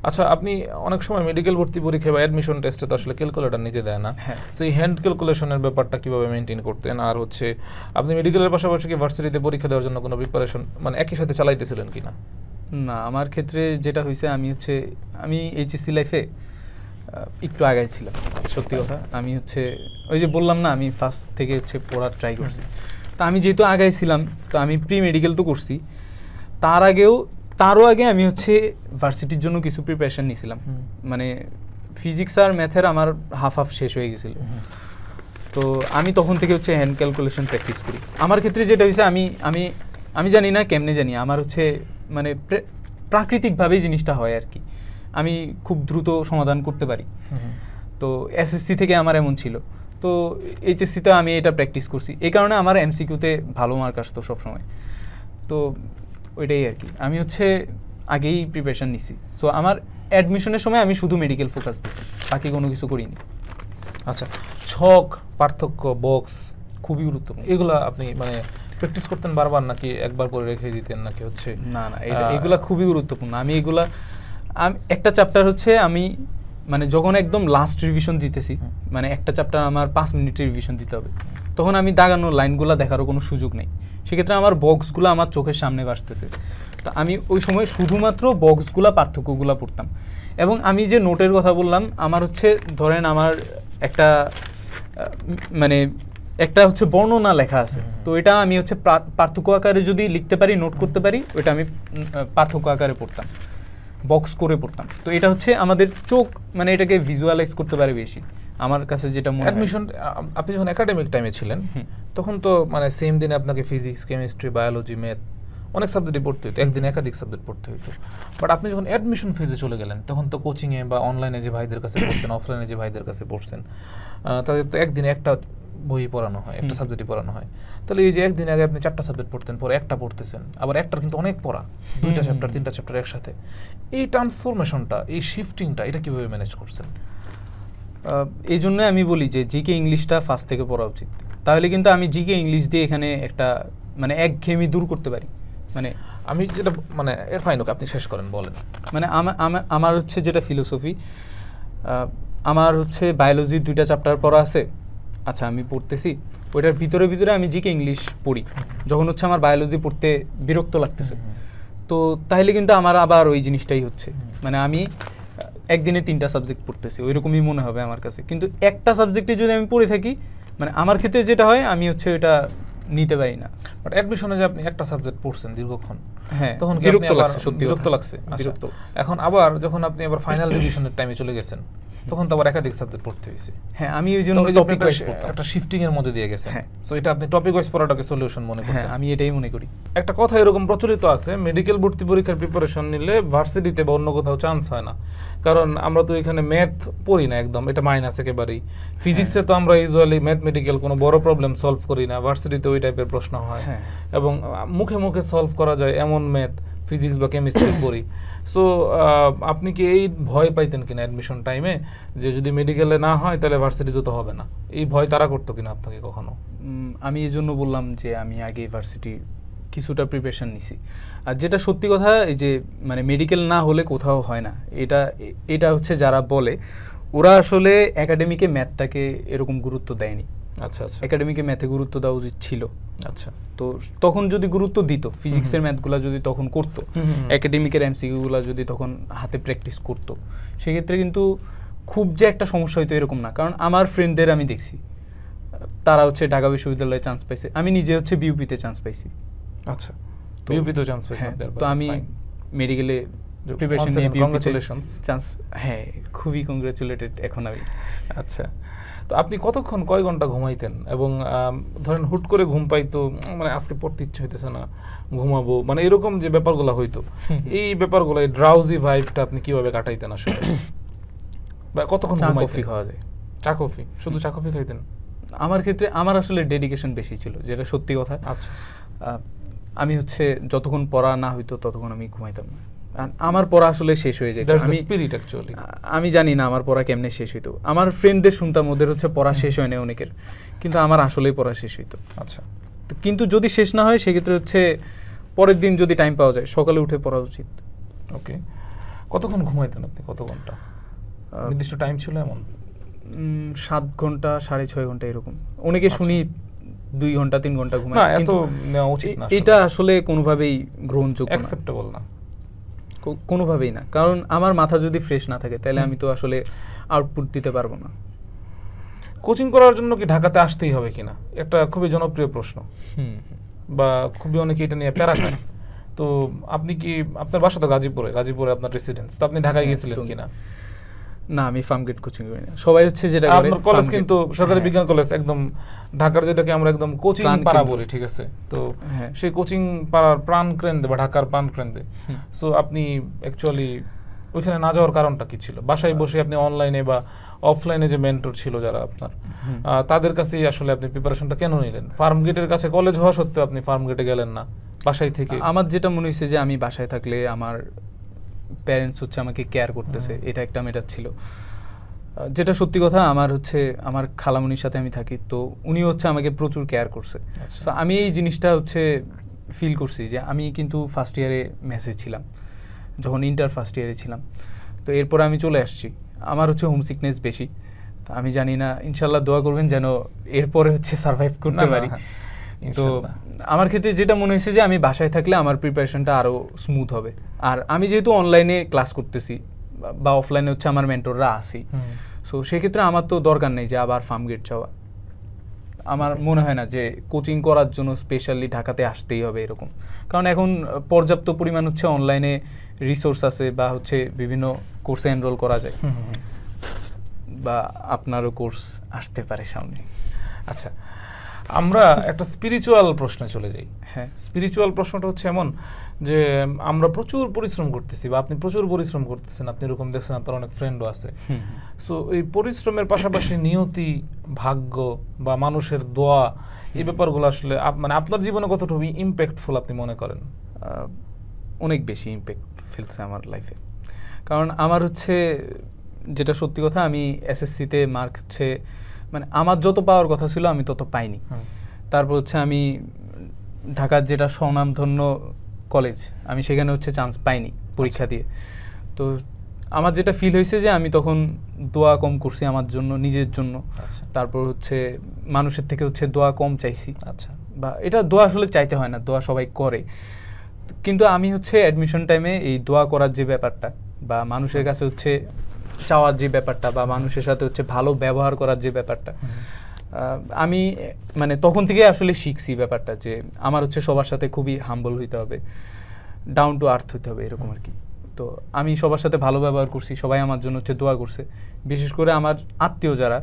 আচ্ছা, আপনি অনেক সময় মেডিকেল ভর্তি পরীক্ষা বা অ্যাডমিশন টেস্টে তো আসলে ক্যালকুলেটর নিজে দেয় না, সো এই হ্যান্ড ক্যালকুলেশনের ব্যাপারটা কিভাবে মেইনটেইন করতেন? আর হচ্ছে আপনি মেডিকেলের পাশাপাশি কি ভার্সিটিতে পরীক্ষা দেওয়ার জন্য কোনো প্রিপারেশন একই সাথে চালাইতেছিলেন কিনা? না, আমার ক্ষেত্রে যেটা হয়েছে, আমি এইচএসসি লাইফে একটু আগাই ছিলাম, সত্যি কথা। আমি হচ্ছে ওই যে বললাম না, আমি ফার্স্ট থেকে হচ্ছে পড়ার ট্রাই করছি। তা আমি যেহেতু আগাই ছিলাম, তো আমি প্রি মেডিকেল তো করছি, তারও আগে আমি হচ্ছে ভার্সিটির জন্য কিছু প্রিপারেশন নিয়েছিলাম। ফিজিক্স আর ম্যাথের আমার হাফ শেষ হয়ে গেছিল, তো আমি তখন থেকে হচ্ছে হ্যান্ড ক্যালকুলেশন প্র্যাকটিস করি। আমার ক্ষেত্রে যেটা হয়েছে, আমি জানি না কেমনে জানি, আমার হচ্ছে প্রাকৃতিকভাবেই জিনিসটা হয় আর কি, আমি খুব দ্রুত সমাধান করতে পারি। তো এসএসসি থেকে আমার এমন ছিল, তো এইচএসসিতে আমি এটা প্র্যাকটিস করছি, এই কারণে আমার এমসিকিউতে ভালো মার্ক আসতো সবসময়। তো ওইটাই আর কি, আমি হচ্ছে আগেই প্রিপারেশন নিছি। সো আমার অ্যাডমিশনের সময় আমি শুধু মেডিকেল ফোকাস দিছি, বাকি কোনো কিছু করিনি। আচ্ছা, ছক, পার্থক্য, বক্স খুবই গুরুত্বপূর্ণ, এগুলা আপনি প্র্যাকটিস করতেন বারবার নাকি একবার পরে রেখে দিতেন নাকি হচ্ছে? না, এগুলা খুবই গুরুত্বপূর্ণ। আমি একটা চ্যাপ্টার হচ্ছে আমি যখন একদম লাস্ট রিভিশন দিতেছি, একটা চ্যাপ্টার আমার 5 মিনিটের রিভিশন দিতে হবে, তখন আমি দাগানো লাইনগুলো দেখারও কোনো সুযোগ নেই। সেক্ষেত্রে আমার বক্সগুলো আমার চোখের সামনে ভাসতেছে, তো আমি ওই সময় শুধুমাত্র বক্সগুলা, পার্থক্যগুলো পড়তাম। এবং আমি যে নোটের কথা বললাম, আমার হচ্ছে ধরেন আমার একটা হচ্ছে বর্ণনা লেখা আছে, তো এটা আমি হচ্ছে পার্থক্য আকারে যদি লিখতে পারি, নোট করতে পারি, ওইটা আমি পার্থক্য আকারে পড়তাম, বক্স করে পড়তাম। তো এটা হচ্ছে আমাদের চোখ এটাকে ভিজুয়ালাইজ করতে পারে বেশি, আমার কাছে যেটা মনে হয়। অ্যাডমিশন আপনি যখন একাডেমিক টাইমে ছিলেন, তখন তো সেম দিনে আপনাকে ফিজিক্স, কেমিস্ট্রি, বায়োলজি, ম্যাথ অনেক সাবজেক্টই পড়তে হতো, একদিনে একাধিক সাবজেক্ট পড়তে হতো। বাট আপনি যখন অ্যাডমিশন ফেজে চলে গেলেন, তখন তো কোচিংয়ে বা অনলাইনে যে ভাইদের কাছে পড়ছেন, অফলাইনে যে ভাইদের কাছে পড়ছেন, তাদের তো একদিনে একটা বই পড়ানো হয়, একটা সাবজেক্টই পড়ানো হয়। তাহলে এই যে একদিন আগে আপনি 4টা সাবজেক্ট পড়তেন, পরে একটা পড়তেছেন, আবার একটার কিন্তু অনেক পড়া, 2টা চ্যাপ্টার, 3টা চ্যাপ্টার একসাথে, এই ট্রান্সফরমেশনটা, এই শিফটিংটা, এটা কিভাবে ম্যানেজ করছেন? এই জন্য আমি বলি যে জিকে ইংলিশটা ফার্স্ট থেকে পড়া উচিত, তাহলে কিন্তু আমি জিকে ইংলিশ দিয়ে এখানে একটা মানে একঘেয়েমি দূর করতে পারি। মানে আমি যেটা মানে এর ফাইন ওকে আপনি শেষ করেন বলেন। মানে আমার হচ্ছে যেটা ফিলোসফি, আমার হচ্ছে বায়োলজির 2টা চ্যাপ্টার পড়া আছে, আচ্ছা আমি পড়তেছি, ওইটার ভিতরে ভিতরে আমি জিকে ইংলিশ পড়ি যখন হচ্ছে আমার বায়োলজি পড়তে বিরক্ত লাগতেছে, তো তাহলে কিন্তু আমার আবার ওই জিনিসটাই হচ্ছে, মানে আমি একদিনে 3টা সাবজেক্ট পড়তেছি ওইরকমই মনে হবে আমার কাছে। কিন্তু একটা সাবজেক্টে যদি আমি পড়ে থাকি, মানে আমার ক্ষেত্রে যেটা হয় আমি হচ্ছে ওটা নিতে পারি না। বাট অ্যাডমিশনে যে আপনি একটা সাবজেক্ট পড়ছেন দীর্ঘক্ষণ, হ্যাঁ তখন বিরক্ত লাগছে, সত্যি বিরক্ত লাগছে। এখন আবার যখন আপনি আবার ফাইনাল রিভিশনের টাইমে চলে গেছেন, তখন তো আবার একাধিক সাবজেক্ট পড়তে হয়েছে। হ্যাঁ আমি ওই জন্য টপিক ওয়াইজ একটা শিফটিং এর মধ্যে দিয়ে গেছেন। সো এটা আপনি টপিক ওয়াইজ পড়াটাকে সলিউশন মনে করেন? হ্যাঁ আমি এটাই মনে করি। একটা কথা এরকম প্রচলিত আছে, মেডিকেল ভর্তি পরীক্ষার প্রিপারেশন নিলে ভার্সিটিতে বা অন্য কোথাও চান্স হয় না, কারণ আমরা তো এখানে ম্যাথ পড়ি না, একদম এটা মাইনাস একেবারেই। ফিজিক্সে তো আমরা ইউজুয়ালি ম্যাথমেটিক্যাল কোনো বড় প্রবলেম সলভ করি না, ভার্সিটিতে ওই টাইপের প্রশ্ন হয় এবং মুখে মুখে সলভ করা যায় এমন ম্যাথ, ফিজিক্স বা কেমিস্ট্রি পড়ি। সো আপনি কি এই ভয় পাইতেন কিনা অ্যাডমিশন টাইমে যে যদি মেডিকেলে না হয় তাহলে ভার্সিটিতে তো হবে না, এই ভয় তারা করতো কিনা আপনাকে কখনো? আমি এই জন্য বললাম যে আমি আগে ভার্সিটি কিছুটা প্রিপারেশন নিছি, আর যেটা সত্যি কথা এই যে মানে মেডিকেল না হলে কোথাও হয় না, এটা হচ্ছে যারা বলে ওরা আসলে একাডেমিকে ম্যাথটাকে এরকম গুরুত্ব দেয়নি। আচ্ছা আচ্ছা, একাডেমিকে ম্যাথে গুরুত্ব দেওয়া উচিত ছিল। আচ্ছা, তো তখন যদি গুরুত্ব দিত, ফিজিক্সের ম্যাথগুলো যদি তখন করতো, একাডেমিকের এমসিকিউগুলো যদি তখন হাতে প্র্যাকটিস করতো, সেক্ষেত্রে কিন্তু খুব যে একটা সমস্যা হইতো এরকম না। কারণ আমার ফ্রেন্ডদের আমি দেখছি তারা হচ্ছে ঢাকা বিশ্ববিদ্যালয়ে চান্স পাইছে, আমি নিজে হচ্ছে বিউপিতে চান্স পাইছি। আচ্ছা, বিউপিতে চান্স পাইছেন? তো আমি মেডিকেলে প্রিপারেশন নিয়ে বিউপিতে চান্স, হ্যাঁ খুবই কংগ্রাচুলেটেড এখন আমি। আচ্ছা, তো আপনি কতক্ষণ কয় ঘন্টা ঘুমাইতেন? এবং ধরেন হুট করে ঘুম পাইতো, মানে আজকে পড়তে ইচ্ছে হইতেছে না, ঘুমাবো, মানে এরকম যে ব্যাপারগুলো হইতো, এই ব্যাপারগুলো এই ড্রাউজি ভাইবটা আপনি কিভাবে কাটাইতেন আসলে? বা কতক্ষণ ঘুমাইতেন? কফি খাওয়া যায়। চা কফি? শুধু চা কফি খাইতেন? আমার ক্ষেত্রে আমার আসলে ডেডিকেশন বেশি ছিল, যেটা সত্যি কথা। আচ্ছা, আমি হচ্ছে যতক্ষণ পড়া না হইতো ততক্ষণ আমি ঘুমাইতাম না, আমার পড়া আসলে শেষ হয়ে যেত। আমি জানি না আমার পড়া কেমনে শেষ হইতো, আমার ফ্রেন্ডদের শুনতাম ওদের হচ্ছে পড়া শেষ হয় না অনেকের, কিন্তু আমার আসলেই পড়া শেষ হইতো। আচ্ছা, কিন্তু যদি শেষ না হয় সেক্ষেত্রে হচ্ছে পরের দিন যদি টাইম পাওয়া যায় সকালে উঠে পড়া উচিত। ওকে, কতক্ষণ ঘুমাইতেন আপনি? কত ঘন্টা? নির্দিষ্ট টাইম ছিল এমন? 7 ঘন্টা 6.5 ঘন্টা এরকম। অনেকে শুনি 2 ঘন্টা 3 ঘন্টা ঘুমায়, কিন্তু এটা আসলে কোনোভাবেই গ্রহণযোগ্য না, অ্যাকসেপ্টেবল না, কোনোভাবেই না। কারণ আমার মাথা যদি ফ্রেশ না থাকে তাহলে আমি তো আসলে আউটপুট দিতে পারবো না। কোচিং করার জন্য কি ঢাকাতে আসতেই হবে কিনা একটা খুবই জনপ্রিয় প্রশ্ন, বা খুবই অনেকে এটা নিয়ে প্যারা খায়। তো আপনি কি, আপনার বাসা তো গাজীপুরে আপনার রেসিডেন্স, তো আপনি ঢাকায় গিয়েছিলেন কিনা? না, আমি ফার্মগেট কোচিং করি না, সবাই হচ্ছে যেটা করে। আপনার কলেজ কিন্তু সরকারি বিজ্ঞান কলেজ, একদম ঢাকার যেটাকে আমরা একদম কোচিং পাড়া বলি, ঠিক আছে? তো সেই কোচিং পাড়ার প্রাণ কেন্দ্রে বা ঢাকার প্রাণ কেন্দ্রে, সো আপনি অ্যাকচুয়ালি ওইখানে না যাওয়ার কারণটা কি ছিল? বাসায় বসে আপনি অনলাইনে বা অফলাইনে যে মেন্টর ছিল যারা আপনার, তাদের কাছেই আসলে আপনি প্রিপারেশনটা কেন নিলেন? ফার্মগেটের কাছে কলেজ হওয়া সত্ত্বেও আপনি ফার্মগেটে গেলেন না বাসায় থেকে? আমার যেটা মনে হয়েছে যে আমি বাসায় থাকলে আমার প্যারেন্টস হচ্ছে আমাকে কেয়ার করতেছে, এটা একটা মেটার ছিল। যেটা সত্যি কথা, আমার হচ্ছে আমার খালামণির সাথে আমি থাকি, তো উনি হচ্ছে আমাকে প্রচুর কেয়ার করছে। সো আমি এই জিনিসটা হচ্ছে ফিল করছি যে আমি কিন্তু ফার্স্ট ইয়ারে মেসে ছিলাম, যখন ইন্টার ফার্স্ট ইয়ারে ছিলাম, তো এরপর আমি চলে আসছি। আমার হচ্ছে হোম সিকনেস বেশি, তো আমি জানি না, ইনশাল্লাহ দোয়া করবেন যেন এরপরে হচ্ছে সার্ভাইভ করতে পারি। তো আমার ক্ষেত্রে যেটা মনে হয়েছে যে আমি বাসায় থাকলে আমার প্রিপারেশনটা আরও স্মুথ হবে। আর আমি যেহেতু অনলাইনে ক্লাস করতেছি বা অফলাইনে হচ্ছে আমার মেন্টররা আসি, সো সেক্ষেত্রে আমার তো দরকার নেই যে আবার ফার্মগেট যাওয়া। আমার মনে হয় না যে কোচিং করার জন্য স্পেশালি ঢাকাতে আসতেই হবে এরকম, কারণ এখন পর্যাপ্ত পরিমাণ হচ্ছে অনলাইনে রিসোর্স আছে, বা হচ্ছে বিভিন্ন কোর্সে এনরোল করা যায়, বা আপনারও কোর্স আসতে পারে সামনে। আচ্ছা, আমরা একটা স্পিরিচুয়াল প্রশ্নে চলে যাই। হ্যাঁ, স্পিরিচুয়াল প্রশ্নটা হচ্ছে এমন যে আমরা প্রচুর পরিশ্রম করতেছি, বা আপনি প্রচুর পরিশ্রম করতেছেন, আপনি এরকম দেখছেন, আপনার অনেক ফ্রেন্ডও আছে। সো এই পরিশ্রমের পাশাপাশি নিয়তি, ভাগ্য বা মানুষের দোয়া, এই ব্যাপারগুলো আসলে মানে আপনার জীবনে কতটুকু ইম্প্যাক্টফুল আপনি মনে করেন? অনেক বেশি ইম্প্যাক্ট ফেলছে আমার লাইফে। কারণ আমার হচ্ছে যেটা সত্যি কথা, আমি এসএসসিতে মার্ক হচ্ছে মানে আমার যত পাওয়ার কথা ছিল আমি তত পাইনি। তারপর হচ্ছে আমি ঢাকার যেটা স্বনামধন্য কলেজ, আমি সেখানে হচ্ছে চান্স পাইনি পরীক্ষা দিয়ে। তো আমার যেটা ফিল হয়েছে যে আমি তখন দোয়া কম করছি আমার জন্য, নিজের জন্য। তারপর হচ্ছে মানুষের থেকে হচ্ছে দোয়া কম চাইছি। আচ্ছা, বা এটা দোয়া আসলে চাইতে হয় না, দোয়া সবাই করে, কিন্তু আমি হচ্ছে অ্যাডমিশন টাইমে এই দোয়া করার যে ব্যাপারটা বা মানুষের কাছে হচ্ছে চাওয়ার যে ব্যাপারটা বা মানুষের সাথে হচ্ছে ভালো ব্যবহার করার যে ব্যাপারটা, আমি মানে তখন থেকে আসলে শিখছি ব্যাপারটা যে আমার হচ্ছে সবার সাথে খুবই হাম্বল হইতে হবে, ডাউন টু আর্থ হইতে হবে, এরকম আর কি। তো আমি সবার সাথে ভালো ব্যবহার করছি, সবাই আমার জন্য হচ্ছে দোয়া করছে, বিশেষ করে আমার আত্মীয় যারা,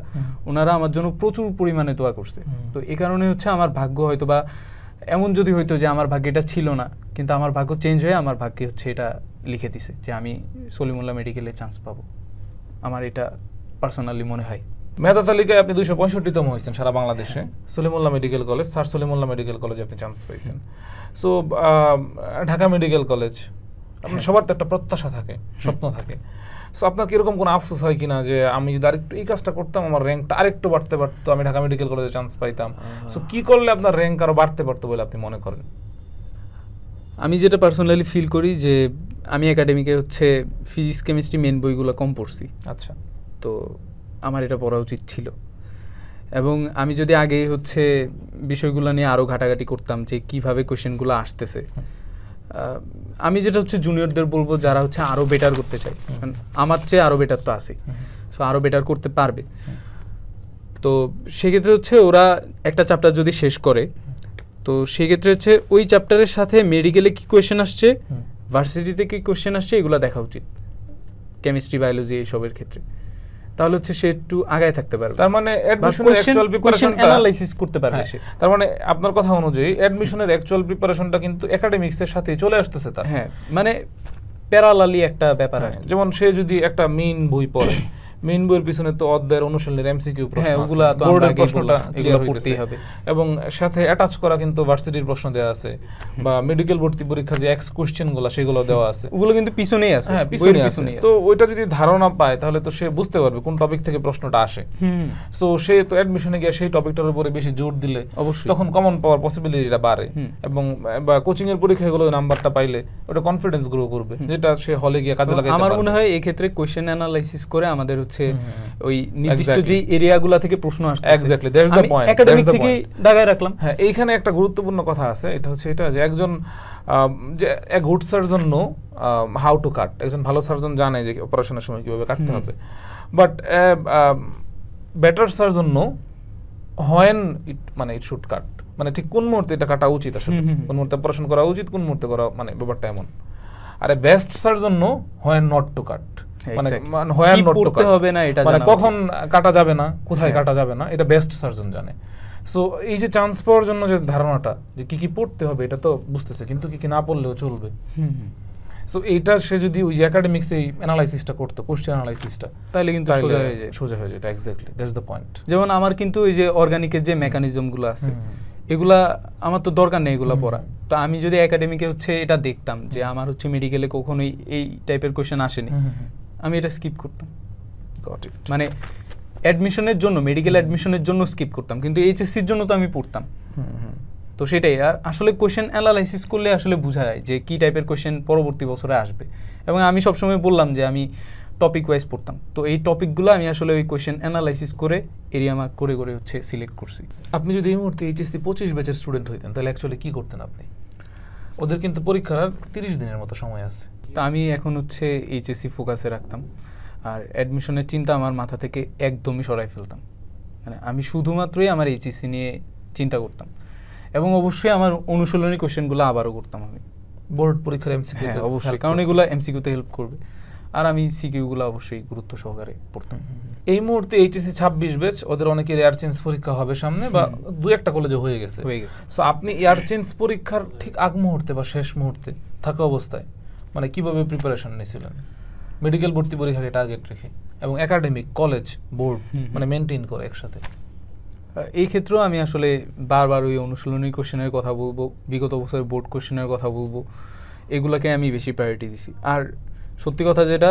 ওনারা আমার জন্য প্রচুর পরিমাণে দোয়া করছে। তো এই কারণে হচ্ছে আমার ভাগ্য হয়তো বা এমন যদি হইতো যে আমার ভাগ্যে এটা ছিল না, কিন্তু আমার ভাগ্য চেঞ্জ হয়ে আমার ভাগ্যে হচ্ছে এটা লিখে দিছে যে আমি সলিমুল্লাহ মেডিকেলে চান্স পাবো। আমার এটা পার্সোনালি মনে হয়। মেধা তালিকায় আপনি 265তম হয়েছেন সারা বাংলাদেশে। Salimullah medical college, sir Salimullah medical কলেজে আপনি চান্স পেয়েছেন। সো ঢাকা মেডিকেল কলেজ, আপনার সবার তো একটা প্রত্যাশা থাকে, স্বপ্ন থাকে। সো আপনার কিরকম কোনো আফসোস হয় কিনা যে আমি যদি আরেকটু এই কাজটা করতাম আমার র্যাঙ্কটা আরেকটু বাড়তে পারতো, আমি ঢাকা মেডিকেল কলেজে চান্স পাইতাম? সো কি করলে আপনার র্যাঙ্ক আরো বাড়তে পারতো বলে আপনি মনে করেন? আমি যেটা পার্সোনালি ফিল করি যে আমি একাডেমিকে হচ্ছে ফিজিক্স কেমিস্ট্রি মেন বইগুলো কম পড়ছি। আচ্ছা, তো আমার এটা পড়া উচিত ছিল, এবং আমি যদি আগে হচ্ছে বিষয়গুলো নিয়ে আরও ঘাটাঘাটি করতাম যে কিভাবে কোয়েশ্চেনগুলো আসতেছে, আমি যেটা হচ্ছে জুনিয়রদের বলবো যারা হচ্ছে আরও বেটার করতে চাই, আমার চেয়ে আরও বেটার তো আছে, সো আরও বেটার করতে পারবে। তো সেক্ষেত্রে হচ্ছে ওরা একটা চ্যাপ্টার যদি শেষ করে, তো সেক্ষেত্রে হচ্ছে ওই চ্যাপ্টারের সাথে মেডিকেলে কি কোয়েশ্চেন আসছে, ভার্সিটিতে কি কোয়েশ্চেন আসছে, এগুলো দেখা উচিত কেমিস্ট্রি বায়োলজি এইসবের ক্ষেত্রে। তাহলে হচ্ছে সে একটু আগায় থাকতে পারবে, তার মানে অ্যাডমিশনের অ্যাকচুয়াল প্রিপারেশনটা অ্যানালাইসিস করতে পারবে সে। তার মানে আপনার কথা অনুযায়ী অ্যাডমিশনের অ্যাকচুয়াল প্রিপারেশনটা কিন্তু একাডেমিক্সের সাথে চলে আসতেছে তার। হ্যাঁ, মানে প্যারালালি একটা ব্যাপার আছে। যেমন সে যদি একটা মেইন বই পড়ে, মেইন বইয়ের পিছনে তো অধ্যায়ের অনুশীলনের এমসিকিউ প্রশ্ন আছে, ওগুলা তো বোর্ডের প্রশ্নটা এগুলো পড়তেই হবে, এবং সাথে অ্যাটাচ করা কিন্তু ভার্সিটির প্রশ্ন দেওয়া আছে, বা মেডিকেল ভর্তি পরীক্ষার যে এক্স কোশ্চেনগুলো সেগুলো দেওয়া আছে, ওগুলো কিন্তু পিছনেই আছে। হ্যাঁ, পিছনেই আছে। তো ওইটা যদি ধারণা পায় তাহলে তো সে বুঝতে পারবে কোন টপিক থেকে প্রশ্নটা আসে। সো সে তো অ্যাডমিশনে গিয়ে সেই টপিকটার উপরে বেশি জোর দিলে অবশ্যই তখন কমন পাওয়ার পসিবিলিটিটা বাড়ে, এবং বা কোচিং এর পরীক্ষায় গুলো নাম্বারটা পাইলে ওটা কনফিডেন্স গ্রো করবে, যেটা সে হলে গিয়ে কাজে লাগাইতে পারবে। আমার মনে হয় এই ক্ষেত্রে কোশ্চেন অ্যানালাইসিস করে আমাদের হচ্ছে ওই নির্দিষ্ট যে এরিয়াগুলো থেকে প্রশ্ন আসছে, exactly that's the point, academic থেকে দাগায় রাখলাম। হ্যাঁ, এইখানে একটা গুরুত্বপূর্ণ কথা আছে, এটা হচ্ছে এটা যে একজন যে এক good surgeon know how to কাট, একজন ভালো সার্জন জানে যে অপারেশনের সময় কিভাবে কাটতে হবে, but better surgeon no when it মানে ইট শুড কাট, মানে ঠিক কোন মুহূর্তে এটা কাটা উচিত, আসলে কোন মুহূর্তে অপারেশন করা উচিত, কোন মুহূর্তে করা, মানে ব্যাপারটা এমন। আরে best surgeon no when not to কাট, মানে হোয়েন নট টু কাট হবে না, এটা মানে কখন কাটা যাবে না, কোথায় কাটা যাবে না, এটা বেস্ট সার্জন জানে। সো এই যে চান্স পাওয়ার জন্য যে ধারণাটা যে কি কি পড়তে হবে এটা তো বুঝতেছে, কিন্তু কি কি না পড়লেও চলবে। সো এইটা সে যদি ওই যে একাডেমিক্স এই অ্যানালাইসিসটা করতো, কোশ্চেন অ্যানালাইসিসটা, তাহলে কিন্তু সোজা হয়ে যেত। Exactly that's the point. যেমন আমার কিন্তু এই যে অর্গানিকের যে মেকানিজমগুলো আছে, এগুলা আমার তো দরকার নেই এগুলা পড়া। তো আমি যদি একাডেমিকে হচ্ছে এটা দেখতাম যে আমার হচ্ছে মেডিকেলে কখনোই এই টাইপের কোশ্চেন আসেনি, আমি এটা স্কিপ করতাম। মানে অ্যাডমিশনের জন্য, মেডিকেল অ্যাডমিশনের জন্য স্কিপ করতাম, কিন্তু এইচএসসির জন্য তো আমি পড়তাম। তো সেটাই আসলে কোশ্চেন অ্যানালাইসিস করলে আসলে বোঝা যায় যে কি টাইপের কোশ্চেন পরবর্তী বছরে আসবে। এবং আমি সবসময় বললাম যে আমি টপিক ওয়াইজ পড়তাম, তো এই টপিকগুলো আমি আসলে ওই কোশ্চেন অ্যানালাইসিস করে এরিয়া মার্ক করে করে হচ্ছে সিলেক্ট করছি। আপনি যদি এই মুহূর্তে এইচএসসি 25 ব্যাচের স্টুডেন্ট হইতেন তাহলে অ্যাকচুয়ালি কি করতেন আপনি? ওদের কিন্তু পরীক্ষার আর 30 দিনের মতো সময় আছে। তা আমি এখন হচ্ছে এইচএসসি ফোকাসে রাখতাম, আর অ্যাডমিশনের চিন্তা আমার মাথা থেকে একদমই সরাই ফেলতাম। মানে আমি শুধুমাত্রই আমার এইচএসসি নিয়ে চিন্তা করতাম, এবং অবশ্যই আমার অনুশীলনী কোশ্চেনগুলো আবারও করতাম আমি বোর্ড পরীক্ষার এমসিকিউ। হ্যাঁ অবশ্যই, কারণ এগুলো এমসিকিউতে হেল্প করবে, আর আমি সিকিউগুলো অবশ্যই গুরুত্ব সহকারে পড়তাম। এই মুহূর্তে এইচএসসি 26 ব্যাচ, ওদের অনেকের এয়ার চেঞ্জ পরীক্ষা হবে সামনে, বা দুই একটা কলেজে হয়ে গেছে। সো আপনি এয়ার চেঞ্জ পরীক্ষার ঠিক আগ মুহূর্তে বা শেষ মুহূর্তে থাকা অবস্থায় মানে কিভাবে প্রিপারেশন নিয়েছিলেন মেডিকেল ভর্তি পরীক্ষাকে টার্গেট রেখে, এবং একাডেমিক, কলেজ, বোর্ড মানে মেনটেন করে একসাথে? এই ক্ষেত্রেও আমি আসলে বারবার ওই অনুশীলনী কোশ্চেনের কথা বলবো, বিগত বছরের বোর্ড কোশ্চেনের কথা বলবো, এগুলোকে আমি বেশি প্রায়োরিটি দিছি। আর সত্যি কথা যেটা,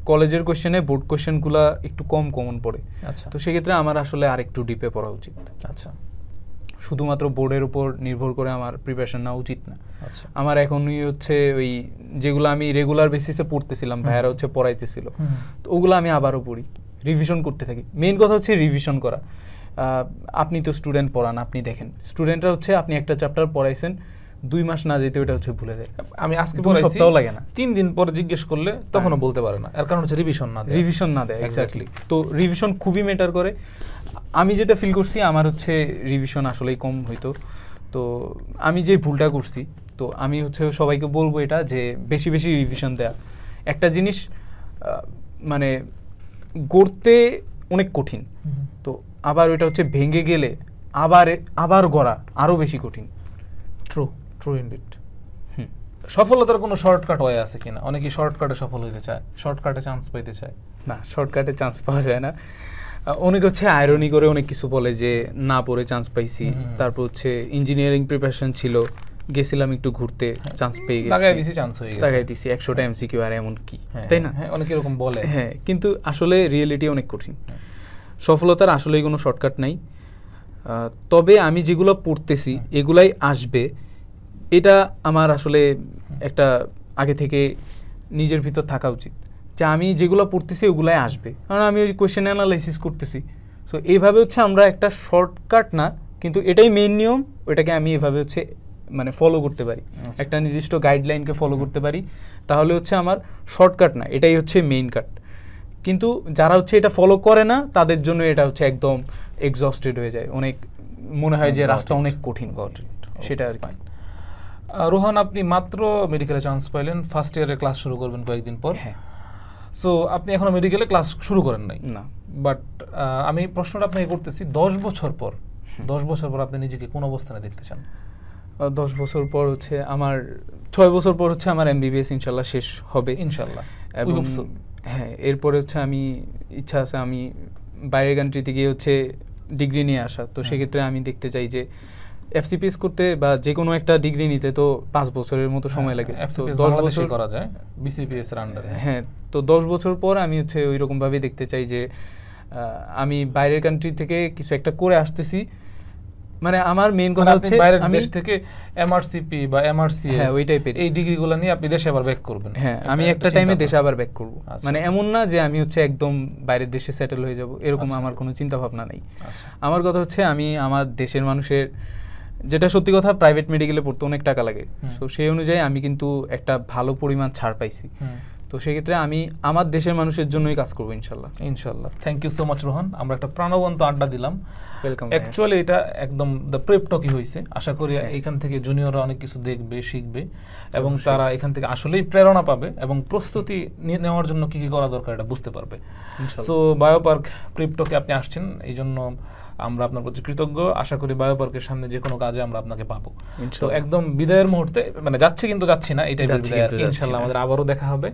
কলেজের কোশ্চেনে বোর্ড কোশ্চেনগুলো একটু কম কমন পড়ে। আচ্ছা, তো সেক্ষেত্রে আমার আসলে আরেকটু ডিপে পড়া উচিত। আচ্ছা, শুধুমাত্র বোর্ডের উপর নির্ভর করে আমার প্রিপারেশন নেওয়া উচিত না। আচ্ছা, আমার এখনই হচ্ছে ওই যেগুলো আমি রেগুলার বেসিসে পড়তেছিলাম, ভাইয়ারা হচ্ছে পড়াইতেছিল, তো ওগুলো আমি আবারও পড়ি, রিভিশন করতে থাকি। মেইন কথা হচ্ছে রিভিশন করা। আপনি তো স্টুডেন্ট পড়ান, আপনি দেখেন স্টুডেন্টরা হচ্ছে আপনি একটা চ্যাপ্টার পড়াইছেন 2 মাস না যেতে ওটা হচ্ছে ভুলে যায়। আমি আজকে 2 সপ্তাহ লাগে না, 3 দিন পরে জিজ্ঞেস করলে তখনও বলতে পারে না, এর কারণ হচ্ছে রিভিশন না দেয়। এক্স্যাক্টলি। তো রিভিশন খুবই ম্যাটার করে। আমি যেটা ফিল করছি আমার হচ্ছে রিভিশন আসলেই কম হইতো। তো আমি যে ভুলটা করছি, তো আমি হচ্ছে সবাইকে বলবো এটা যে বেশি বেশি রিভিশন দেয়া। একটা জিনিস মানে গড়তে অনেক কঠিন, তো আবার ওইটা হচ্ছে ভেঙে গেলে আবার গড়া আরো বেশি কঠিন। True indeed. সফলতার কোনো শর্টকাট ওয়ে আছে কিনা? অনেকে শর্টকাটে সফল হইতে চায়, শর্টকাটে চান্স পাইতে চায়। না, শর্টকাটে চান্স পাওয়া যায় না। অনেকে হচ্ছে আয়রনি করে অনেক কিছু বলে যে না পড়ে চান্স পাইছি। তারপর হচ্ছে ইঞ্জিনিয়ারিং প্রিপারেশন ছিল, গেছিলাম একটু ঘুরতে, চান্স পেয়ে গেছি, লাগাই দিছি, চান্স হয়ে গেছে, লাগাই দিছি 100টা এমসিকিউ আর এমন কি, তাই না? হ্যাঁ, অনেকে এরকম বলে। হ্যাঁ, কিন্তু আসলে রিয়েলিটি অনেক কঠিন। সফলতার আসলেই কোনো শর্টকাট নাই। তবে আমি যেগুলো পড়তেছি এগুলাই আসবে, এটা আমার আসলে একটা আগে থেকে নিজের ভিতর থাকা উচিত যে আমি যেগুলো পড়তেছি ওগুলাই আসবে, কারণ আমি ওই কোয়েশ্চেন অ্যানালাইসিস করতেছি। সো এইভাবে হচ্ছে আমরা একটা শর্টকাট না, কিন্তু এটাই মেইন নিয়ম, ওইটাকে আমি এভাবে হচ্ছে মানে ফলো করতে পারি, একটা নির্দিষ্ট গাইডলাইনকে ফলো করতে পারি, তাহলে হচ্ছে আমার শর্টকাট না, এটাই হচ্ছে মেইন কাট। কিন্তু যারা হচ্ছে এটা ফলো করে না তাদের জন্য এটা হচ্ছে একদম এক্সস্টেড হয়ে যায়, অনেক মনে হয় যে রাস্তা অনেক কঠিন, সেটা আর কি। রোহান, আপনি মাত্র মেডিকেলে চান্স পাইলেন, ফার্স্ট ইয়ারে ক্লাস শুরু করবেন কয়েকদিন পর। হ্যাঁ। সো আপনি এখনো মেডিকেলে ক্লাস শুরু করেন নাই? না। বাট আমি প্রশ্নটা আপনাকে করতেছি, 10 বছর পর আপনি নিজেকে কোন অবস্থানে দেখতে চান? 10 বছর পর হচ্ছে আমার 6 বছর পর হচ্ছে আমার এমবিবিএস ইনশাল্লাহ শেষ হবে, ইনশাল্লাহ। এবং হ্যাঁ, এরপরে হচ্ছে আমি ইচ্ছা আছে আমি বাইরের কান্ট্রিতে গিয়ে হচ্ছে ডিগ্রি নিয়ে আসা। তো সেক্ষেত্রে আমি দেখতে চাই যে এফসিপিএস করতে বা যে কোনো একটা ডিগ্রি নিতে তো 5 বছরের মতো সময় লাগে। 10 বছর করা যায় বিসিপিএস এর আন্ডারে। হ্যাঁ, তো 10 বছর পর আমি হচ্ছে ওই রকম ভাবে দেখতে চাই যে আমি বাইরের কান্ট্রি থেকে কিছু একটা করে আসতেছি। মানে আমার মেইন কথা হচ্ছে আমি দেশ থেকে এমআরসিপি বা এমআরসিএস, হ্যাঁ, ওই টাইপের এই ডিগ্রিগুলো নিয়ে আপনি দেশে আবার ব্যাক করবেন। হ্যাঁ, আমি একটা টাইমে দেশে আবার ব্যাক করব। মানে এমন না যে আমি হচ্ছে একদম বাইরের দেশে সেটেল হয়ে যাব, এরকম আমার কোনো চিন্তা ভাবনা নেই। আমার কথা হচ্ছে আমি আমার দেশের মানুষের, যেটা সত্যি কথা, প্রাইভেট মেডিকেলে পড়তে অনেক টাকা লাগে, সো সেই অনুযায়ী আমি কিন্তু একটা ভালো পরিমাণ ছাড় পাইছি। তো সেক্ষেত্রে আমি আমার দেশের মানুষের জন্যই কাজ করবো ইনশাল্লাহ। ইনশাল্লাহ। Thank you so much Rohan, আমরা একটা প্রাণবন্ত আড্ডা দিলাম। ওয়েলকাম। অ্যাকচুয়ালি এটা একদম দ্য প্রেপ টকই হয়েছে। আশা করি এখান থেকে জুনিয়ররা অনেক কিছু দেখবে, শিখবে, এবং তারা এখান থেকে আসলেই প্রেরণা পাবে এবং প্রস্তুতি নেওয়ার জন্য কি কি করা দরকার এটা বুঝতে পারবে। সো বায়োপার্ক প্রেপ টকে আপনি আসছেন, এই জন্য আমরা আপনার প্রতি কৃতজ্ঞ। আশা করি বায়োপার্কের সামনে যে কোনো কাজে আমরা আপনাকে পাবো। তো একদম বিদায়ের মুহূর্তে, মানে যাচ্ছি কিন্তু যাচ্ছি না, এই টাইপের বিদায়, ইনশাআল্লাহ আমাদের আবারও দেখা হবে।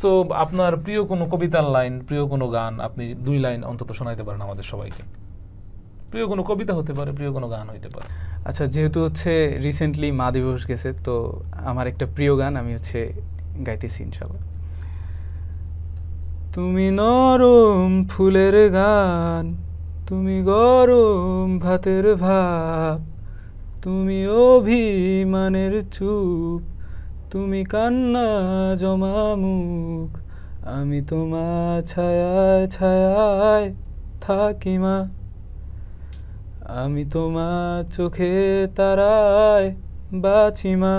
সো আপনার প্রিয় কোনো কবিতার লাইন, প্রিয় কোনো গান আপনি 2 লাইন অন্তত শোনাইতে পারেন আমাদের সবাইকে। প্রিয় কোনো কবিতা হতে পারে, প্রিয় কোনো গান হতে পারে। আচ্ছা, যেহেতু হচ্ছে রিসেন্টলি মা দিবস গেছে, তো আমার একটা প্রিয় গান আমি হচ্ছে গাইতেছি ইনশাআল্লাহ। তুমি নরম ফুলের গান, তুমি গরম ভাতের ভাব, তুমি অভিমানের চুপ, তুমি কান্না জমা মুখ, আমি তোমার ছায়ায় ছায়ায় থাকি মা, আমি তোমার চোখে তারায় বাঁচি মা।